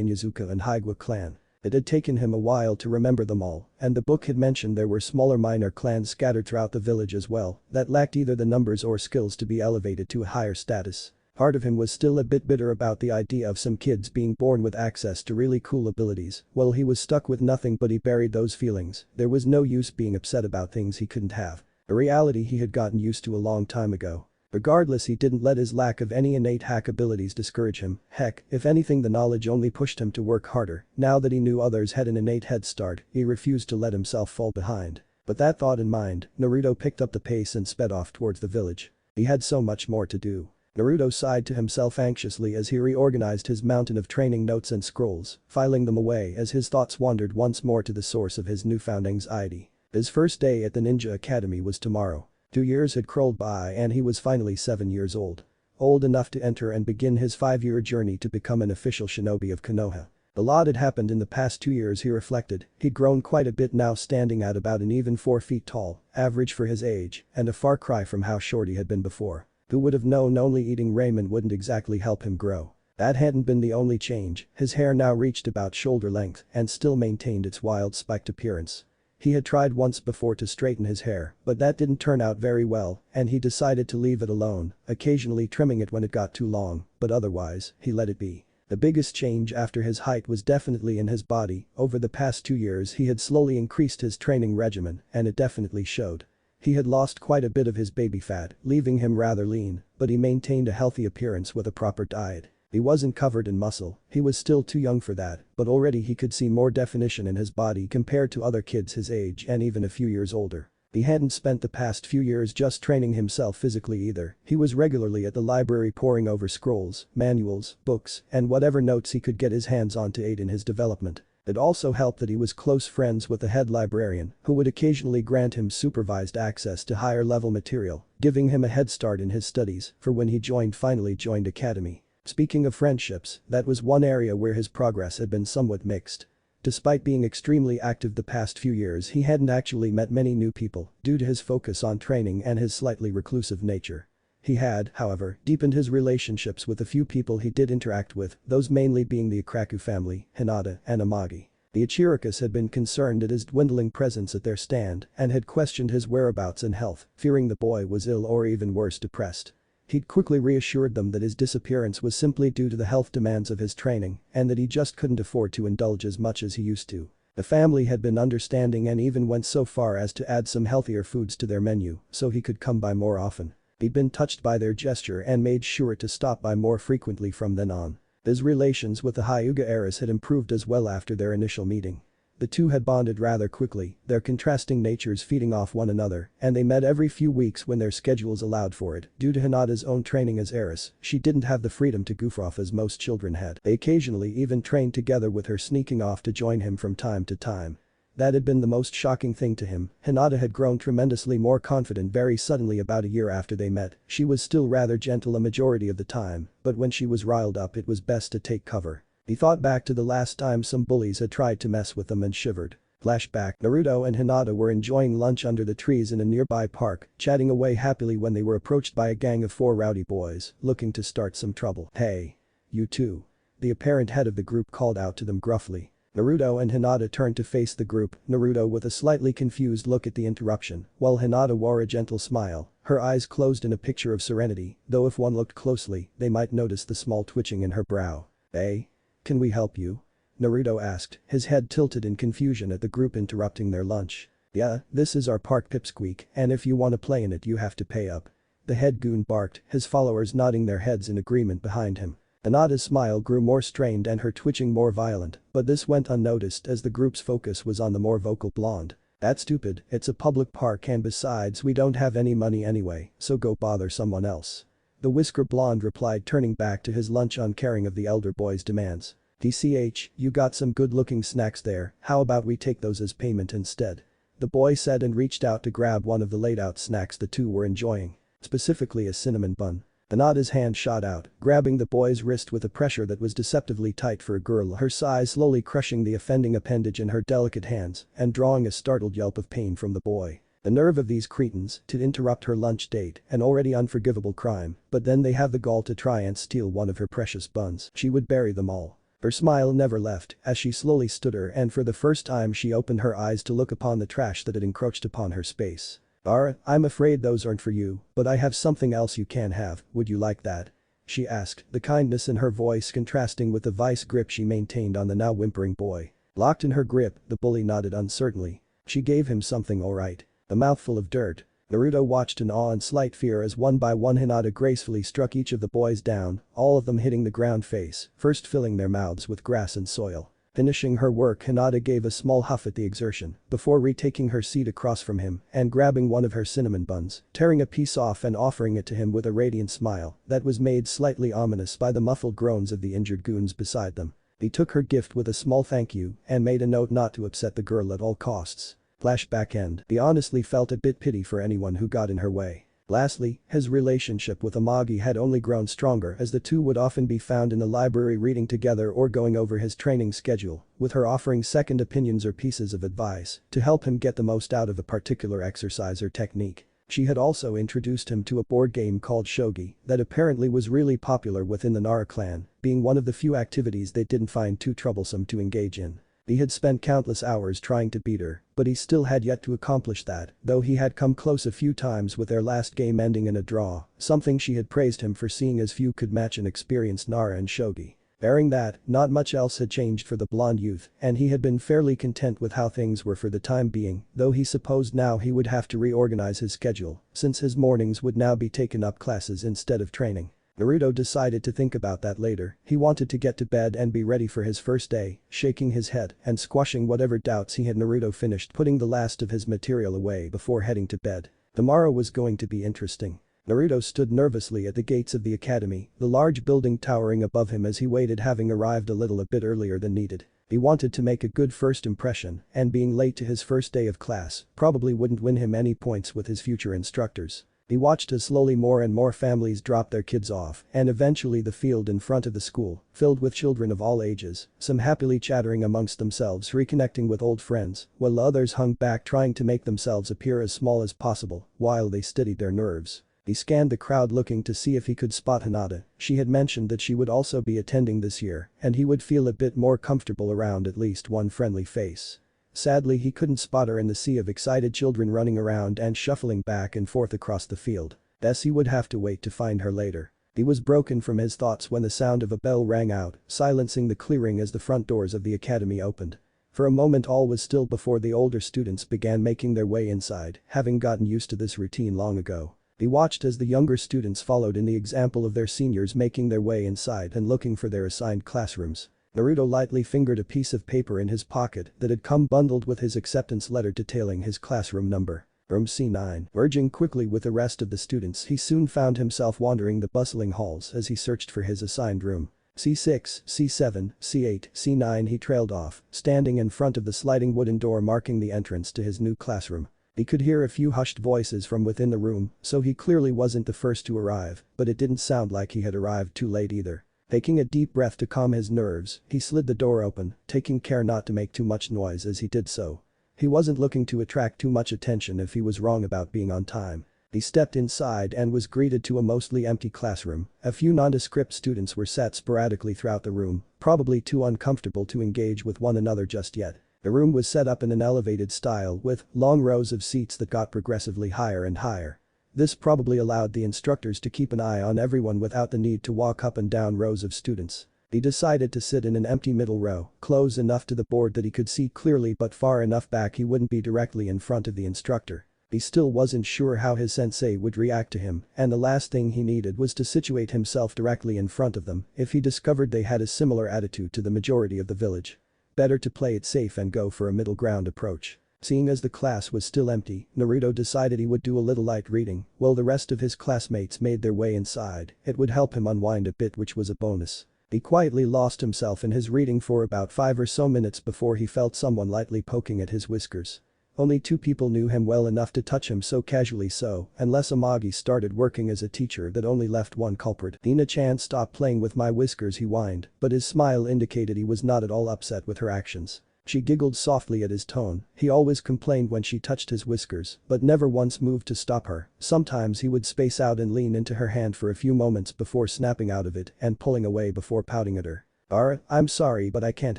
Inyazuka and Hyuga clan. It had taken him a while to remember them all, and the book had mentioned there were smaller minor clans scattered throughout the village as well that lacked either the numbers or skills to be elevated to a higher status. Part of him was still a bit bitter about the idea of some kids being born with access to really cool abilities. While he was stuck with nothing but he buried those feelings, there was no use being upset about things he couldn't have. A reality he had gotten used to a long time ago. Regardless, he didn't let his lack of any innate hack abilities discourage him. Heck, if anything, the knowledge only pushed him to work harder. Now that he knew others had an innate head start, he refused to let himself fall behind. With that thought in mind, Naruto picked up the pace and sped off towards the village. He had so much more to do. Naruto sighed to himself anxiously as he reorganized his mountain of training notes and scrolls, filing them away as his thoughts wandered once more to the source of his newfound anxiety. His first day at the Ninja Academy was tomorrow. 2 years had crawled by and he was finally 7 years old. Old enough to enter and begin his 5-year journey to become an official shinobi of Konoha. A lot had happened in the past 2 years, he reflected. He'd grown quite a bit, now standing at about an even 4 feet tall, average for his age, and a far cry from how short he had been before. Who would have known only eating ramen wouldn't exactly help him grow. That hadn't been the only change. His hair now reached about shoulder length and still maintained its wild spiked appearance. He had tried once before to straighten his hair, but that didn't turn out very well, and he decided to leave it alone, occasionally trimming it when it got too long, but otherwise, he let it be. The biggest change after his height was definitely in his body. Over the past 2 years he had slowly increased his training regimen, and it definitely showed. He had lost quite a bit of his baby fat, leaving him rather lean, but he maintained a healthy appearance with a proper diet. He wasn't covered in muscle, he was still too young for that, but already he could see more definition in his body compared to other kids his age and even a few years older. He hadn't spent the past few years just training himself physically either. He was regularly at the library poring over scrolls, manuals, books, and whatever notes he could get his hands on to aid in his development. It also helped that he was close friends with the head librarian, who would occasionally grant him supervised access to higher level material, giving him a head start in his studies for when he finally joined academy. Speaking of friendships, that was one area where his progress had been somewhat mixed. Despite being extremely active the past few years, he hadn't actually met many new people due to his focus on training and his slightly reclusive nature. He had, however, deepened his relationships with a few people he did interact with, those mainly being the Ikraku family, Hinata, and Amagi. The Ichirikas had been concerned at his dwindling presence at their stand and had questioned his whereabouts and health, fearing the boy was ill or even worse, depressed. He'd quickly reassured them that his disappearance was simply due to the health demands of his training and that he just couldn't afford to indulge as much as he used to. The family had been understanding and even went so far as to add some healthier foods to their menu so he could come by more often. He'd been touched by their gesture and made sure to stop by more frequently from then on. His relations with the Hyuga heiress had improved as well after their initial meeting. The two had bonded rather quickly, their contrasting natures feeding off one another, and they met every few weeks when their schedules allowed for it. Due to Hinata's own training as heiress, she didn't have the freedom to goof off as most children had. They occasionally even trained together, with her sneaking off to join him from time to time. That had been the most shocking thing to him. Hinata had grown tremendously more confident very suddenly about a year after they met. She was still rather gentle a majority of the time, but when she was riled up it was best to take cover. He thought back to the last time some bullies had tried to mess with them and shivered. Flashback. Naruto and Hinata were enjoying lunch under the trees in a nearby park, chatting away happily when they were approached by a gang of 4 rowdy boys looking to start some trouble. "Hey. You two." The apparent head of the group called out to them gruffly. Naruto and Hinata turned to face the group, Naruto with a slightly confused look at the interruption, while Hinata wore a gentle smile, her eyes closed in a picture of serenity, though if one looked closely, they might notice the small twitching in her brow. "Hey? Can we help you?" Naruto asked, his head tilted in confusion at the group interrupting their lunch. "Yeah, this is our park pipsqueak, and if you want to play in it you have to pay up." The head goon barked, his followers nodding their heads in agreement behind him. Hinata's smile grew more strained and her twitching more violent, but this went unnoticed as the group's focus was on the more vocal blonde. "That's stupid, it's a public park and besides we don't have any money anyway, so go bother someone else." The whisker blonde replied, turning back to his lunch uncaring of the elder boy's demands. "DCH, you got some good-looking snacks there, how about we take those as payment instead?" The boy said and reached out to grab one of the laid-out snacks the two were enjoying. Specifically a cinnamon bun. His hand shot out, grabbing the boy's wrist with a pressure that was deceptively tight for a girl her size, slowly crushing the offending appendage in her delicate hands and drawing a startled yelp of pain from the boy. The nerve of these cretins to interrupt her lunch date, an already unforgivable crime, but then they have the gall to try and steal one of her precious buns. She would bury them all. Her smile never left as she slowly stood her, and for the first time she opened her eyes to look upon the trash that had encroached upon her space. "I'm afraid those aren't for you, but I have something else you can have, would you like that?" she asked, the kindness in her voice contrasting with the vice grip she maintained on the now whimpering boy. Locked in her grip, the bully nodded uncertainly. She gave him something alright. A mouthful of dirt. Naruto watched in awe and slight fear as one by one Hinata gracefully struck each of the boys down, all of them hitting the ground face, first filling their mouths with grass and soil. Finishing her work, Hinata gave a small huff at the exertion before retaking her seat across from him and grabbing one of her cinnamon buns, tearing a piece off and offering it to him with a radiant smile that was made slightly ominous by the muffled groans of the injured goons beside them. He took her gift with a small thank you and made a note not to upset the girl at all costs. Flashback end. He honestly felt a bit pity for anyone who got in her way. Lastly, his relationship with Amagi had only grown stronger as the two would often be found in the library reading together or going over his training schedule, with her offering second opinions or pieces of advice to help him get the most out of a particular exercise or technique. She had also introduced him to a board game called shogi that apparently was really popular within the Nara clan, being one of the few activities they didn't find too troublesome to engage in. He had spent countless hours trying to beat her, but he still had yet to accomplish that, though he had come close a few times with their last game ending in a draw, something she had praised him for, seeing as few could match an experienced Nara in shogi. Bearing that, not much else had changed for the blonde youth, and he had been fairly content with how things were for the time being, though he supposed now he would have to reorganize his schedule, since his mornings would now be taken up classes instead of training. Naruto decided to think about that later. He wanted to get to bed and be ready for his first day, shaking his head and squashing whatever doubts he had. Naruto finished putting the last of his material away before heading to bed. Tomorrow was going to be interesting. Naruto stood nervously at the gates of the academy, the large building towering above him as he waited, having arrived a bit earlier than needed. He wanted to make a good first impression, and being late to his first day of class probably wouldn't win him any points with his future instructors. He watched as slowly more and more families dropped their kids off, and eventually the field in front of the school, filled with children of all ages, some happily chattering amongst themselves, reconnecting with old friends, while others hung back trying to make themselves appear as small as possible while they steadied their nerves. He scanned the crowd looking to see if he could spot Hinata. She had mentioned that she would also be attending this year, and he would feel a bit more comfortable around at least one friendly face. Sadly, he couldn't spot her in the sea of excited children running around and shuffling back and forth across the field. Thus he would have to wait to find her later. He was broken from his thoughts when the sound of a bell rang out, silencing the clearing as the front doors of the academy opened. For a moment all was still before the older students began making their way inside, having gotten used to this routine long ago. He watched as the younger students followed in the example of their seniors, making their way inside and looking for their assigned classrooms. Naruto lightly fingered a piece of paper in his pocket that had come bundled with his acceptance letter detailing his classroom number. Room C9. Merging quickly with the rest of the students, he soon found himself wandering the bustling halls as he searched for his assigned room. C6, C7, C8, C9 he trailed off, standing in front of the sliding wooden door marking the entrance to his new classroom. He could hear a few hushed voices from within the room, so he clearly wasn't the first to arrive, but it didn't sound like he had arrived too late either. Taking a deep breath to calm his nerves, he slid the door open, taking care not to make too much noise as he did so. He wasn't looking to attract too much attention if he was wrong about being on time. He stepped inside and was greeted to a mostly empty classroom. A few nondescript students were sat sporadically throughout the room, probably too uncomfortable to engage with one another just yet. The room was set up in an elevated style with long rows of seats that got progressively higher and higher. This probably allowed the instructors to keep an eye on everyone without the need to walk up and down rows of students. He decided to sit in an empty middle row, close enough to the board that he could see clearly but far enough back he wouldn't be directly in front of the instructor. He still wasn't sure how his sensei would react to him, and the last thing he needed was to situate himself directly in front of them if he discovered they had a similar attitude to the majority of the village. Better to play it safe and go for a middle ground approach. Seeing as the class was still empty, Naruto decided he would do a little light reading while the rest of his classmates made their way inside. It would help him unwind a bit, which was a bonus. He quietly lost himself in his reading for about 5 or so minutes before he felt someone lightly poking at his whiskers. Only 2 people knew him well enough to touch him so casually, so, unless Amagi started working as a teacher, that only left one culprit. "Ina-chan, stop playing with my whiskers," he whined, but his smile indicated he was not at all upset with her actions. She giggled softly at his tone. He always complained when she touched his whiskers, but never once moved to stop her. Sometimes he would space out and lean into her hand for a few moments before snapping out of it and pulling away before pouting at her. I'm sorry, but I can't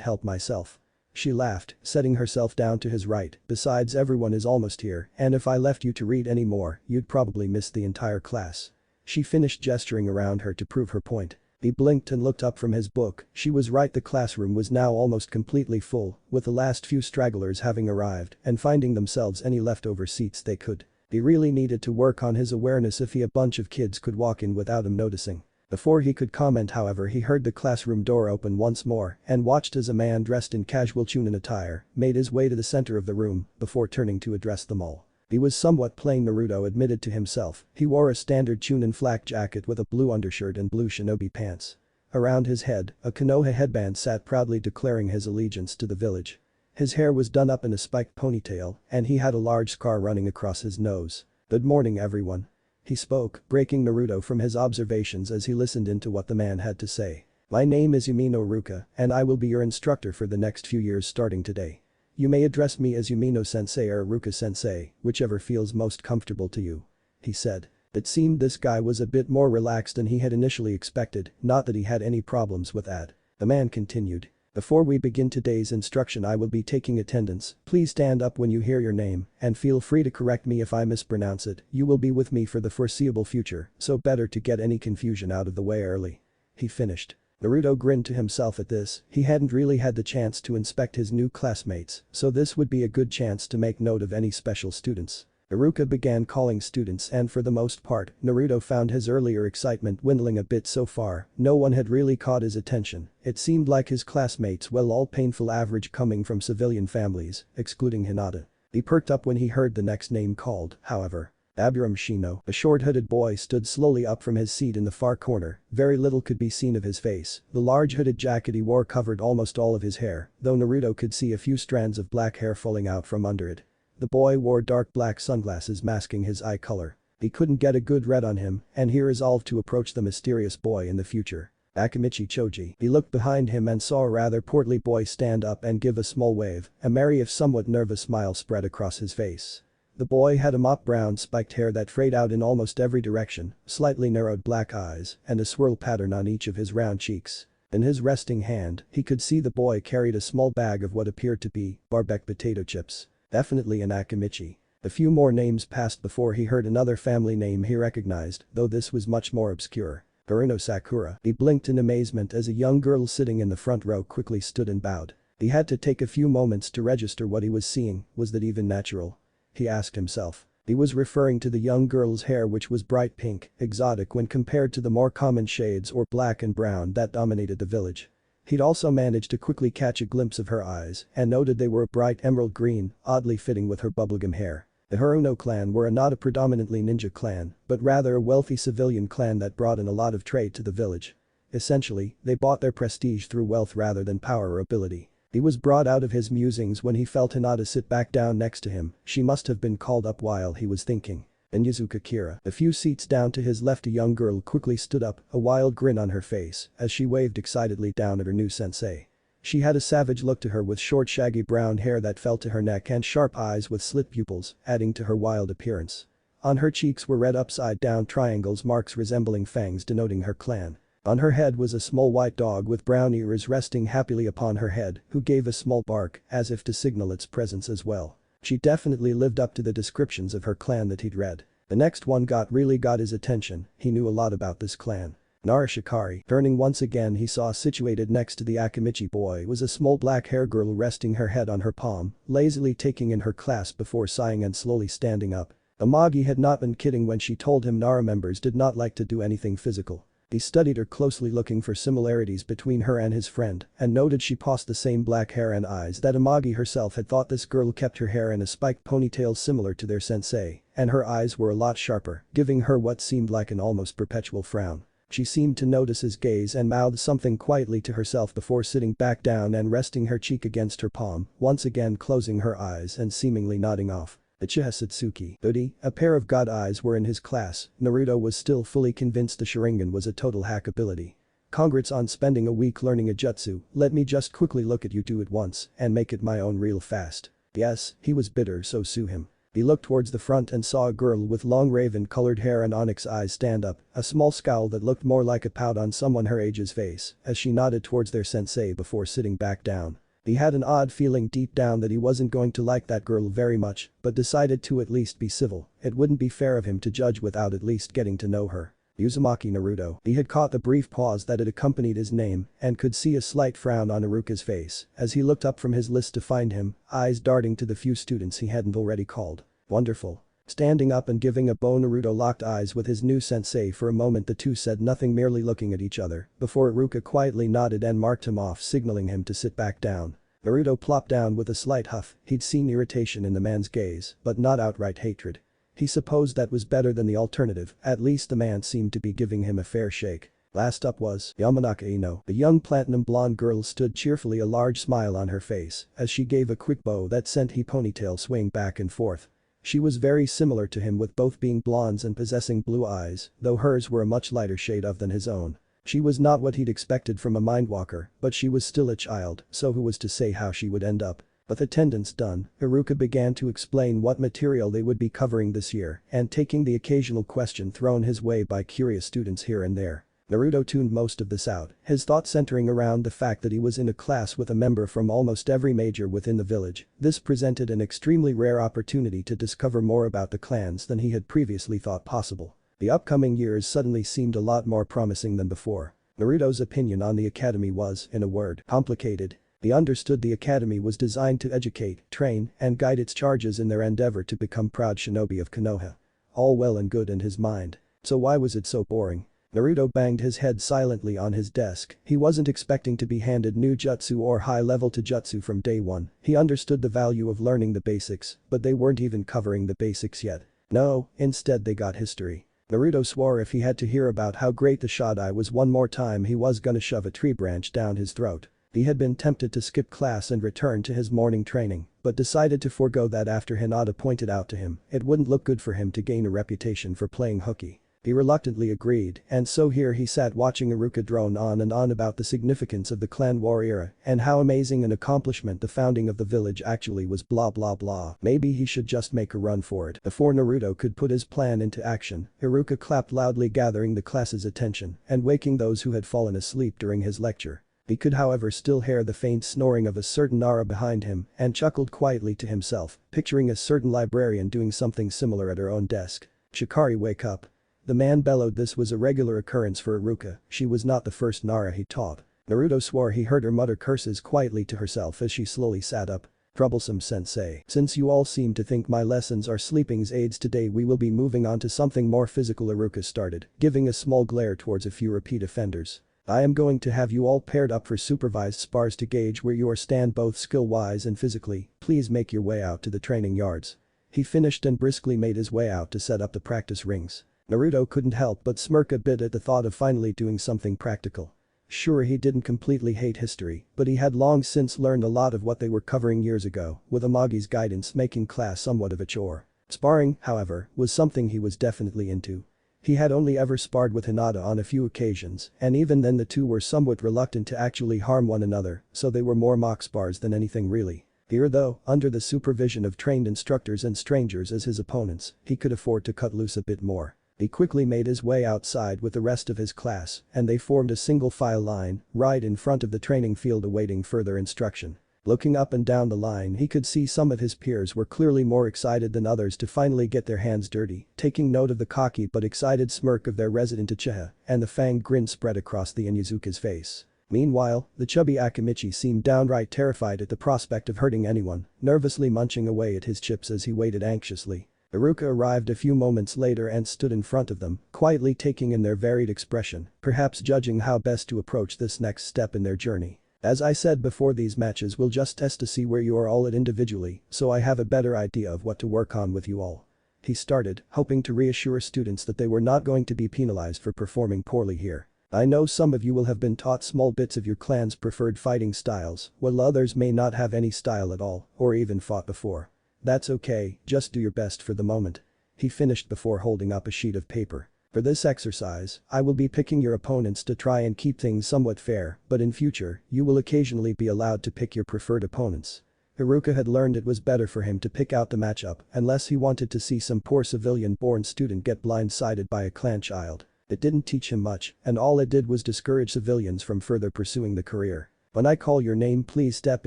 help myself." She laughed, setting herself down to his right. "Besides, everyone is almost here, and if I left you to read any more, you'd probably miss the entire class." She finished gesturing around her to prove her point. He blinked and looked up from his book. She was right, the classroom was now almost completely full, with the last few stragglers having arrived and finding themselves any leftover seats they could. He really needed to work on his awareness if a bunch of kids could walk in without him noticing. Before he could comment, however, he heard the classroom door open once more and watched as a man dressed in casual chunin attire made his way to the center of the room before turning to address them all. He was somewhat plain, Naruto admitted to himself. He wore a standard chunin flak jacket with a blue undershirt and blue shinobi pants. Around his head, a Konoha headband sat proudly declaring his allegiance to the village. His hair was done up in a spiked ponytail and he had a large scar running across his nose. "Good morning, everyone," he spoke, breaking Naruto from his observations as he listened into what the man had to say. "My name is Yumino Ruka and I will be your instructor for the next few years starting today. You may address me as Yumino-sensei or Ruka-sensei, whichever feels most comfortable to you," he said. It seemed this guy was a bit more relaxed than he had initially expected, not that he had any problems with that. The man continued. "Before we begin today's instruction, I will be taking attendance. Please stand up when you hear your name and feel free to correct me if I mispronounce it. You will be with me for the foreseeable future, so better to get any confusion out of the way early," he finished. Naruto grinned to himself at this. He hadn't really had the chance to inspect his new classmates, so this would be a good chance to make note of any special students. Iruka began calling students and for the most part, Naruto found his earlier excitement dwindling a bit so far. No one had really caught his attention. It seemed like his classmates, well, all painful average coming from civilian families, excluding Hinata. He perked up when he heard the next name called, however. Abiram Shino, a short-hooded boy, stood slowly up from his seat in the far corner. Very little could be seen of his face. The large hooded jacket he wore covered almost all of his hair, though Naruto could see a few strands of black hair falling out from under it. The boy wore dark black sunglasses masking his eye color. He couldn't get a good read on him, and he resolved to approach the mysterious boy in the future. Akimichi Choji. He looked behind him and saw a rather portly boy stand up and give a small wave. A merry if somewhat nervous smile spread across his face. The boy had a mop brown spiked hair that frayed out in almost every direction, slightly narrowed black eyes, and a swirl pattern on each of his round cheeks. In his resting hand, he could see the boy carried a small bag of what appeared to be barbecue potato chips. Definitely an Akimichi. A few more names passed before he heard another family name he recognized, though this was much more obscure. Haruno Sakura. He blinked in amazement as a young girl sitting in the front row quickly stood and bowed. He had to take a few moments to register what he was seeing. Was that even natural? He asked himself. He was referring to the young girl's hair, which was bright pink, exotic when compared to the more common shades or black and brown that dominated the village. He'd also managed to quickly catch a glimpse of her eyes and noted they were a bright emerald green, oddly fitting with her bubblegum hair. The Haruno clan were not a predominantly ninja clan, but rather a wealthy civilian clan that brought in a lot of trade to the village. Essentially, they bought their prestige through wealth rather than power or ability. He was brought out of his musings when he felt Hinata sit back down next to him. She must have been called up while he was thinking. And Yuzuka Kira. A few seats down to his left, a young girl quickly stood up, a wild grin on her face as she waved excitedly down at her new sensei. She had a savage look to her with short shaggy brown hair that fell to her neck and sharp eyes with slit pupils, adding to her wild appearance. On her cheeks were red upside-down triangles, marks resembling fangs denoting her clan. On her head was a small white dog with brown ears resting happily upon her head, who gave a small bark as if to signal its presence as well. She definitely lived up to the descriptions of her clan that he'd read. The next one really got his attention. He knew a lot about this clan. Nara Shikari. Turning once again, he saw situated next to the Akimichi boy was a small black hair girl resting her head on her palm, lazily taking in her class before sighing and slowly standing up. Amagi had not been kidding when she told him Nara members did not like to do anything physical. He studied her closely, looking for similarities between her and his friend, and noted she possessed the same black hair and eyes that Amagi herself had thought. This girl kept her hair in a spiked ponytail similar to their sensei, and her eyes were a lot sharper, giving her what seemed like an almost perpetual frown. She seemed to notice his gaze and mouthed something quietly to herself before sitting back down and resting her cheek against her palm, once again closing her eyes and seemingly nodding off. The Uchiha Satsuki, Udi, a pair of god eyes, were in his class. Naruto was still fully convinced the Sharingan was a total hack ability. Congrats on spending a week learning a jutsu, let me just quickly look at you do it once and make it my own real fast. Yes, he was bitter, so sue him. He looked towards the front and saw a girl with long raven-colored hair and onyx eyes stand up, a small scowl that looked more like a pout on someone her age's face, as she nodded towards their sensei before sitting back down. He had an odd feeling deep down that he wasn't going to like that girl very much, but decided to at least be civil. It wouldn't be fair of him to judge without at least getting to know her. Uzumaki Naruto. He had caught the brief pause that had accompanied his name and could see a slight frown on Iruka's face as he looked up from his list to find him, eyes darting to the few students he hadn't already called. Wonderful. Standing up and giving a bow, Naruto locked eyes with his new sensei. For a moment the two said nothing, merely looking at each other, before Iruka quietly nodded and marked him off, signaling him to sit back down. Naruto plopped down with a slight huff. He'd seen irritation in the man's gaze, but not outright hatred. He supposed that was better than the alternative, at least the man seemed to be giving him a fair shake. Last up was Yamanaka Ino. The young platinum blonde girl stood cheerfully, a large smile on her face, as she gave a quick bow that sent her ponytail swaying back and forth. She was very similar to him, with both being blondes and possessing blue eyes, though hers were a much lighter shade of than his own. She was not what he'd expected from a mindwalker, but she was still a child, so who was to say how she would end up? With attendance done, Iruka began to explain what material they would be covering this year, and taking the occasional question thrown his way by curious students here and there. Naruto tuned most of this out, his thoughts centering around the fact that he was in a class with a member from almost every major within the village. This presented an extremely rare opportunity to discover more about the clans than he had previously thought possible. The upcoming years suddenly seemed a lot more promising than before. Naruto's opinion on the academy was, in a word, complicated. He understood the academy was designed to educate, train, and guide its charges in their endeavor to become proud shinobi of Konoha. All well and good in his mind. So why was it so boring? Naruto banged his head silently on his desk. He wasn't expecting to be handed new jutsu or high-level jutsu from day one. He understood the value of learning the basics, but they weren't even covering the basics yet. No, instead they got history. Naruto swore if he had to hear about how great the Shodai was one more time, he was gonna shove a tree branch down his throat. He had been tempted to skip class and return to his morning training, but decided to forego that after Hinata pointed out to him it wouldn't look good for him to gain a reputation for playing hooky. He reluctantly agreed, and so here he sat watching Iruka drone on and on about the significance of the clan war era and how amazing an accomplishment the founding of the village actually was. Blah blah blah. Maybe he should just make a run for it. Before Naruto could put his plan into action, Iruka clapped loudly, gathering the class's attention and waking those who had fallen asleep during his lecture. He could however still hear the faint snoring of a certain Nara behind him and chuckled quietly to himself, picturing a certain librarian doing something similar at her own desk. "Shikari, wake up." The man bellowed. This was a regular occurrence for Iruka. She was not the first Nara he taught. Naruto swore he heard her mutter curses quietly to herself as she slowly sat up. "Troublesome sensei. Since you all seem to think my lessons are sleeping aids, today we will be moving on to something more physical." Iruka started, giving a small glare towards a few repeat offenders. "I am going to have you all paired up for supervised spars to gauge where you stand both skill-wise and physically. Please make your way out to the training yards." He finished and briskly made his way out to set up the practice rings. Naruto couldn't help but smirk a bit at the thought of finally doing something practical. Sure, he didn't completely hate history, but he had long since learned a lot of what they were covering years ago, with Amagi's guidance making class somewhat of a chore. Sparring, however, was something he was definitely into. He had only ever sparred with Hinata on a few occasions, and even then the two were somewhat reluctant to actually harm one another, so they were more mock spars than anything really. Here though, under the supervision of trained instructors and strangers as his opponents, he could afford to cut loose a bit more. He quickly made his way outside with the rest of his class, and they formed a single file line, right in front of the training field awaiting further instruction. Looking up and down the line, he could see some of his peers were clearly more excited than others to finally get their hands dirty, taking note of the cocky but excited smirk of their resident Uchiha, and the fanged grin spread across the Inuzuka's face. Meanwhile, the chubby Akimichi seemed downright terrified at the prospect of hurting anyone, nervously munching away at his chips as he waited anxiously. Iruka arrived a few moments later and stood in front of them, quietly taking in their varied expression, perhaps judging how best to approach this next step in their journey. As I said before, these matches will just test to see where you are all at individually, so I have a better idea of what to work on with you all. He started, hoping to reassure students that they were not going to be penalized for performing poorly here. I know some of you will have been taught small bits of your clan's preferred fighting styles, while others may not have any style at all, or even fought before. That's okay, just do your best for the moment. He finished before holding up a sheet of paper. For this exercise, I will be picking your opponents to try and keep things somewhat fair, but in future, you will occasionally be allowed to pick your preferred opponents. Iruka had learned it was better for him to pick out the matchup unless he wanted to see some poor civilian-born student get blindsided by a clan child. It didn't teach him much, and all it did was discourage civilians from further pursuing the career. When I call your name, please step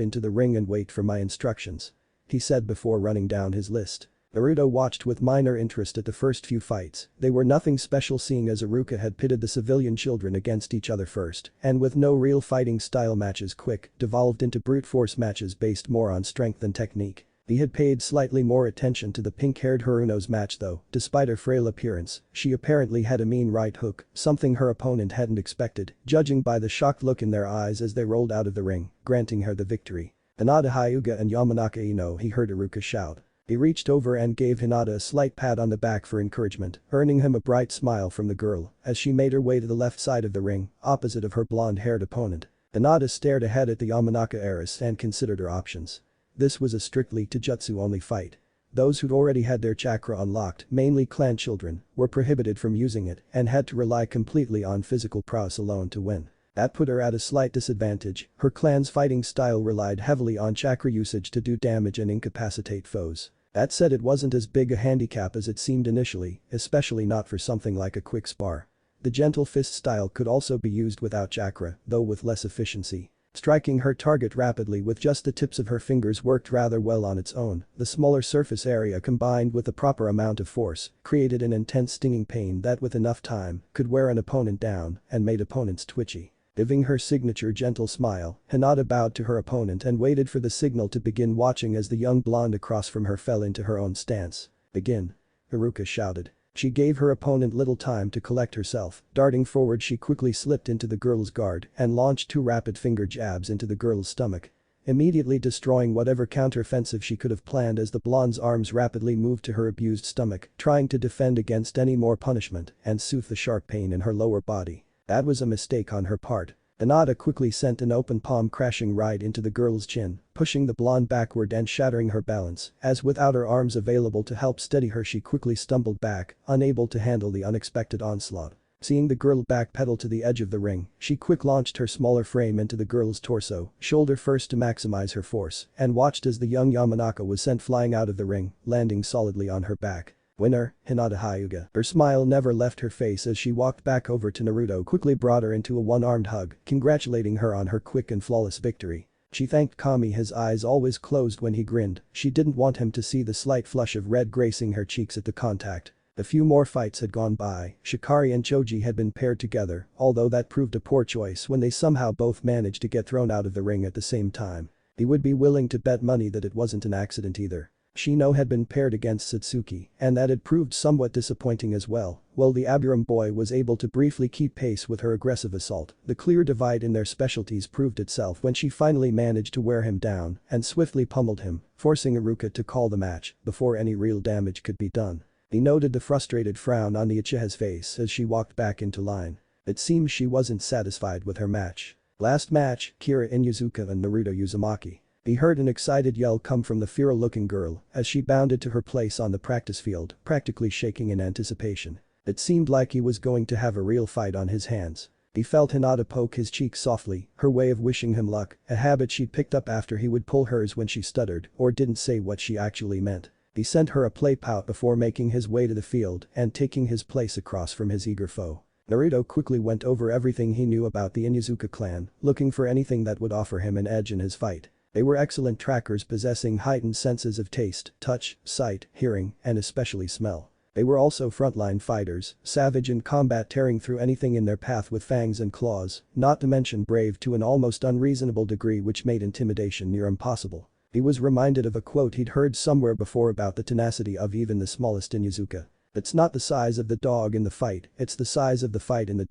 into the ring and wait for my instructions. He said before running down his list. Naruto watched with minor interest at the first few fights. They were nothing special, seeing as Iruka had pitted the civilian children against each other first, and with no real fighting style matches quick, devolved into brute force matches based more on strength than technique. He had paid slightly more attention to the pink-haired Haruno's match though. Despite her frail appearance, she apparently had a mean right hook, something her opponent hadn't expected, judging by the shocked look in their eyes as they rolled out of the ring, granting her the victory. "Hinata Hyuga and Yamanaka Ino," he heard Iruka shout. He reached over and gave Hinata a slight pat on the back for encouragement, earning him a bright smile from the girl as she made her way to the left side of the ring, opposite of her blonde-haired opponent. Hinata stared ahead at the Yamanaka heiress and considered her options. This was a strictly Taijutsu-only fight. Those who'd already had their chakra unlocked, mainly clan children, were prohibited from using it and had to rely completely on physical prowess alone to win. That put her at a slight disadvantage. Her clan's fighting style relied heavily on chakra usage to do damage and incapacitate foes. That said, it wasn't as big a handicap as it seemed initially, especially not for something like a quick spar. The gentle fist style could also be used without chakra, though with less efficiency. Striking her target rapidly with just the tips of her fingers worked rather well on its own. The smaller surface area combined with the proper amount of force created an intense stinging pain that with enough time could wear an opponent down and made opponents twitchy. Giving her signature gentle smile, Hinata bowed to her opponent and waited for the signal to begin, watching as the young blonde across from her fell into her own stance. "Begin," Iruka shouted. She gave her opponent little time to collect herself. Darting forward, she quickly slipped into the girl's guard and launched 2 rapid finger jabs into the girl's stomach, immediately destroying whatever counteroffensive she could have planned as the blonde's arms rapidly moved to her abused stomach, trying to defend against any more punishment and soothe the sharp pain in her lower body. That was a mistake on her part. Hinata quickly sent an open palm crashing right into the girl's chin, pushing the blonde backward and shattering her balance, as without her arms available to help steady her she quickly stumbled back, unable to handle the unexpected onslaught. Seeing the girl backpedal to the edge of the ring, she quick launched her smaller frame into the girl's torso, shoulder first to maximize her force, and watched as the young Yamanaka was sent flying out of the ring, landing solidly on her back. "Winner, Hinata Hyuga." Her smile never left her face as she walked back over to Naruto, quickly brought her into a one-armed hug, congratulating her on her quick and flawless victory. She thanked Kami, his eyes always closed when he grinned. She didn't want him to see the slight flush of red gracing her cheeks at the contact. A few more fights had gone by. Shikari and Choji had been paired together, although that proved a poor choice when they somehow both managed to get thrown out of the ring at the same time. He would be willing to bet money that it wasn't an accident either. Shino had been paired against Satsuki, and that had proved somewhat disappointing as well. While the Abiram boy was able to briefly keep pace with her aggressive assault, the clear divide in their specialties proved itself when she finally managed to wear him down and swiftly pummeled him, forcing Iruka to call the match before any real damage could be done. He noted the frustrated frown on the Uchiha's face as she walked back into line. It seems she wasn't satisfied with her match. Last match, Kira Inuzuka and Naruto Uzumaki. He heard an excited yell come from the feral-looking girl as she bounded to her place on the practice field, practically shaking in anticipation. It seemed like he was going to have a real fight on his hands. He felt Hinata poke his cheek softly, her way of wishing him luck, a habit she'd picked up after he would pull hers when she stuttered or didn't say what she actually meant. He sent her a play pout before making his way to the field and taking his place across from his eager foe. Naruto quickly went over everything he knew about the Inuzuka clan, looking for anything that would offer him an edge in his fight. They were excellent trackers possessing heightened senses of taste, touch, sight, hearing, and especially smell. They were also frontline fighters, savage in combat, tearing through anything in their path with fangs and claws, not to mention brave to an almost unreasonable degree which made intimidation near impossible. He was reminded of a quote he'd heard somewhere before about the tenacity of even the smallest Inyazuka. It's not the size of the dog in the fight, it's the size of the fight in the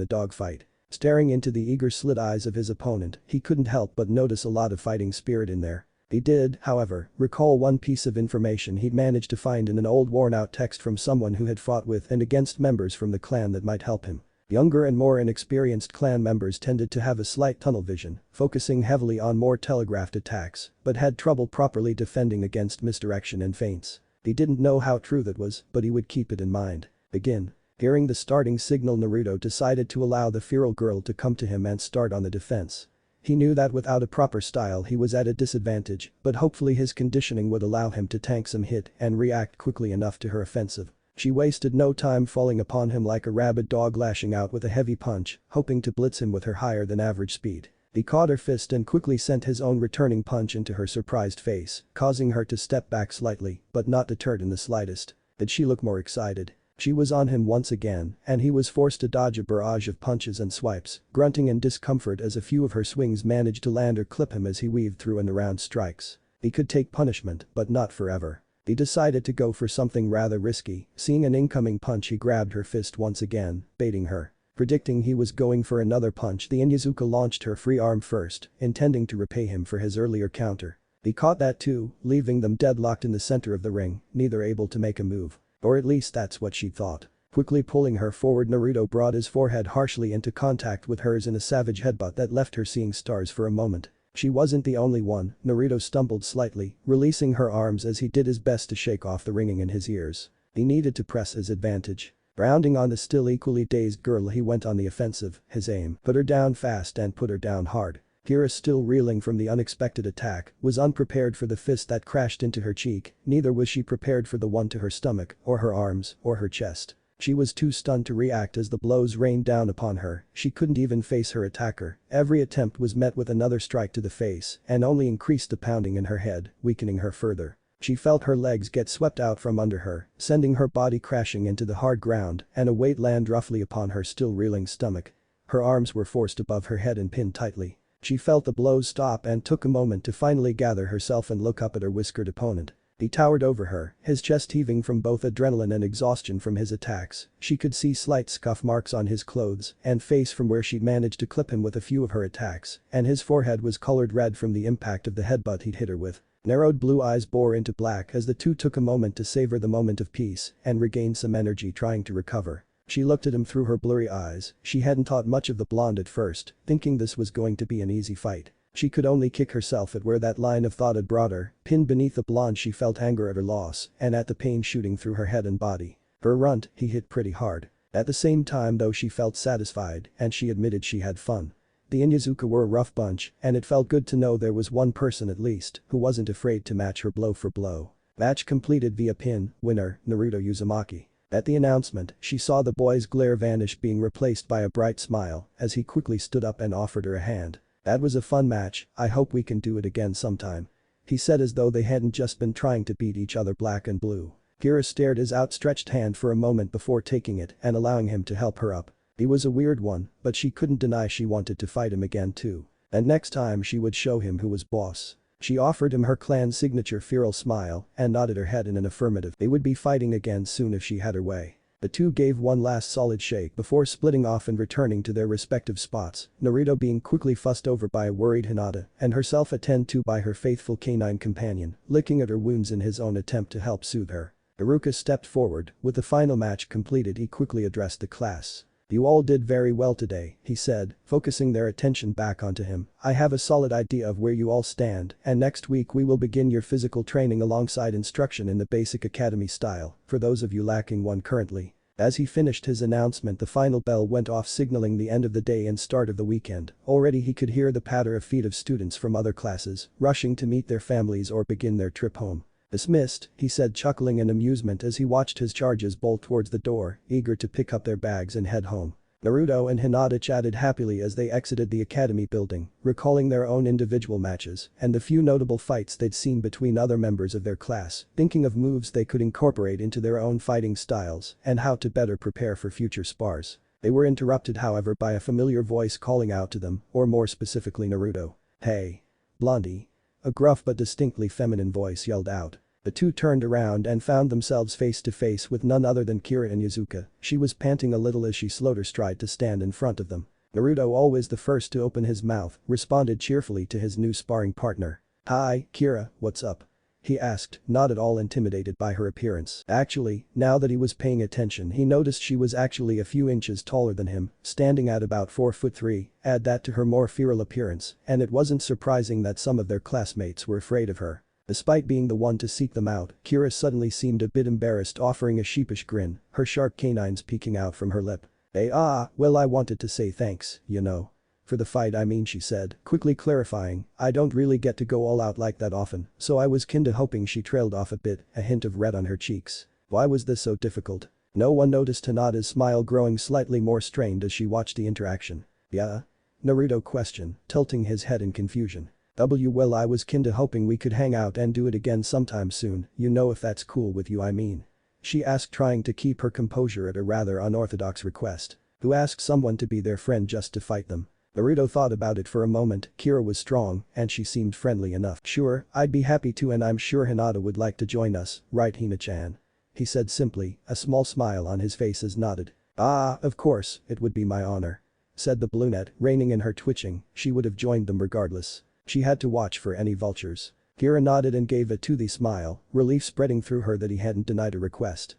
dog fight. Staring into the eager slit eyes of his opponent, he couldn't help but notice a lot of fighting spirit in there. He did, however, recall one piece of information he'd managed to find in an old worn-out text from someone who had fought with and against members from the clan that might help him. Younger and more inexperienced clan members tended to have a slight tunnel vision, focusing heavily on more telegraphed attacks, but had trouble properly defending against misdirection and feints. He didn't know how true that was, but he would keep it in mind. Begin. Hearing the starting signal, Naruto decided to allow the feral girl to come to him and start on the defense. He knew that without a proper style he was at a disadvantage, but hopefully his conditioning would allow him to tank some hit and react quickly enough to her offensive. She wasted no time falling upon him like a rabid dog, lashing out with a heavy punch, hoping to blitz him with her higher than average speed. He caught her fist and quickly sent his own returning punch into her surprised face, causing her to step back slightly, but not deterred in the slightest. Did she look more excited? She was on him once again, and he was forced to dodge a barrage of punches and swipes, grunting in discomfort as a few of her swings managed to land or clip him as he weaved through and around strikes. He could take punishment, but not forever. He decided to go for something rather risky. Seeing an incoming punch, he grabbed her fist once again, baiting her. Predicting he was going for another punch, the Inyazuka launched her free arm first, intending to repay him for his earlier counter. He caught that too, leaving them deadlocked in the center of the ring, neither able to make a move. Or at least that's what she thought. Quickly pulling her forward, Naruto brought his forehead harshly into contact with hers in a savage headbutt that left her seeing stars for a moment. She wasn't the only one. Naruto stumbled slightly, releasing her arms as he did his best to shake off the ringing in his ears. He needed to press his advantage. Rounding on the still equally dazed girl, he went on the offensive. His aim: put her down fast and put her down hard. Kira, still reeling from the unexpected attack, was unprepared for the fist that crashed into her cheek, neither was she prepared for the one to her stomach, or her arms, or her chest. She was too stunned to react as the blows rained down upon her. She couldn't even face her attacker. Every attempt was met with another strike to the face and only increased the pounding in her head, weakening her further. She felt her legs get swept out from under her, sending her body crashing into the hard ground, and a weight land roughly upon her still reeling stomach. Her arms were forced above her head and pinned tightly. She felt the blows stop and took a moment to finally gather herself and look up at her whiskered opponent. He towered over her, his chest heaving from both adrenaline and exhaustion from his attacks. She could see slight scuff marks on his clothes and face from where she'd managed to clip him with a few of her attacks, and his forehead was colored red from the impact of the headbutt he'd hit her with. Narrowed blue eyes bore into black as the two took a moment to savor the moment of peace and regain some energy trying to recover. She looked at him through her blurry eyes. She hadn't thought much of the blonde at first, thinking this was going to be an easy fight. She could only kick herself at where that line of thought had brought her. Pinned beneath the blonde, she felt anger at her loss and at the pain shooting through her head and body. For a runt, he hit pretty hard. At the same time though, she felt satisfied and she admitted she had fun. The Inyazuka were a rough bunch, and it felt good to know there was one person at least who wasn't afraid to match her blow for blow. Match completed via pin, winner, Naruto Uzumaki. At the announcement, she saw the boy's glare vanish, being replaced by a bright smile as he quickly stood up and offered her a hand. "That was a fun match, I hope we can do it again sometime," he said as though they hadn't just been trying to beat each other black and blue. Kira stared his outstretched hand for a moment before taking it and allowing him to help her up. He was a weird one, but she couldn't deny she wanted to fight him again too. And next time she would show him who was boss. She offered him her clan's signature feral smile and nodded her head in an affirmative. They would be fighting again soon if she had her way. The two gave one last solid shake before splitting off and returning to their respective spots, Naruto being quickly fussed over by a worried Hinata and herself attended to by her faithful canine companion, licking at her wounds in his own attempt to help soothe her. Iruka stepped forward. With the final match completed, he quickly addressed the class. "You all did very well today," he said, focusing their attention back onto him. "I have a solid idea of where you all stand, and next week we will begin your physical training alongside instruction in the basic academy style, for those of you lacking one currently." As he finished his announcement, the final bell went off, signaling the end of the day and start of the weekend. Already he could hear the patter of feet of students from other classes, rushing to meet their families or begin their trip home. "Dismissed," he said, chuckling in amusement as he watched his charges bolt towards the door, eager to pick up their bags and head home. Naruto and Hinata chatted happily as they exited the academy building, recalling their own individual matches and the few notable fights they'd seen between other members of their class, thinking of moves they could incorporate into their own fighting styles and how to better prepare for future spars. They were interrupted, however, by a familiar voice calling out to them, or more specifically Naruto. "Hey. Blondie." a gruff but distinctly feminine voice yelled out. The two turned around and found themselves face to face with none other than Kira and Yuzuka. She was panting a little as she slowed her stride to stand in front of them. Naruto, always the first to open his mouth, responded cheerfully to his new sparring partner. "Hi, Kira, what's up?" he asked, not at all intimidated by her appearance. Actually, now that he was paying attention, he noticed she was actually a few inches taller than him, standing at about 4'3". Add that to her more feral appearance, and it wasn't surprising that some of their classmates were afraid of her. Despite being the one to seek them out, Kira suddenly seemed a bit embarrassed, offering a sheepish grin, her sharp canines peeking out from her lip. Well, I wanted to say thanks, you know. For the fight, I mean, she said, quickly clarifying, I don't really get to go all out like that often, so I was kinda hoping. She trailed off a bit, a hint of red on her cheeks. Why was this so difficult? No one noticed Hinata's smile growing slightly more strained as she watched the interaction. Yeah? Naruto questioned, tilting his head in confusion. Well, I was kinda hoping we could hang out and do it again sometime soon, you know, if that's cool with you, I mean. She asked, trying to keep her composure at a rather unorthodox request. Who asked someone to be their friend just to fight them? Naruto thought about it for a moment. Kira was strong, and she seemed friendly enough. Sure, I'd be happy to, and I'm sure Hinata would like to join us, right, Hina-chan? He said simply, a small smile on his face as nodded. Of course, it would be my honor. Said the brunette, reining in her twitching. She would have joined them regardless. She had to watch for any vultures. Kira nodded and gave a toothy smile, relief spreading through her that he hadn't denied a request.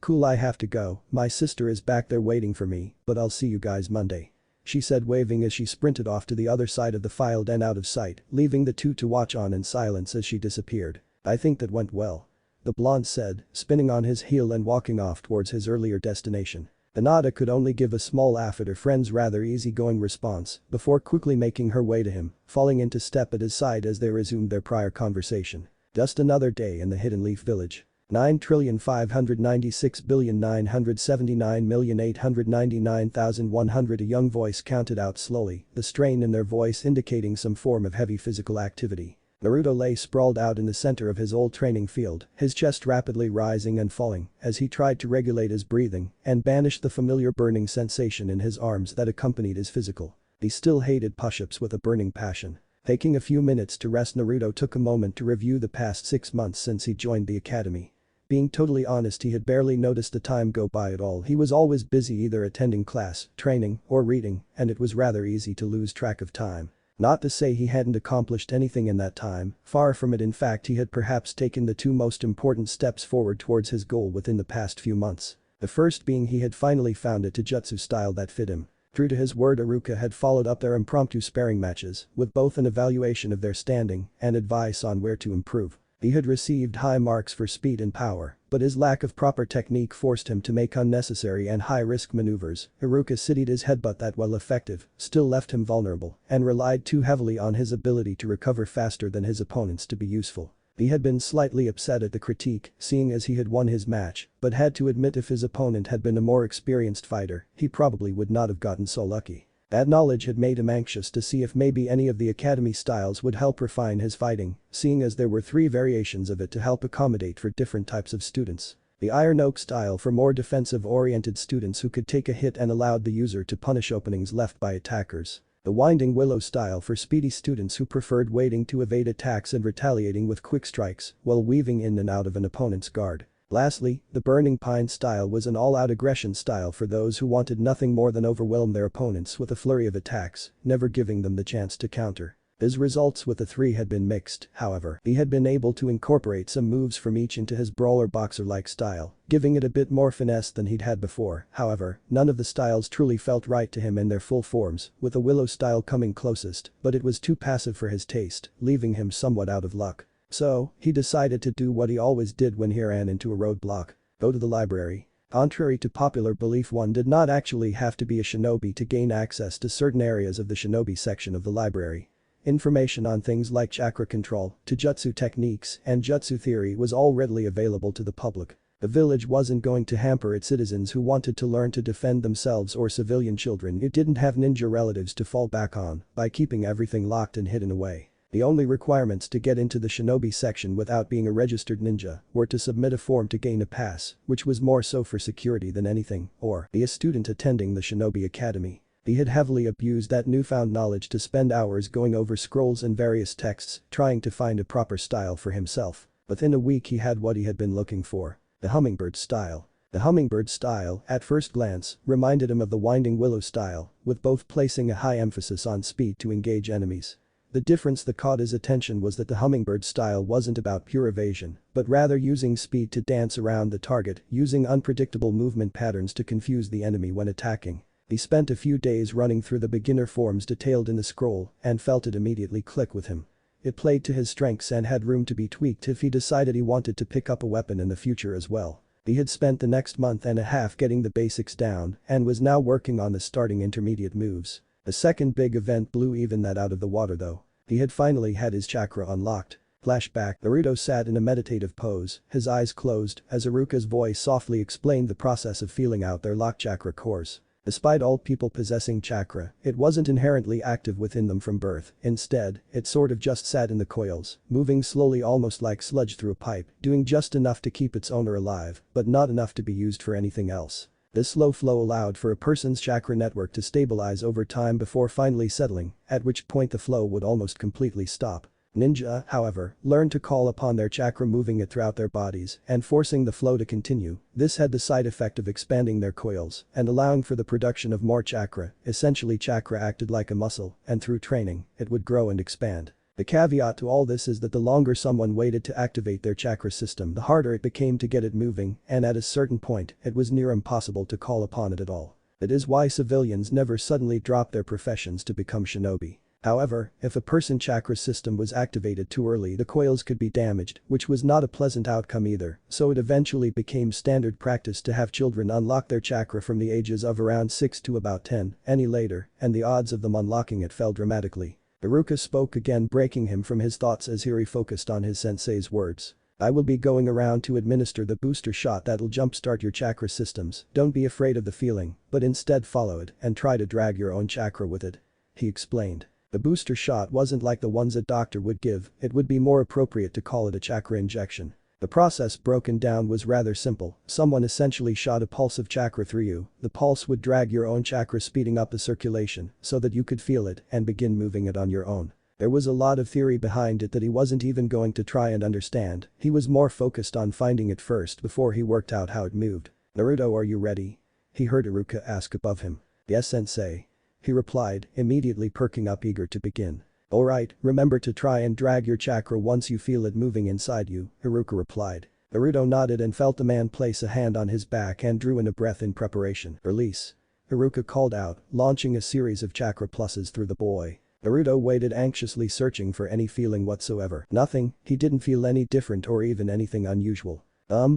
Cool, I have to go, my sister is back there waiting for me, but I'll see you guys Monday. She said, waving as she sprinted off to the other side of the file and out of sight, leaving the two to watch on in silence as she disappeared. I think that went well. The blonde said, spinning on his heel and walking off towards his earlier destination. Hinata could only give a small laugh at her friend's rather easygoing response before quickly making her way to him, falling into step at his side as they resumed their prior conversation. Just another day in the Hidden Leaf Village. 9,596,979,899,100. A young voice counted out slowly, the strain in their voice indicating some form of heavy physical activity. Naruto lay sprawled out in the center of his old training field, his chest rapidly rising and falling as he tried to regulate his breathing and banish the familiar burning sensation in his arms that accompanied his physical. He still hated push-ups with a burning passion. Taking a few minutes to rest, Naruto took a moment to review the past 6 months since he joined the academy. Being totally honest, he had barely noticed the time go by at all. He was always busy either attending class, training, or reading, and it was rather easy to lose track of time. Not to say he hadn't accomplished anything in that time, far from it. In fact, he had perhaps taken the two most important steps forward towards his goal within the past few months. The first being he had finally found a taijutsu style that fit him. True to his word, Iruka had followed up their impromptu sparring matches with both an evaluation of their standing and advice on where to improve. He had received high marks for speed and power, but his lack of proper technique forced him to make unnecessary and high-risk maneuvers. Iruka studied his headbutt that, while effective, still left him vulnerable and relied too heavily on his ability to recover faster than his opponents to be useful. He had been slightly upset at the critique, seeing as he had won his match, but had to admit if his opponent had been a more experienced fighter, he probably would not have gotten so lucky. That knowledge had made him anxious to see if maybe any of the academy styles would help refine his fighting, seeing as there were 3 variations of it to help accommodate for different types of students. The Iron Oak style for more defensive-oriented students who could take a hit and allowed the user to punish openings left by attackers. The Winding Willow style for speedy students who preferred waiting to evade attacks and retaliating with quick strikes while weaving in and out of an opponent's guard. Lastly, the Burning Pine style was an all-out aggression style for those who wanted nothing more than overwhelm their opponents with a flurry of attacks, never giving them the chance to counter. His results with the 3 had been mixed, however. He had been able to incorporate some moves from each into his brawler boxer-like style, giving it a bit more finesse than he'd had before. However, none of the styles truly felt right to him in their full forms, with the Willow style coming closest, but it was too passive for his taste, leaving him somewhat out of luck. So, he decided to do what he always did when he ran into a roadblock: go to the library. Contrary to popular belief, one did not actually have to be a shinobi to gain access to certain areas of the shinobi section of the library. Information on things like chakra control, taijutsu techniques, and jutsu theory was all readily available to the public. The village wasn't going to hamper its citizens who wanted to learn to defend themselves or civilian children. It didn't have ninja relatives to fall back on by keeping everything locked and hidden away. The only requirements to get into the shinobi section without being a registered ninja were to submit a form to gain a pass, which was more so for security than anything, or be a student attending the shinobi academy. He had heavily abused that newfound knowledge to spend hours going over scrolls and various texts, trying to find a proper style for himself. Within a week he had what he had been looking for. The hummingbird style. The hummingbird style, at first glance, reminded him of the winding willow style, with both placing a high emphasis on speed to engage enemies. The difference that caught his attention was that the hummingbird style wasn't about pure evasion, but rather using speed to dance around the target, using unpredictable movement patterns to confuse the enemy when attacking. He spent a few days running through the beginner forms detailed in the scroll and felt it immediately click with him. It played to his strengths and had room to be tweaked if he decided he wanted to pick up a weapon in the future as well. He had spent the next month and a half getting the basics down and was now working on the starting intermediate moves. The second big event blew even that out of the water though. He had finally had his chakra unlocked. Flashback, Naruto sat in a meditative pose, his eyes closed, as Iruka's voice softly explained the process of feeling out their locked chakra cores. Despite all people possessing chakra, it wasn't inherently active within them from birth, instead, it sort of just sat in the coils, moving slowly almost like sludge through a pipe, doing just enough to keep its owner alive, but not enough to be used for anything else. This slow flow allowed for a person's chakra network to stabilize over time before finally settling, at which point the flow would almost completely stop. Ninja, however, learned to call upon their chakra, moving it throughout their bodies and forcing the flow to continue. This had the side effect of expanding their coils and allowing for the production of more chakra. Essentially, chakra acted like a muscle, and through training, it would grow and expand. The caveat to all this is that the longer someone waited to activate their chakra system, the harder it became to get it moving, and at a certain point, it was near impossible to call upon it at all. That is why civilians never suddenly dropped their professions to become shinobi. However, if a person's chakra system was activated too early, the coils could be damaged, which was not a pleasant outcome either, so it eventually became standard practice to have children unlock their chakra from the ages of around 6 to about 10, any later, and the odds of them unlocking it fell dramatically. Iruka spoke again, breaking him from his thoughts as he refocused on his sensei's words. I will be going around to administer the booster shot that'll jumpstart your chakra systems. Don't be afraid of the feeling, but instead follow it and try to drag your own chakra with it. He explained. The booster shot wasn't like the ones a doctor would give, it would be more appropriate to call it a chakra injection. The process broken down was rather simple. Someone essentially shot a pulse of chakra through you. The pulse would drag your own chakra, speeding up the circulation so that you could feel it and begin moving it on your own. There was a lot of theory behind it that he wasn't even going to try and understand. He was more focused on finding it first before he worked out how it moved. Naruto, are you ready? He heard Iruka ask above him. Yes, sensei. He replied, immediately perking up, eager to begin. Alright, remember to try and drag your chakra once you feel it moving inside you, Iruka replied. Naruto nodded and felt the man place a hand on his back and drew in a breath in preparation. Release. Iruka called out, launching a series of chakra pluses through the boy. Naruto waited anxiously, searching for any feeling whatsoever. Nothing, he didn't feel any different or even anything unusual.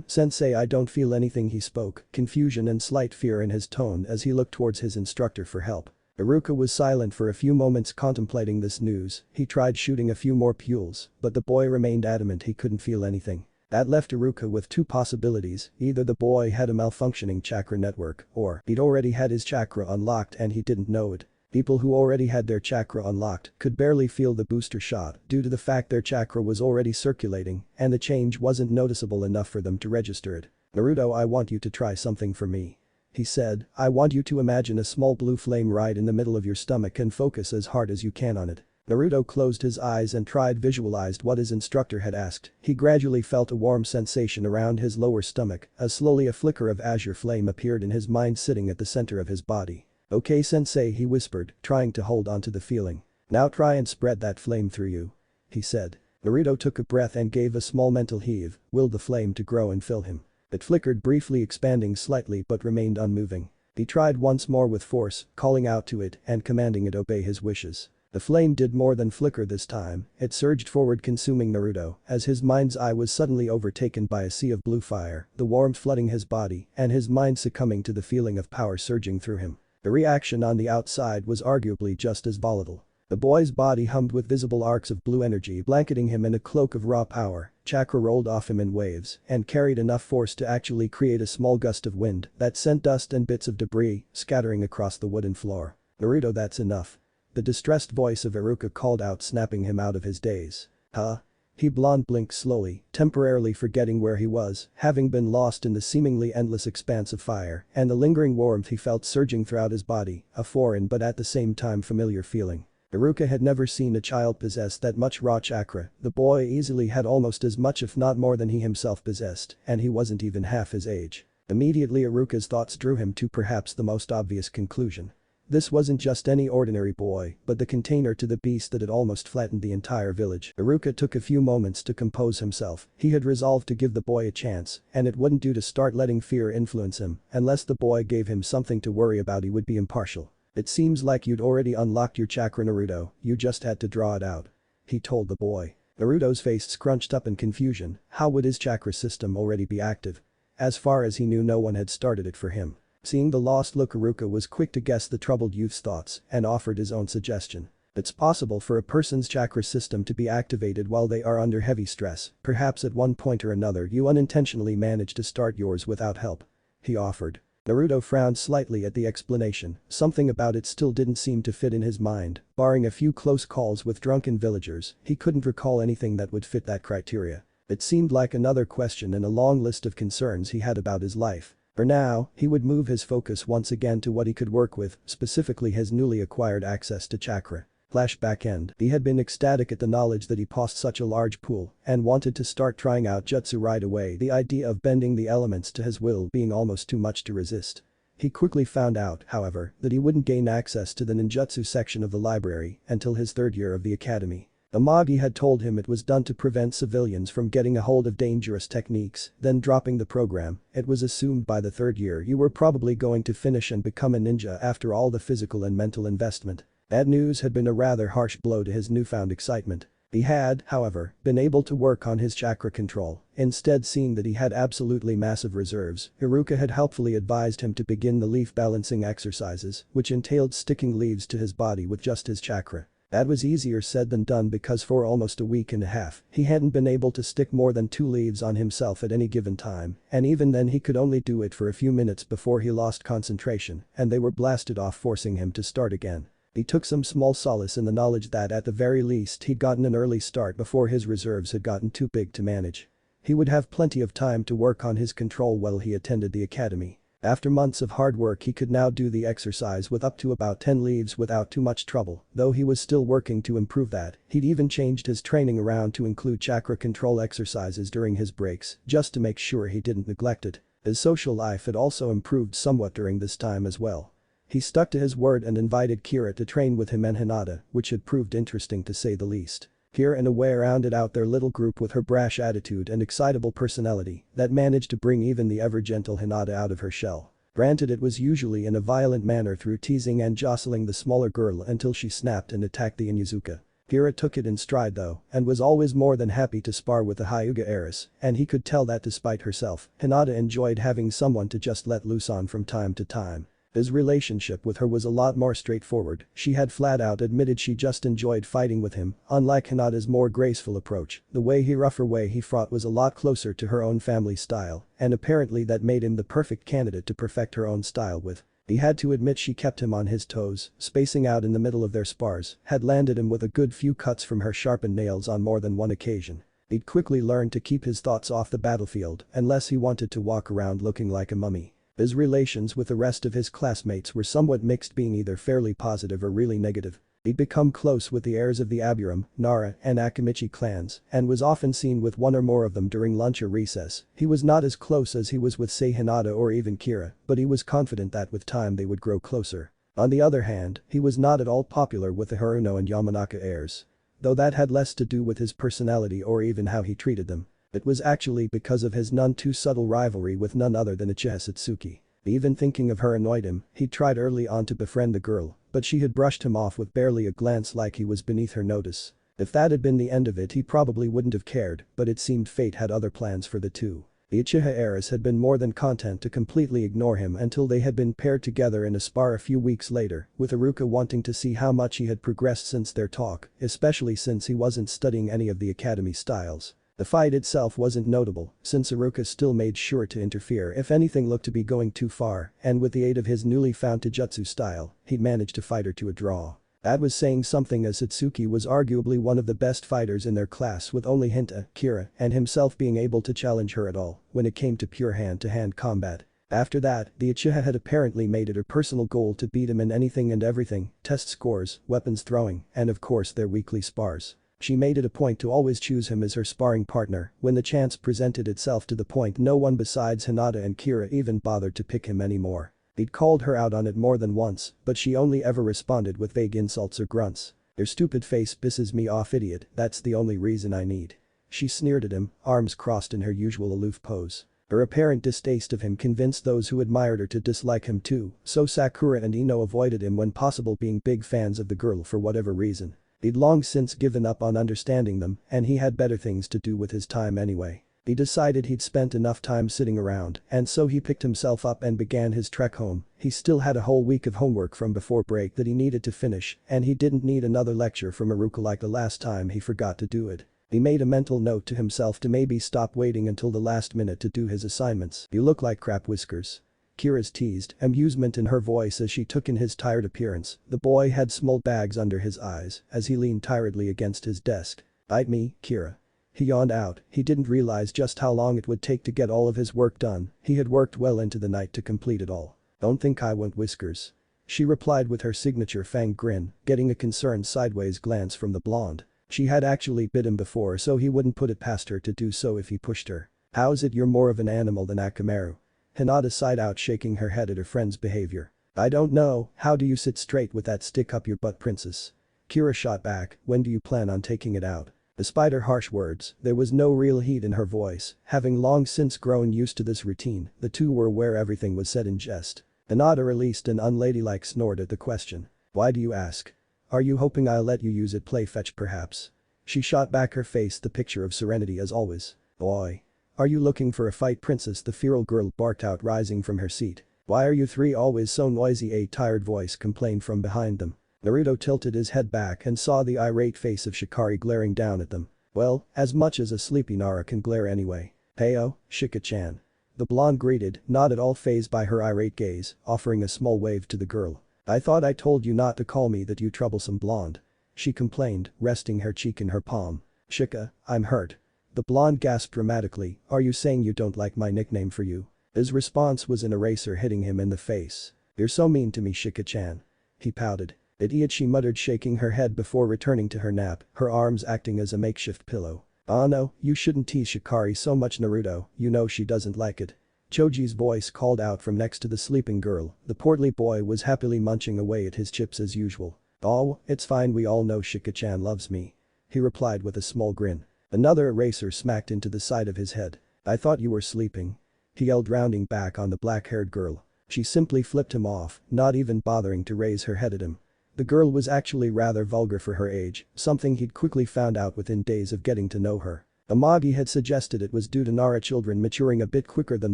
Sensei, I don't feel anything, he spoke, confusion and slight fear in his tone as he looked towards his instructor for help. Iruka was silent for a few moments, contemplating this news. He tried shooting a few more pules, but the boy remained adamant he couldn't feel anything. That left Iruka with two possibilities: either the boy had a malfunctioning chakra network, or he'd already had his chakra unlocked and he didn't know it. People who already had their chakra unlocked could barely feel the booster shot due to the fact their chakra was already circulating and the change wasn't noticeable enough for them to register it. Naruto, I want you to try something for me. He said, I want you to imagine a small blue flame right in the middle of your stomach and focus as hard as you can on it. Naruto closed his eyes and visualized what his instructor had asked. He gradually felt a warm sensation around his lower stomach as slowly a flicker of azure flame appeared in his mind, sitting at the center of his body. Okay, sensei, he whispered, trying to hold on to the feeling. Now try and spread that flame through you. He said. Naruto took a breath and gave a small mental heave, willed the flame to grow and fill him. It flickered briefly, expanding slightly, but remained unmoving. He tried once more with force, calling out to it and commanding it obey his wishes. The flame did more than flicker this time. It surged forward, consuming Naruto as his mind's eye was suddenly overtaken by a sea of blue fire, the warmth flooding his body and his mind succumbing to the feeling of power surging through him. The reaction on the outside was arguably just as volatile. The boy's body hummed with visible arcs of blue energy blanketing him in a cloak of raw power. Chakra rolled off him in waves and carried enough force to actually create a small gust of wind that sent dust and bits of debris scattering across the wooden floor. Naruto, that's enough. The distressed voice of Iruka called out, snapping him out of his daze. Huh? He blonde blinked slowly, temporarily forgetting where he was, having been lost in the seemingly endless expanse of fire, and the lingering warmth he felt surging throughout his body, a foreign but at the same time familiar feeling. Iruka had never seen a child possess that much raw chakra, the boy easily had almost as much if not more than he himself possessed, and he wasn't even half his age. Immediately Iruka's thoughts drew him to perhaps the most obvious conclusion. This wasn't just any ordinary boy, but the container to the beast that had almost flattened the entire village. Iruka took a few moments to compose himself, he had resolved to give the boy a chance, and it wouldn't do to start letting fear influence him, unless the boy gave him something to worry about he would be impartial. It seems like you'd already unlocked your chakra, Naruto, you just had to draw it out. He told the boy. Naruto's face scrunched up in confusion, how would his chakra system already be active? As far as he knew no one had started it for him. Seeing the lost look, Iruka was quick to guess the troubled youth's thoughts and offered his own suggestion. It's possible for a person's chakra system to be activated while they are under heavy stress, perhaps at one point or another you unintentionally managed to start yours without help. He offered. Naruto frowned slightly at the explanation, something about it still didn't seem to fit in his mind, barring a few close calls with drunken villagers, he couldn't recall anything that would fit that criteria. It seemed like another question in a long list of concerns he had about his life. For now, he would move his focus once again to what he could work with, specifically his newly acquired access to chakra. Flashback end. He had been ecstatic at the knowledge that he possessed such a large pool and wanted to start trying out jutsu right away, the idea of bending the elements to his will being almost too much to resist. He quickly found out, however, that he wouldn't gain access to the ninjutsu section of the library until his third year of the academy. The Magi had told him it was done to prevent civilians from getting a hold of dangerous techniques, then dropping the program. It was assumed by the third year you were probably going to finish and become a ninja after all the physical and mental investment. That news had been a rather harsh blow to his newfound excitement. He had, however, been able to work on his chakra control, instead seeing that he had absolutely massive reserves, Iruka had helpfully advised him to begin the leaf balancing exercises, which entailed sticking leaves to his body with just his chakra. That was easier said than done because for almost a week and a half, he hadn't been able to stick more than 2 leaves on himself at any given time, and even then he could only do it for a few minutes before he lost concentration, and they were blasted off, forcing him to start again. He took some small solace in the knowledge that at the very least he'd gotten an early start before his reserves had gotten too big to manage. He would have plenty of time to work on his control while he attended the academy. After months of hard work he could now do the exercise with up to about 10 leaves without too much trouble, though he was still working to improve that. He'd even changed his training around to include chakra control exercises during his breaks, just to make sure he didn't neglect it. His social life had also improved somewhat during this time as well. He stuck to his word and invited Kira to train with him and Hinata, which had proved interesting to say the least. Kira in a way rounded out their little group with her brash attitude and excitable personality that managed to bring even the ever-gentle Hinata out of her shell. Granted, it was usually in a violent manner through teasing and jostling the smaller girl until she snapped and attacked the Inuzuka. Kira took it in stride though, and was always more than happy to spar with the Hyuga heiress, and he could tell that despite herself, Hinata enjoyed having someone to just let loose on from time to time. His relationship with her was a lot more straightforward, she had flat out admitted she just enjoyed fighting with him, unlike Hinata's more graceful approach, the rougher way he fought was a lot closer to her own family style, and apparently that made him the perfect candidate to perfect her own style with. He had to admit she kept him on his toes, spacing out in the middle of their spars, had landed him with a good few cuts from her sharpened nails on more than one occasion. He'd quickly learned to keep his thoughts off the battlefield unless he wanted to walk around looking like a mummy. His relations with the rest of his classmates were somewhat mixed, being either fairly positive or really negative. He'd become close with the heirs of the Aburam, Nara, and Akamichi clans, and was often seen with one or more of them during lunch or recess. He was not as close as he was with say Hinata or even Kira, but he was confident that with time they would grow closer. On the other hand, he was not at all popular with the Haruno and Yamanaka heirs. Though that had less to do with his personality or even how he treated them. It was actually because of his none too subtle rivalry with none other than Uchiha Satsuki. Even thinking of her annoyed him, he tried early on to befriend the girl, but she had brushed him off with barely a glance like he was beneath her notice. If that had been the end of it he probably wouldn't have cared, but it seemed fate had other plans for the two. The Uchiha heiress had been more than content to completely ignore him until they had been paired together in a spar a few weeks later, with Iruka wanting to see how much he had progressed since their talk, especially since he wasn't studying any of the academy styles. The fight itself wasn't notable, since Iruka still made sure to interfere if anything looked to be going too far, and with the aid of his newly found Taijutsu style, he'd managed to fight her to a draw. That was saying something as Satsuki was arguably one of the best fighters in their class with only Hinta, Kira, and himself being able to challenge her at all when it came to pure hand-to-hand combat. After that, the Uchiha had apparently made it her personal goal to beat him in anything and everything, test scores, weapons throwing, and of course their weekly spars. She made it a point to always choose him as her sparring partner when the chance presented itself to the point no one besides Hinata and Kira even bothered to pick him anymore. He'd called her out on it more than once, but she only ever responded with vague insults or grunts. "Your stupid face pisses me off, idiot, that's the only reason I need." She sneered at him, arms crossed in her usual aloof pose. Her apparent distaste of him convinced those who admired her to dislike him too, so Sakura and Ino avoided him when possible, being big fans of the girl for whatever reason. He'd long since given up on understanding them, and he had better things to do with his time anyway. He decided he'd spent enough time sitting around, and so he picked himself up and began his trek home. He still had a whole week of homework from before break that he needed to finish, and he didn't need another lecture from Iruka like the last time he forgot to do it. He made a mental note to himself to maybe stop waiting until the last minute to do his assignments. "You look like crap, Whiskers." Kira's teased, amusement in her voice as she took in his tired appearance. The boy had small bags under his eyes as he leaned tiredly against his desk. "Bite me, Kira." He yawned out. He didn't realize just how long it would take to get all of his work done. He had worked well into the night to complete it all. "Don't think I want Whiskers." She replied with her signature fanged grin, getting a concerned sideways glance from the blonde. She had actually bit him before, so he wouldn't put it past her to do so if he pushed her. "How's it you're more of an animal than Akamaru?" Hinata sighed out, shaking her head at her friend's behavior. "I don't know, how do you sit straight with that stick up your butt, princess?" Kira shot back, "When do you plan on taking it out?" Despite her harsh words, there was no real heat in her voice. Having long since grown used to this routine, the two were aware everything was said in jest. Hinata released an unladylike snort at the question. "Why do you ask? Are you hoping I'll let you use it play fetch perhaps?" She shot back, her face the picture of serenity as always. "Boy. Are you looking for a fight, princess?" the feral girl barked out, rising from her seat. "Why are you three always so noisy?" a tired voice complained from behind them. Naruto tilted his head back and saw the irate face of Shikari glaring down at them. "Well, as much as a sleepy Nara can glare anyway." "Heyo, Shika-chan." The blonde greeted, not at all fazed by her irate gaze, offering a small wave to the girl. "I thought I told you not to call me that, you troublesome blonde." She complained, resting her cheek in her palm. "Shika, I'm hurt." The blonde gasped dramatically. "Are you saying you don't like my nickname for you?" His response was an eraser hitting him in the face. "You're so mean to me, Shika-chan." He pouted. "Idiot," she muttered, shaking her head before returning to her nap, her arms acting as a makeshift pillow. "Ah no, you shouldn't tease Shikari so much, Naruto, you know she doesn't like it." Choji's voice called out from next to the sleeping girl. The portly boy was happily munching away at his chips as usual. "Oh, it's fine, we all know Shika-chan loves me." He replied with a small grin. Another eraser smacked into the side of his head. "I thought you were sleeping." He yelled, rounding back on the black-haired girl. She simply flipped him off, not even bothering to raise her head at him. The girl was actually rather vulgar for her age, something he'd quickly found out within days of getting to know her. Amagi had suggested it was due to Nara children maturing a bit quicker than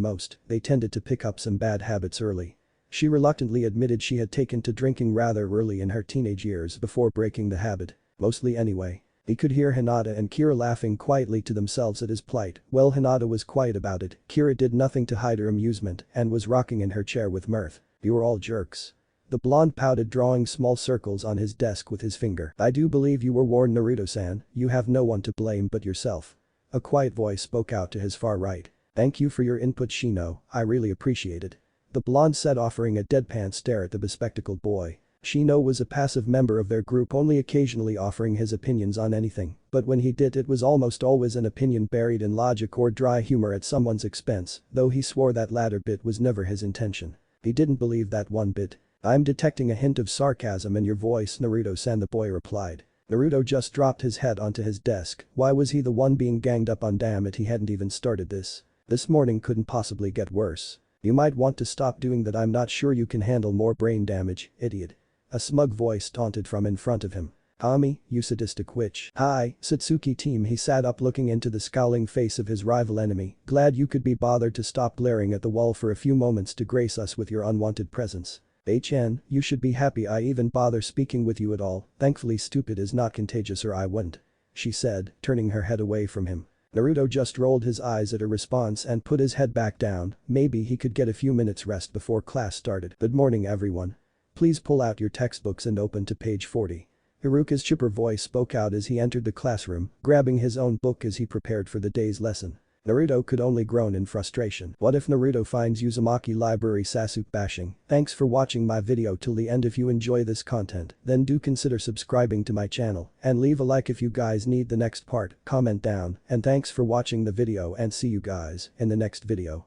most, they tended to pick up some bad habits early. She reluctantly admitted she had taken to drinking rather early in her teenage years before breaking the habit. Mostly anyway. He could hear Hinata and Kira laughing quietly to themselves at his plight. Well, Hinata was quiet about it, Kira did nothing to hide her amusement and was rocking in her chair with mirth. "You were all jerks." The blonde pouted, drawing small circles on his desk with his finger. "I do believe you were warned, Naruto-san, you have no one to blame but yourself." A quiet voice spoke out to his far right. "Thank you for your input, Shino, I really appreciate it." The blonde said, offering a deadpan stare at the bespectacled boy. Shino was a passive member of their group, only occasionally offering his opinions on anything, but when he did, it was almost always an opinion buried in logic or dry humor at someone's expense, though he swore that latter bit was never his intention. He didn't believe that one bit. "I'm detecting a hint of sarcasm in your voice, Naruto-san," the boy replied. Naruto just dropped his head onto his desk. Why was he the one being ganged up on? Damn it, he hadn't even started this. This morning couldn't possibly get worse. "You might want to stop doing that, I'm not sure you can handle more brain damage, idiot." A smug voice taunted from in front of him. "Hami, you sadistic witch." "Hi, Satsuki team." He sat up, looking into the scowling face of his rival enemy. "Glad you could be bothered to stop glaring at the wall for a few moments to grace us with your unwanted presence. HN, you should be happy I even bother speaking with you at all. Thankfully stupid is not contagious or I wouldn't," she said, turning her head away from him. Naruto just rolled his eyes at her response and put his head back down. Maybe he could get a few minutes rest before class started. "Good morning everyone." Please pull out your textbooks and open to page 40. Iruka's chipper voice spoke out as he entered the classroom, grabbing his own book as he prepared for the day's lesson. Naruto could only groan in frustration. What if Naruto finds Uzumaki library Sasuke bashing? Thanks for watching my video till the end. If you enjoy this content, then do consider subscribing to my channel and leave a like if you guys need the next part, comment down, and thanks for watching the video and see you guys in the next video.